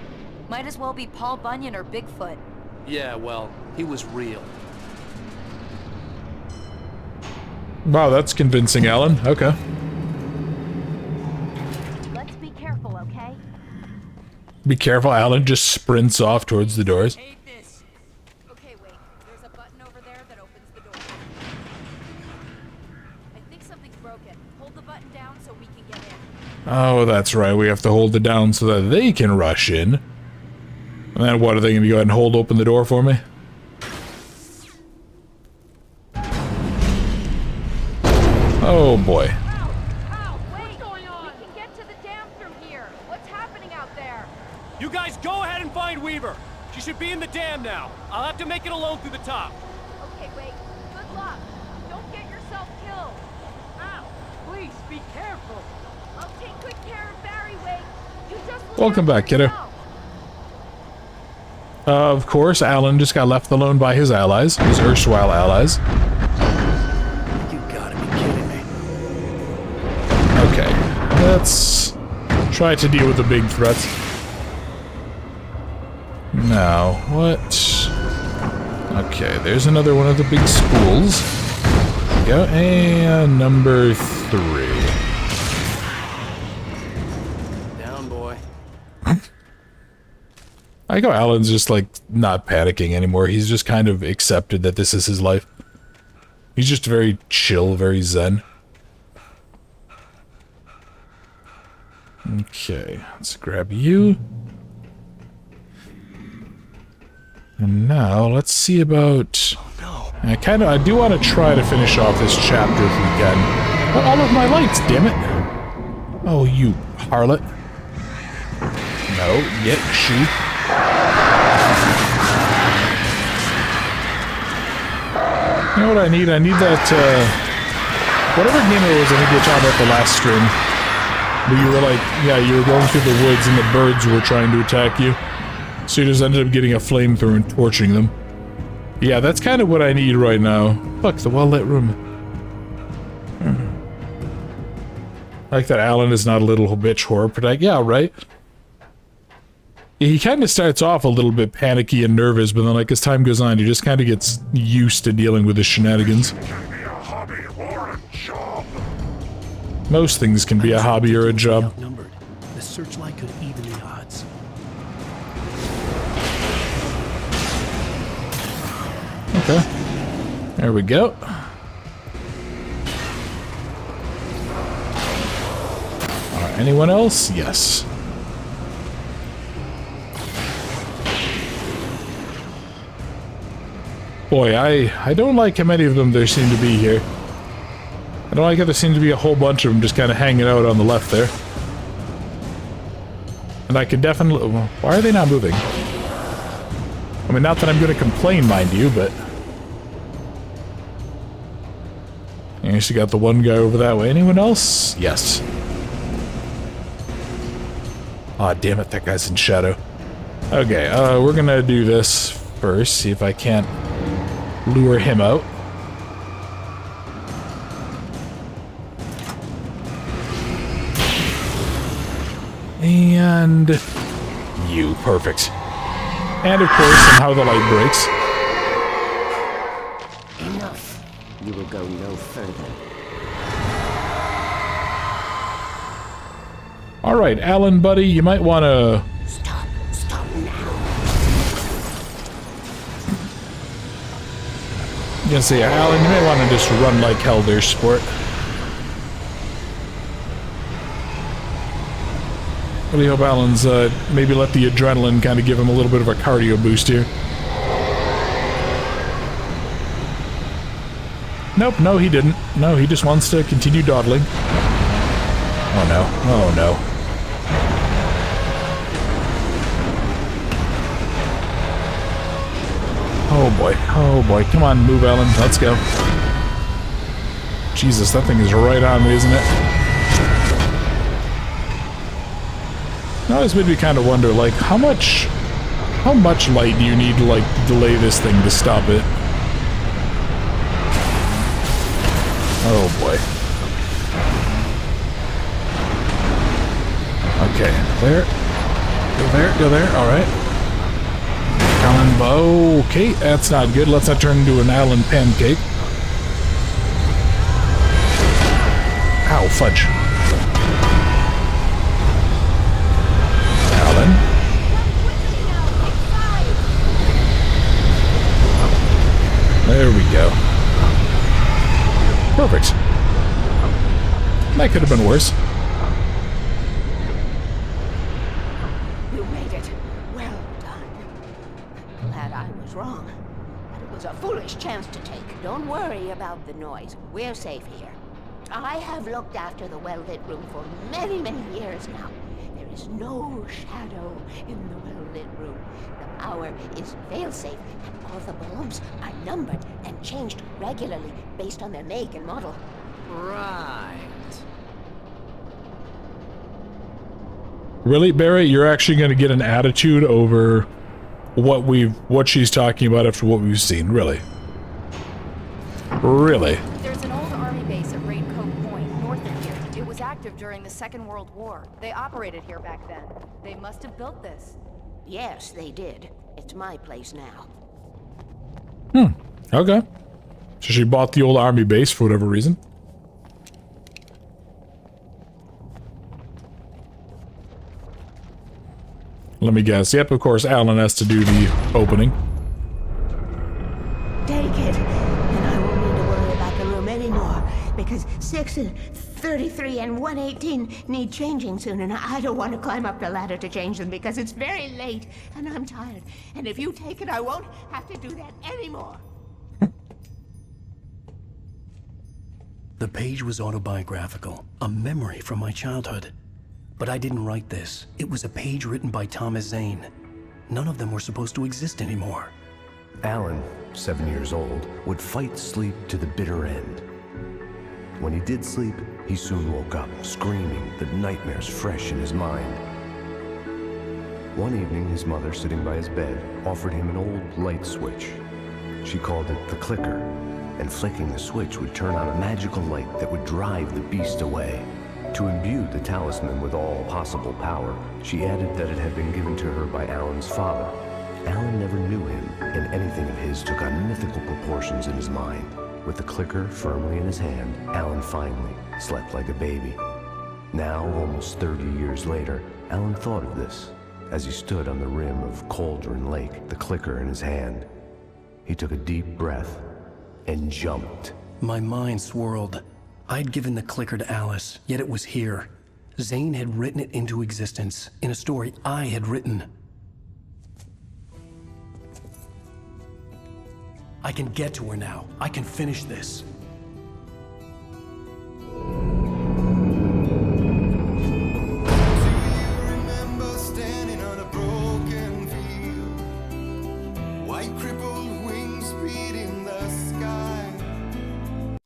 Might as well be Paul Bunyan or Bigfoot. Yeah, well, he was real. Wow, that's convincing, Alan. Okay. Let's be careful, okay? Be careful, Alan just sprints off towards the doors. Okay, wait. There's a button over there that opens the door. I think something's broken. Hold the button down so we can get in. Oh, that's right. We have to hold it down so that they can rush in. And then what, are they going to go ahead and hold open the door for me? Oh boy. You guys go ahead and find Weaver. She should be in the dam now. I'll have to make it alone through the top. Okay, wait. Good luck. Don't get yourself killed. Al, please be careful. I'll take good care of Barry, Wake. You just look Welcome out back, for kiddo. yourself. Of course, Alan just got left alone by his allies, his erstwhile allies. You gotta be kidding me. Okay, let's try to deal with the big threats. Now, what? Okay, there's another one of the big schools. There we go, and number 3. Down, boy. I go Alan's just like not panicking anymore. He's just kind of accepted that this is his life. He's just very chill, very zen. Okay, let's grab you. And now let's see about... I do want to try to finish off this chapter if we can. Oh, all of my lights, damn it! Oh, you harlot. No, get sheep. You know what I need? I need that, whatever game it was, I think we were talking about the last stream. Where you were like, yeah, you were going through the woods and the birds were trying to attack you. So you just ended up getting a flamethrower and torching them. Yeah, that's kind of what I need right now. Look, the well-lit room. I like that Alan is not a little bitch horror protect. Yeah, right? He kind of starts off a little bit panicky and nervous, but then like as time goes on, he just kind of gets used to dealing with his shenanigans. Most things can be a hobby or a job. Outnumbered. The searchlight could even the odds. Okay. There we go. Anyone else? Yes. Boy, I don't like how many of them there seem to be here. I don't like how there seem to be a whole bunch of them just kind of hanging out on the left there. And I could definitely... Well, why are they not moving? I mean, not that I'm going to complain, mind you, but... You still got the one guy over that way. Anyone else? Yes. Aw, oh, damn it, that guy's in shadow. Okay, we're gonna do this first, see if I can't lure him out. And... you, perfect. And of course, somehow the light breaks. Enough. You will go no further. Alright, Alan, buddy, you might want to... Stop now. I'm gonna say, Alan, you may want to just run like hell there, sport. Really hope Alan's, maybe let the adrenaline kind of give him a little bit of a cardio boost here. Nope, no, he didn't. No, he just wants to continue dawdling. Oh no, oh no. Oh boy, come on, move, Alan, let's go. Jesus, that thing is right on me, isn't it? Now this made me kind of wonder, like, how much light do you need to, like, delay this thing to stop it? Oh boy. Okay, there. Go there, alright. Alan, okay, that's not good. Let's not turn into an Alan pancake. Ow, fudge. Alan. There we go. Perfect. That could have been worse. You made it. Well done. Glad I was wrong. But it was a foolish chance to take. Don't worry about the noise. We're safe here. I have looked after the well-lit room for many, many years now. There is no shadow in the well-lit room. The power is fail-safe, and all the bulbs are numbered and changed regularly based on their make and model. Right. Really, Barry? You're actually going to get an attitude over what she's talking about after what we've seen? Really? Really? There's an old army base at Raincoat Point, north of here. It was active during the Second World War. They operated here back then. They must have built this. Yes, they did. It's my place now. Okay. So she bought the old army base for whatever reason. Let me guess. Yep, of course, Alan has to do the opening. Take it, and I won't need to worry about the room anymore, because 6 and 33 and 118 need changing soon, and I don't want to climb up the ladder to change them because it's very late, and I'm tired. And if you take it, I won't have to do that anymore. The page was autobiographical, a memory from my childhood. But I didn't write this. It was a page written by Thomas Zane. None of them were supposed to exist anymore. Alan, 7 years old, would fight sleep to the bitter end. When he did sleep, he soon woke up, screaming, the nightmares fresh in his mind. One evening, his mother, sitting by his bed, offered him an old light switch. She called it the clicker, and flicking the switch would turn on a magical light that would drive the beast away. To imbue the talisman with all possible power, she added that it had been given to her by Alan's father. Alan never knew him, and anything of his took on mythical proportions in his mind. With the clicker firmly in his hand, Alan finally slept like a baby. Now, almost 30 years later, Alan thought of this as he stood on the rim of Cauldron Lake, the clicker in his hand. He took a deep breath and jumped. My mind swirled. I'd given the clicker to Alice, yet it was here. Zane had written it into existence, in a story I had written. I can get to her now. I can finish this.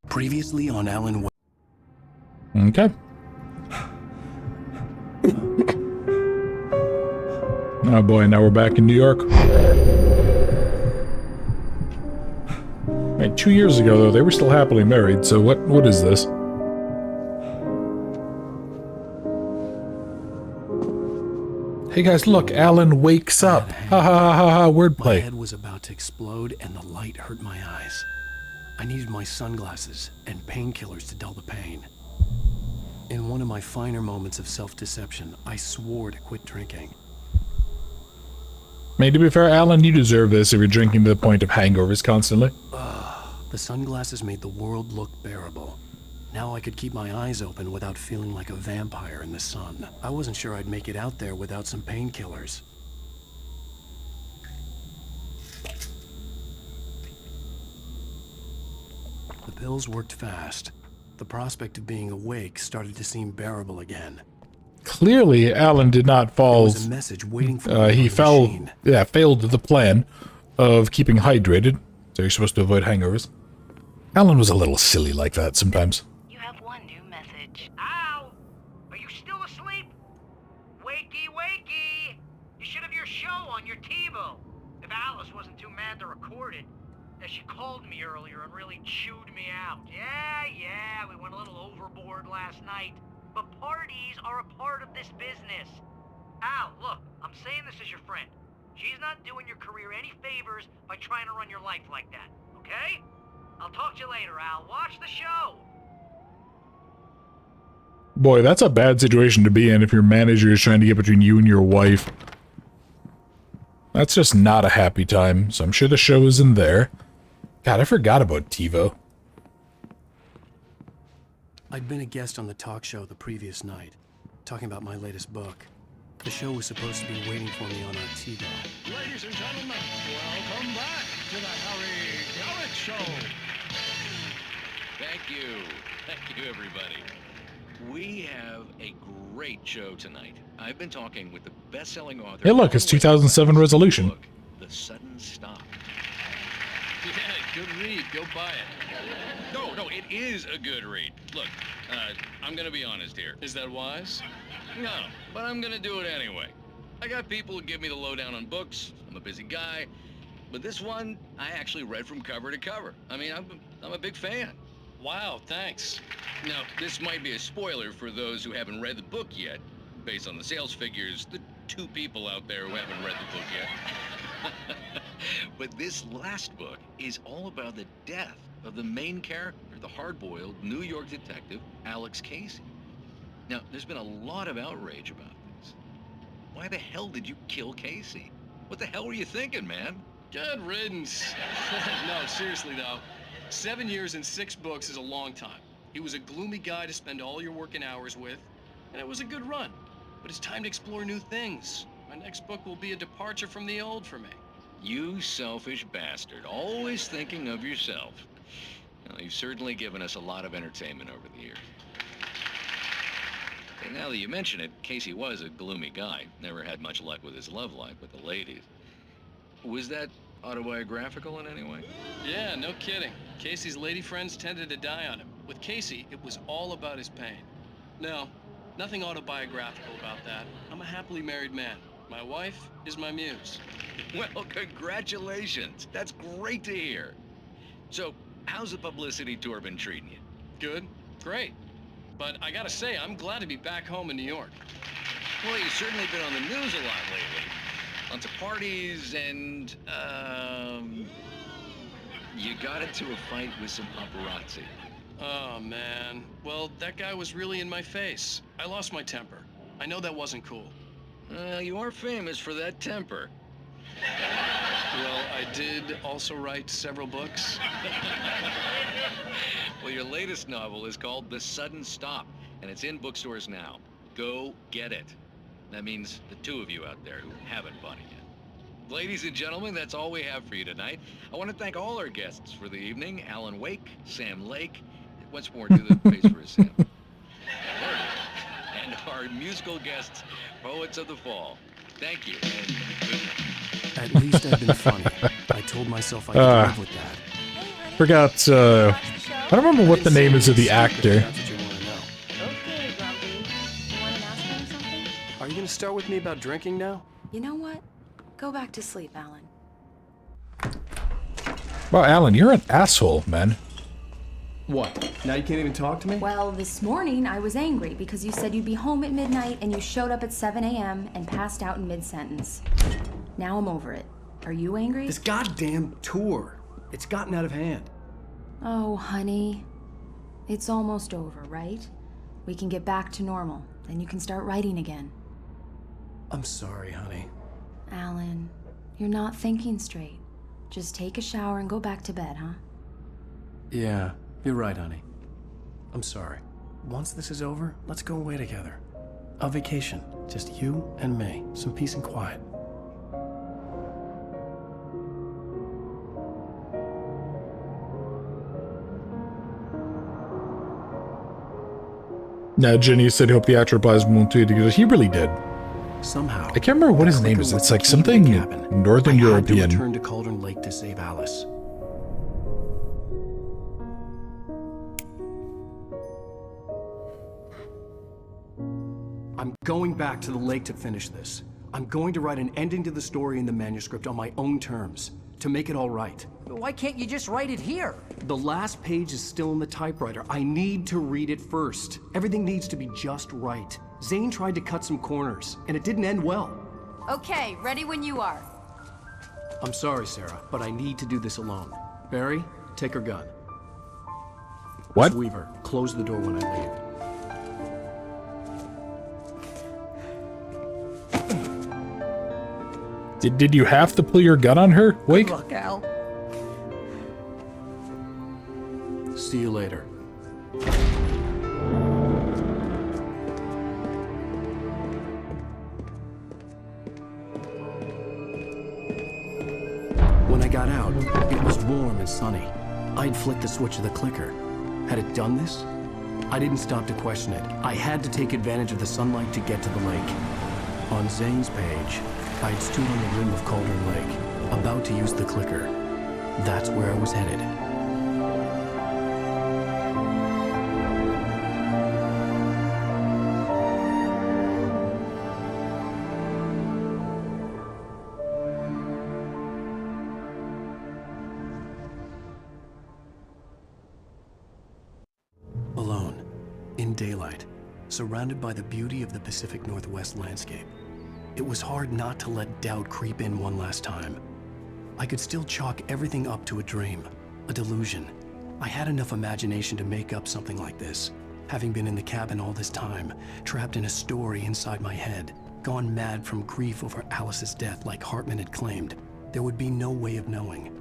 Previously on Alan Wake. Okay. Oh boy, now we're back in New York. Right, 2 years ago though, they were still happily married, so what is this? Hey guys, look, Alan wakes up. Ha ha ha ha ha, My wordplay. head was about to explode and the light hurt my eyes. I needed my sunglasses and painkillers to dull the pain. In one of my finer moments of self-deception, I swore to quit drinking. I mean, to be fair, Alan, you deserve this if you're drinking to the point of hangovers constantly. The sunglasses made the world look bearable. Now I could keep my eyes open without feeling like a vampire in the sun. I wasn't sure I'd make it out there without some painkillers. The pills worked fast. The prospect of being awake started to seem bearable again. Clearly, Alan did not fall. There was a message waiting for me he on the fell. machine. Yeah, failed the plan of keeping hydrated. So you're supposed to avoid hangovers. Alan was a little silly like that sometimes. You have one new message. Al! Are you still asleep? Wakey, wakey! You should have your show on your TiVo. If Alice wasn't too mad to record it. She called me earlier and really chewed me out. Yeah, we went a little overboard last night. But parties are a part of this business. Al, look, I'm saying this as your friend. She's not doing your career any favors by trying to run your life like that, okay? I'll talk to you later, Al. Watch the show. Boy, that's a bad situation to be in if your manager is trying to get between you and your wife. That's just not a happy time, so I'm sure the show is in there. God, I forgot about TiVo. I'd been a guest on the talk show the previous night, talking about my latest book. The show was supposed to be waiting for me on our TiVo. Ladies and gentlemen, welcome back to the Harry Garrett Show. Thank you, everybody. We have a great show tonight. I've been talking with the best-selling author. Hey, look, it's 2007 resolution. Book, The Sudden Stop. Yeah, good read. Go buy it. No, it is a good read. Look, I'm gonna be honest here. Is that wise? No, but I'm gonna do it anyway. I got people who give me the lowdown on books. I'm a busy guy. But this one, I actually read from cover to cover. I mean, I'm a big fan. Wow, thanks. Now, this might be a spoiler for those who haven't read the book yet. Based on the sales figures, the 2 people out there who haven't read the book yet. But this last book is all about the death of the main character, the hard-boiled New York detective, Alex Casey. Now, there's been a lot of outrage about this. Why the hell did you kill Casey? What the hell were you thinking, man? Good riddance. No, seriously though. 7 years and 6 books is a long time. He was a gloomy guy to spend all your working hours with, and it was a good run. But it's time to explore new things. My next book will be a departure from the old for me. You selfish bastard, always thinking of yourself. Well, you've certainly given us a lot of entertainment over the years. And now that you mention it, Casey was a gloomy guy. Never had much luck with his love life with the ladies. Was that autobiographical in any way? Yeah, no kidding. Casey's lady friends tended to die on him. With Casey, it was all about his pain. No, nothing autobiographical about that. I'm a happily married man. My wife is my muse. Well, congratulations. That's great to hear. So, how's the publicity tour been treating you? Good, great. But I gotta say, I'm glad to be back home in New York. Well, you've certainly been on the news a lot lately. Lots of parties and, you got into a fight with some paparazzi. Oh, man. Well, that guy was really in my face. I lost my temper. I know that wasn't cool. You are famous for that temper. Well, I did also write several books. Well, your latest novel is called The Sudden Stop, and it's in bookstores now. Go get it. That means the two of you out there who haven't bought it yet. Ladies and gentlemen, that's all we have for you tonight. I want to thank all our guests for the evening. Alan Wake, Sam Lake, once more do the face for a Sam. And our musical guests, Poets of the Fall. Thank you, and good night. At least I've been funny. I told myself I could live with that. Forgot, I don't remember what the name is of the actor. Okay, Grumpy. You want to ask him something? Are you gonna start with me about drinking now? You know what? Go back to sleep, Alan. Wow, Alan, you're an asshole, man. What? Now you can't even talk to me? Well, this morning I was angry because you said you'd be home at midnight and you showed up at 7 a.m. and passed out in mid-sentence. Now I'm over it. Are you angry? This goddamn tour. It's gotten out of hand. Oh, honey. It's almost over, right? We can get back to normal. Then you can start writing again. I'm sorry, honey. Alan, you're not thinking straight. Just take a shower and go back to bed, huh? Yeah, you're right, honey. I'm sorry. Once this is over, let's go away together. A vacation. Just you and me. Some peace and quiet. Now, Jenny said he hoped the actor replies won't do it because he really did. Somehow, I can't remember what his name is. It's like something Northern I had to European. return to Cauldron Lake to save Alice. I'm going back to the lake to finish this. I'm going to write an ending to the story in the manuscript on my own terms, to make it all right. Why can't you just write it here? The last page is still in the typewriter. I need to read it first. Everything needs to be just right. Zane tried to cut some corners, and it didn't end well. Okay, ready when you are. I'm sorry, Sarah, but I need to do this alone. Barry, take her gun. What? Miss Weaver, close the door when I leave. Did you have to pull your gun on her, Wake? Good luck, Al. See you later. When I got out, it was warm and sunny. I'd flicked the switch of the clicker. Had it done this? I didn't stop to question it. I had to take advantage of the sunlight to get to the lake. On Zane's page, I'd stood on the rim of Cauldron Lake, about to use the clicker. That's where I was headed. Alone, in daylight, surrounded by the beauty of the Pacific Northwest landscape. It was hard not to let doubt creep in one last time. I could still chalk everything up to a dream, a delusion. I had enough imagination to make up something like this, having been in the cabin all this time, trapped in a story inside my head, gone mad from grief over Alice's death like Hartman had claimed. There would be no way of knowing.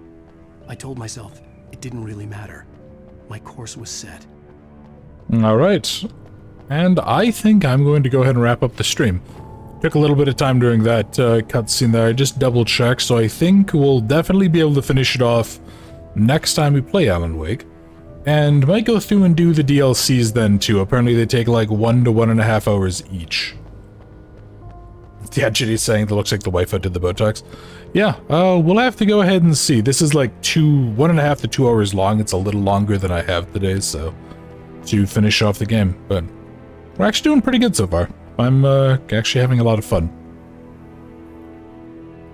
I told myself it didn't really matter. My course was set. All right. And I think I'm going to go ahead and wrap up the stream. Took a little bit of time during that cutscene there. I just double-checked, so I think we'll definitely be able to finish it off next time we play Alan Wake. And might go through and do the DLCs then, too. Apparently they take like 1 to 1.5 hours each. Yeah, Ginny's saying that looks like the wife did the Botox. Yeah, we'll have to go ahead and see. This is like 1.5 to 2 hours long. It's a little longer than I have today, so to finish off the game. But we're actually doing pretty good so far. I'm actually having a lot of fun.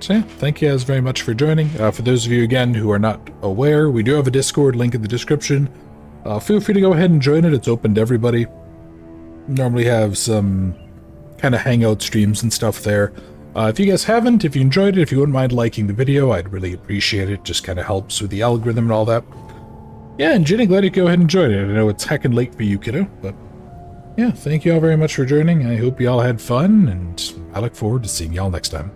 So yeah, thank you guys very much for joining. For those of you, again, who are not aware, we do have a Discord link in the description. Feel free to go ahead and join it. It's open to everybody. Normally have some kind of hangout streams and stuff there. If you guys haven't, if you enjoyed it, if you wouldn't mind liking the video, I'd really appreciate it. Just kind of helps with the algorithm and all that. Yeah, and Jenny, glad you go ahead and join it. I know it's heckin' late for you, kiddo, but yeah, thank you all very much for joining. I hope you all had fun, and I look forward to seeing y'all next time.